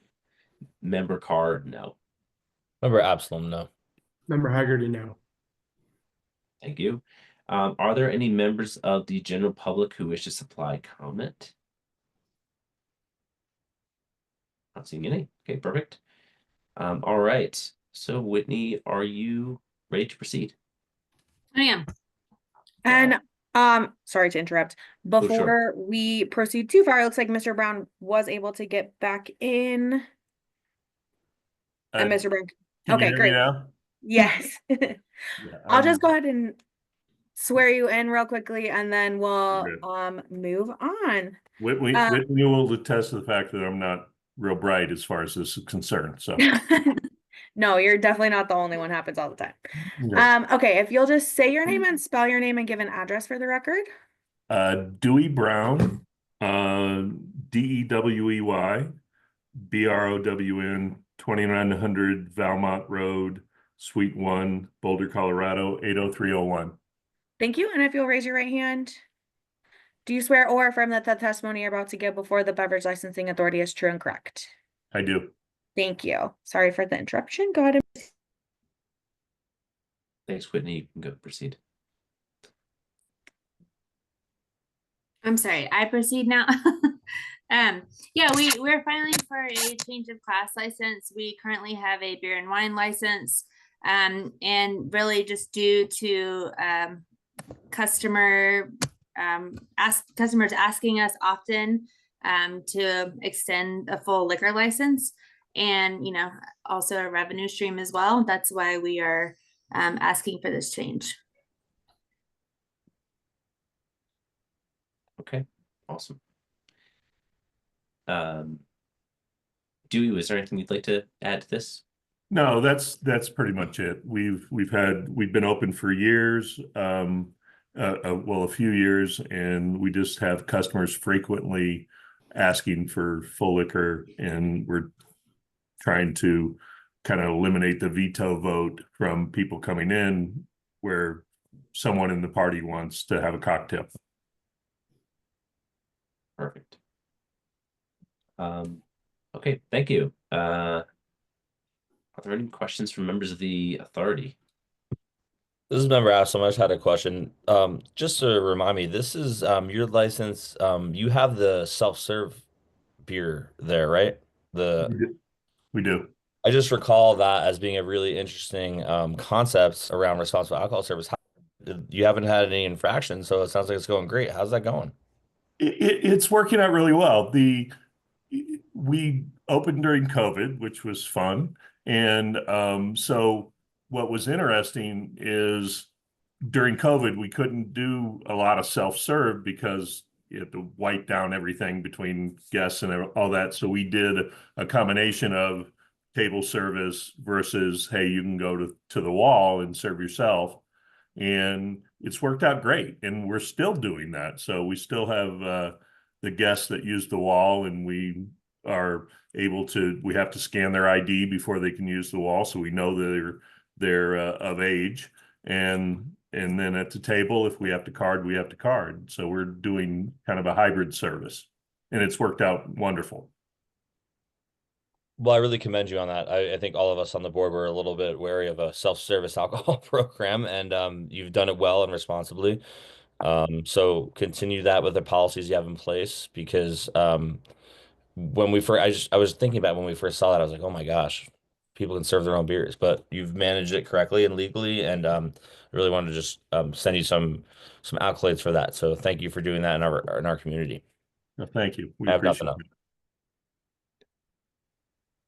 Member Carr, no. Member Absalom, no. Member Haggerty, no. Thank you. Are there any members of the general public who wish to supply comment? Not seeing any. Okay, perfect. All right. So Whitney, are you ready to proceed? I am. And sorry to interrupt. Oh, Before sure. we proceed too far, it looks like Mr. Brown was able to get back in. And Mr. Brown. Can you Okay, hear me great. now? Yes. Yeah, I'll just go ahead and swear you in real quickly and then we'll Okay. move on. Whitney will attest to the fact that I'm not real bright as far as this is concerned. So No, you're definitely not the only one. Happens all the time. Yeah. Okay, if you'll just say your name and spell your name and give an address for the record. Dewey Brown, Dewey Brown, 2900 Valmont Road, Suite 1, Boulder, Colorado, 80301. Thank you. And if you'll raise your right hand. Do you swear or affirm that the testimony you're about to give before the Beverage Licensing Authority is true and correct? I do. Thank you. Sorry for the interruption. Go ahead. Thanks, Whitney. You can go proceed. I'm sorry, I proceed now. Yeah, we're filing for a change of class license. We currently have a beer and wine license. And really just due to customers asking us often to extend a full liquor license, and also a revenue stream as well. That's why we are asking for this change. Okay, awesome. Dewey, was there anything you'd like to add to this? No, that's pretty much it. We've been open for years, well, a few years, and we just have customers frequently asking for full liquor, and we're trying to kind of eliminate the veto vote from people coming in where someone in the party wants to have a cocktail. Perfect. Okay, thank you. Are there any questions from members of the authority? This is Member Absalom. I just had a question. Just to remind me, this is your license. You have the self-serve beer there, right? We do. I just recall that as being a really interesting concept around responsible alcohol service. You haven't had any infractions, so it sounds like it's going great. How's that going? It's working out really well. We opened during COVID, which was fun. And so what was interesting is during COVID, we couldn't do a lot of self-serve because you had to wipe down everything between guests and all that. So we did a combination of table service versus, hey, you can go to the wall and serve yourself. And it's worked out great. And we're still doing that. So we still have the guests that use the wall, and we are able to, we have to scan their ID before they can use the wall. So we know they're of age. And then at the table, if we have to card, we have to card. So we're doing kind of a hybrid service, and it's worked out wonderful. Well, I really commend you on that. I think all of us on the board were a little bit wary of a self-service alcohol program, and you've done it well and responsibly. So continue that with the policies you have in place, because when we first, I was thinking about when we first saw that, I was like, oh my gosh, people can serve their own beers, but you've managed it correctly and legally, and I really wanted to just send you some accolades for that. So thank you for doing that in our community. Well, thank you. We I have nothing appreciate else. it.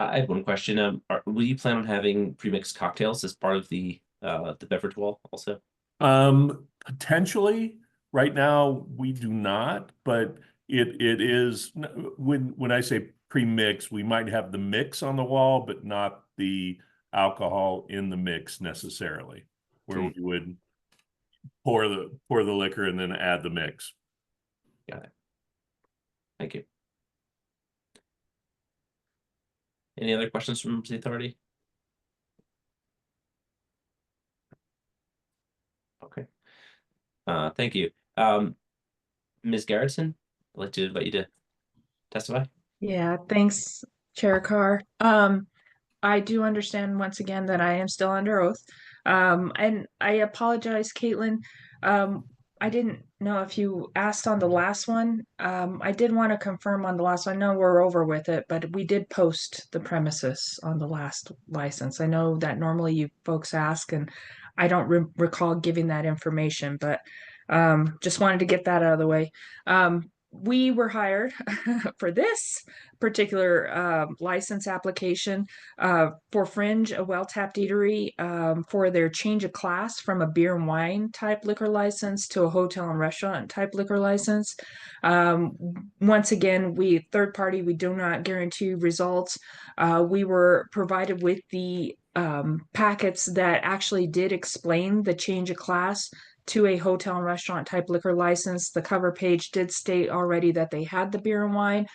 I have one question. Will you plan on having pre-mixed cocktails as part of the beverage wall also? Potentially, right now we do not, but it is when I say pre-mix, we might have the mix on the wall, but not the alcohol in the mix necessarily, where we would pour the liquor and then add the mix. Got it. Thank you. Any other questions from the authority? Okay. Thank you. Ms. Garrettson, I'd like to invite you to testify. Yeah, thanks, Chair Carr. I do understand once again that I am still under oath. And I apologize, Caitlin. I didn't know if you asked on the last one. I did want to confirm on the last one. I know we're over with it, but we did post the premises on the last license. I know that normally you folks ask, and I don't recall giving that information, but just wanted to get that out of the way. We were hired for this particular license application for Fringe, a well-tapped eatery, for their change of class from a beer and wine type liquor license to a hotel and restaurant type liquor license. Once again, we third party, we do not guarantee results. We were provided with the packets that actually did explain the change of class to a hotel and restaurant type liquor license. The cover page did state already that they had the beer and wine.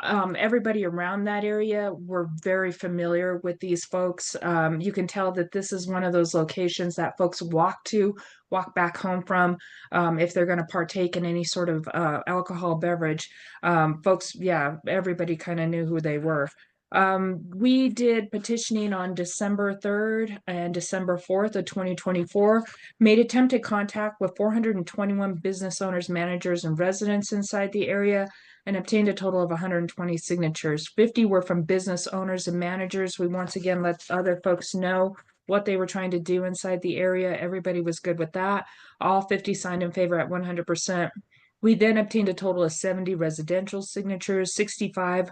Everybody around that area were very familiar with these folks. You can tell that this is one of those locations that folks walk back home from, if they're going to partake in any sort of alcohol beverage. Folks, yeah, everybody kind of knew who they were. We did petitioning on December 3rd and December 4th of 2024, made attempted contact with 421 business owners, managers, and residents inside the area, and obtained a total of 120 signatures. 50 were from business owners and managers. We once again let other folks know what they were trying to do inside the area. Everybody was good with that. All 50 signed in favor at 100%. We then obtained a total of 70 residential signatures, 65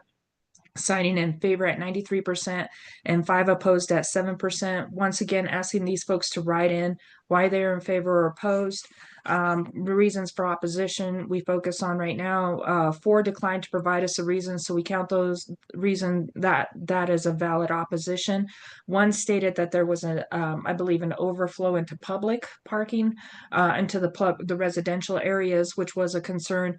signing in favor at 93% and 5 opposed at 7%. Once again, asking these folks to write in why they're in favor or opposed. Reasons for opposition we focus on right now. 4 declined to provide us a reason, so we count those reason that is a valid opposition. 1 stated that there was I believe an overflow into public parking into the residential areas, which was a concern.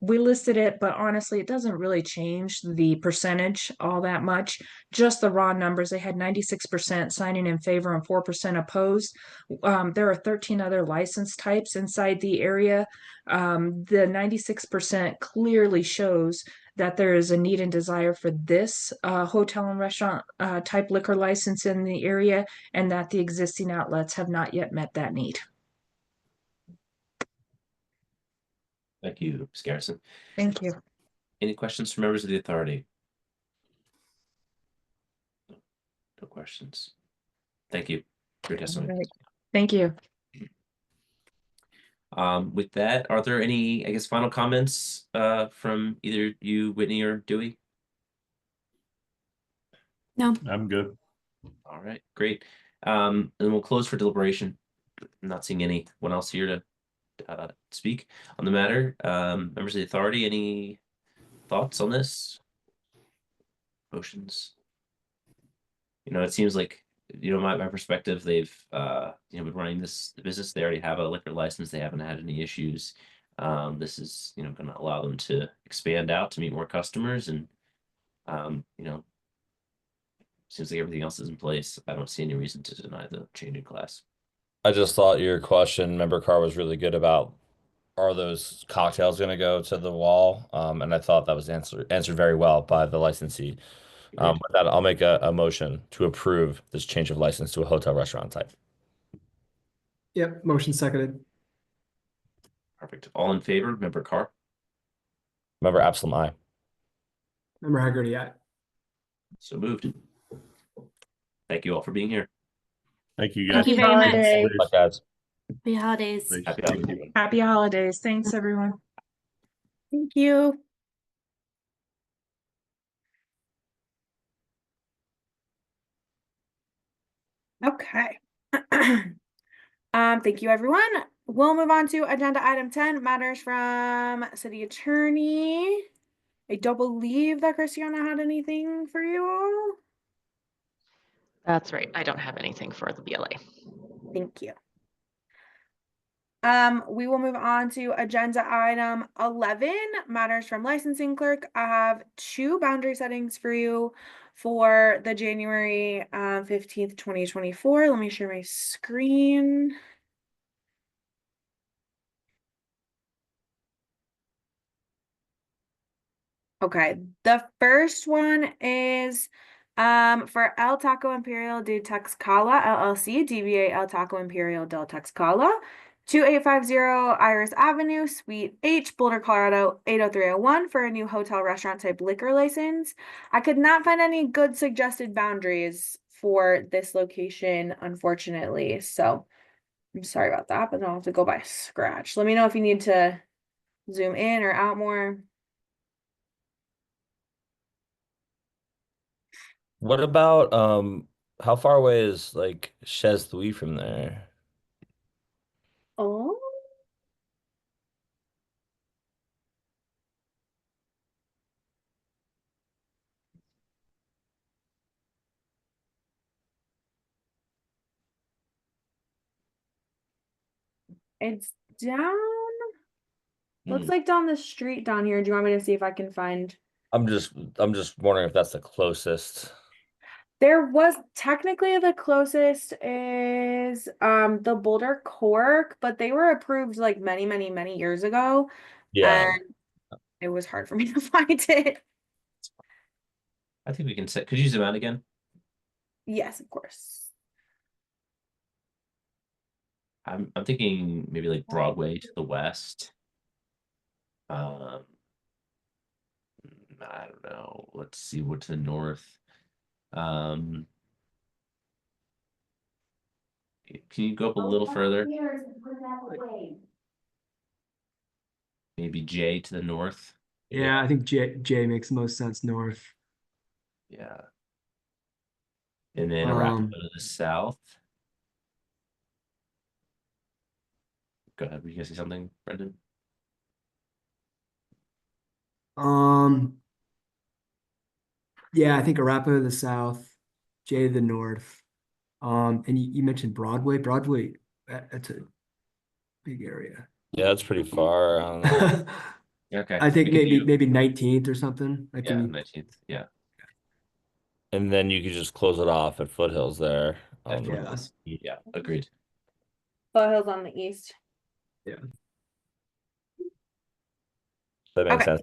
We listed it, but honestly, it doesn't really change the percentage all that much. Just the raw numbers. They had 96% signing in favor and 4% opposed. There are 13 other license types inside the area. The 96% clearly shows that there is a need and desire for this hotel and restaurant type liquor license in the area, and that the existing outlets have not yet met that need. Thank you, Ms. Garrison. Thank you. Any questions from members of the authority? No questions. Thank you for your testimony. Right. Thank you. With that, are there any, I guess, final comments from either you, Whitney, or Dewey? No. I'm good. All right, great. And we'll close for deliberation. I'm not seeing anyone else here to speak on the matter. Members of the authority, any thoughts on this? Motions? It seems like, my perspective, they've, been running the business. They already have a liquor license. They haven't had any issues. This is, going to allow them to expand out to meet more customers. And, seems like everything else is in place. I don't see any reason to deny the change in class. I just thought your question, Member Carr, was really good about, are those cocktails going to go to the wall? And I thought that was answered very well by the licensee. With that, I'll make a motion to approve this change of license to a hotel restaurant type. Yep, motion seconded. Perfect. All in favor, Member Carr? Member Absalom, aye. Member Haggerty, aye. So moved. Thank you all for being here. Thank you, guys. Thank you very much. Bye, guys. Happy holidays. Happy holidays. Happy holidays. Thanks, everyone. Thank you. Okay. Thank you, everyone. We'll move on to agenda item 10, matters from city attorney. I don't believe that Christiana had anything for you all. That's right. I don't have anything for the BLA. Thank you. We will move on to agenda item 11, matters from licensing clerk. I have 2 boundary settings for you for the January 15th, 2024. Let me share my screen. Okay, the first one is for El Taco Imperial de Texcala LLC, DBA El Taco Imperial del Texcala, 2850 Iris Avenue, Suite H, Boulder, Colorado 80301 for a new hotel restaurant type liquor license. I could not find any good suggested boundaries for this location, unfortunately. So I'm sorry about that, but I'll have to go by scratch. Let me know if you need to zoom in or out more. What about how far away is like Chez Louis from there? Oh. It's down. Looks like down the street down here. Do you want me to see if I can find? I'm just wondering if that's the closest. There was technically the closest is the Boulder Cork, but they were approved like many years ago. Yeah. And it was hard for me to find it. I think we can set. Could you zoom out again? Yes, of course. I'm thinking maybe like Broadway to the west. I don't know. Let's see what's the north. Can you go up a little further? Maybe J to the north. Yeah, I think J makes most sense north. Yeah. And then Arapahoe to the south. Go ahead. Were you gonna say something, Brendan? Yeah, I think Arapahoe to the south, J to the north. And you mentioned Broadway. Broadway, that's a big area. Yeah, that's pretty far. I don't know. Okay. I think We could maybe 19th or something. I Yeah, can 19th. Yeah. And then you could just close it off at Foothills there. At Foothills. Yeah, agreed. Foothills on the east. Yeah. That makes sense.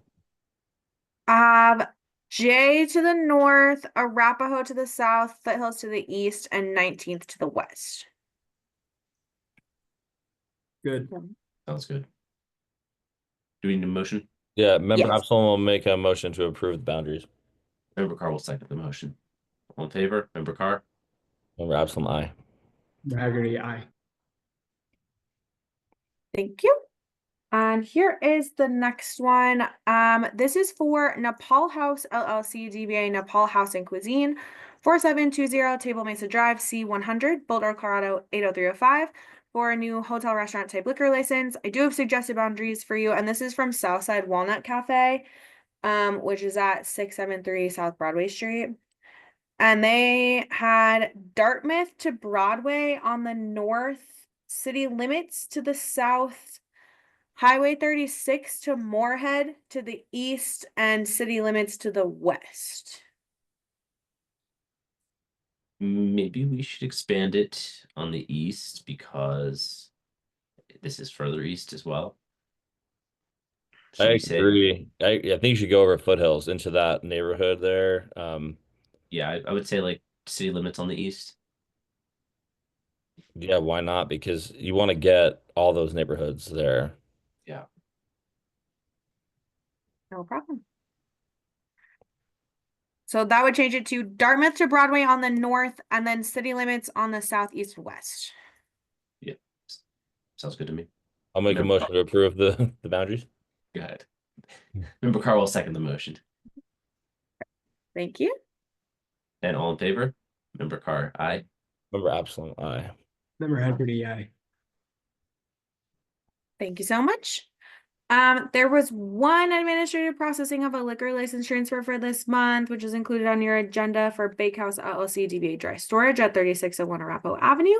J to the north, Arapahoe to the south, Foothills to the east, and 19th to the west. Good. Sounds good. Do we need a motion? Yeah, Member Yes. Absalom will make a motion to approve the boundaries. Member Carr will second the motion. All in favor? Member Carr? Member Absalom, aye. Member Haggerty, aye. Thank you. And here is the next one. This is for Nepal House LLC, DBA Nepal House and Cuisine, 4720 Table Mesa Drive, C100, Boulder, Colorado 80305, for a new hotel restaurant type liquor license. I do have suggested boundaries for you, and this is from Southside Walnut Cafe, which is at 673 South Broadway Street. And they had Dartmouth to Broadway on the north, city limits to the south, Highway 36 to Moorhead to the east, and city limits to the west. Maybe we should expand it on the east because this is further east as well. Should I we say? agree. I think you should go over Foothills into that neighborhood there. Yeah, I would say like city limits on the east. Yeah, why not? Because you want to get all those neighborhoods there. Yeah. No problem. So that would change it to Dartmouth to Broadway on the north and then city limits on the southeast west. Yeah. Sounds good to me. I'll make a motion to approve the boundaries. Go ahead. Member Carr will second the motion. Thank you. And all in favor? Member Carr, aye. Member Absalom, aye. Member Haggerty, aye. Thank you so much. There was one administrative processing of a liquor license transfer for this month, which is included on your agenda for Bakehouse LLC DBA Dry Storage at 3601 Arapahoe Avenue.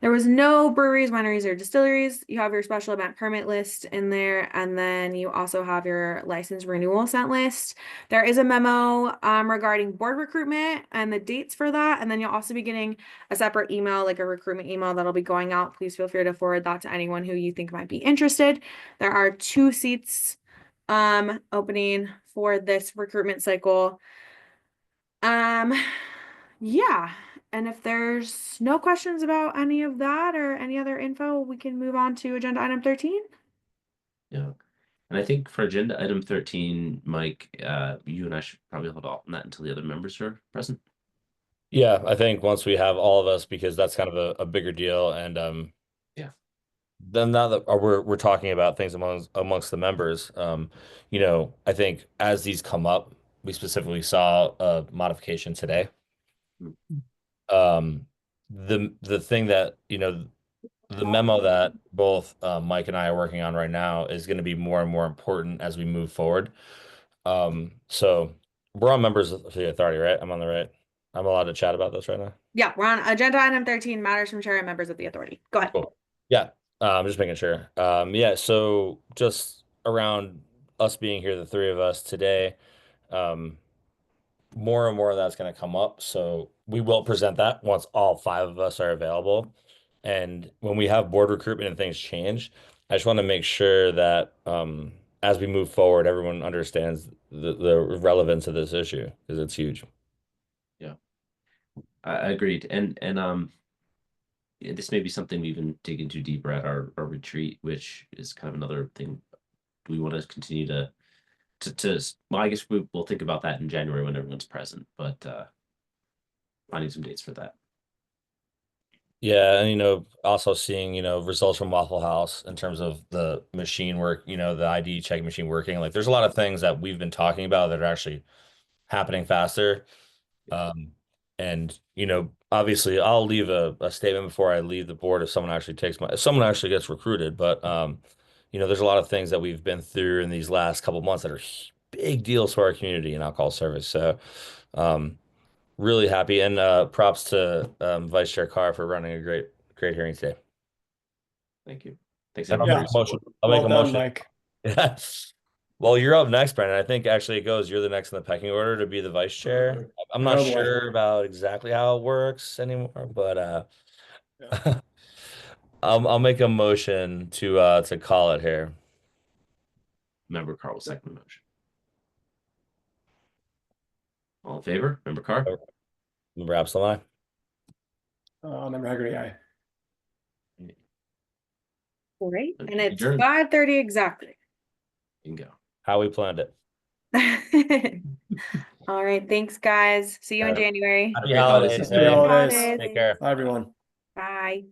There was no breweries, wineries, or distilleries. You have your special event permit list in there, and then you also have your license renewal sent list. There is a memo regarding board recruitment and the dates for that, and then you'll also be getting a separate email, like a recruitment email that'll be going out. Please feel free to forward that to anyone who you think might be interested. There are 2 seats opening for this recruitment cycle. Yeah. And if there's no questions about any of that or any other info, we can move on to agenda item 13. Yeah. And I think for agenda item 13, Mike, you and I should probably hold off on that until the other members are present. Yeah, I think once we have all of us, because that's kind of a bigger deal, and yeah. Then now that we're talking about things amongst the members, you know, I think as these come up, we specifically saw a modification today. The thing that, you know, the memo that both Mike and I are working on right now is going to be more and more important as we move forward. So we're all members of the authority, right? I'm on the right. I'm allowed to chat about this right now. Yeah, we're on agenda item 13, matters from chair and members of the authority. Go ahead. Cool. Yeah, I'm just making sure. Yeah, so just around us being here, the 3 of us today, more and more of that's going to come up. So we will present that once all 5 of us are available. And when we have board recruitment and things change, I just want to make sure that as we move forward, everyone understands the relevance of this issue because it's huge. Yeah, I agreed. And yeah, this may be something we even dig into deeper at our retreat, which is kind of another thing. Do we want to continue to well, I guess we'll think about that in January when everyone's present, but finding some dates for that. Yeah, and you know, also seeing, you know, results from Waffle House in terms of the machine work, you know, the ID check machine working. Like there's a lot of things that we've been talking about that are actually happening faster. And you know, obviously I'll leave a statement before I leave the board if someone actually if someone actually gets recruited. But you know, there's a lot of things that we've been through in these last couple months that are big deals for our community in alcohol service. So really happy, and props to Vice Chair Carr for running a great hearing today. Thank you. Thanks And everyone. I'll make a motion. Mike. Well, you're up next, Brandon. I think actually it goes, you're the next in the pecking order to be the vice chair. I'm not sure about exactly how it works anymore, but I'll make a motion to call it here. Member Carr will second the motion. All in favor? Member Carr? Member Absalom, aye. Member Haggerty, aye. Great. And it's Adjourned. 5:30 exactly. Bingo. How we planned it. All right. Thanks, guys. See you in January. Happy holidays. Happy holidays. Take care. Bye, everyone. Bye.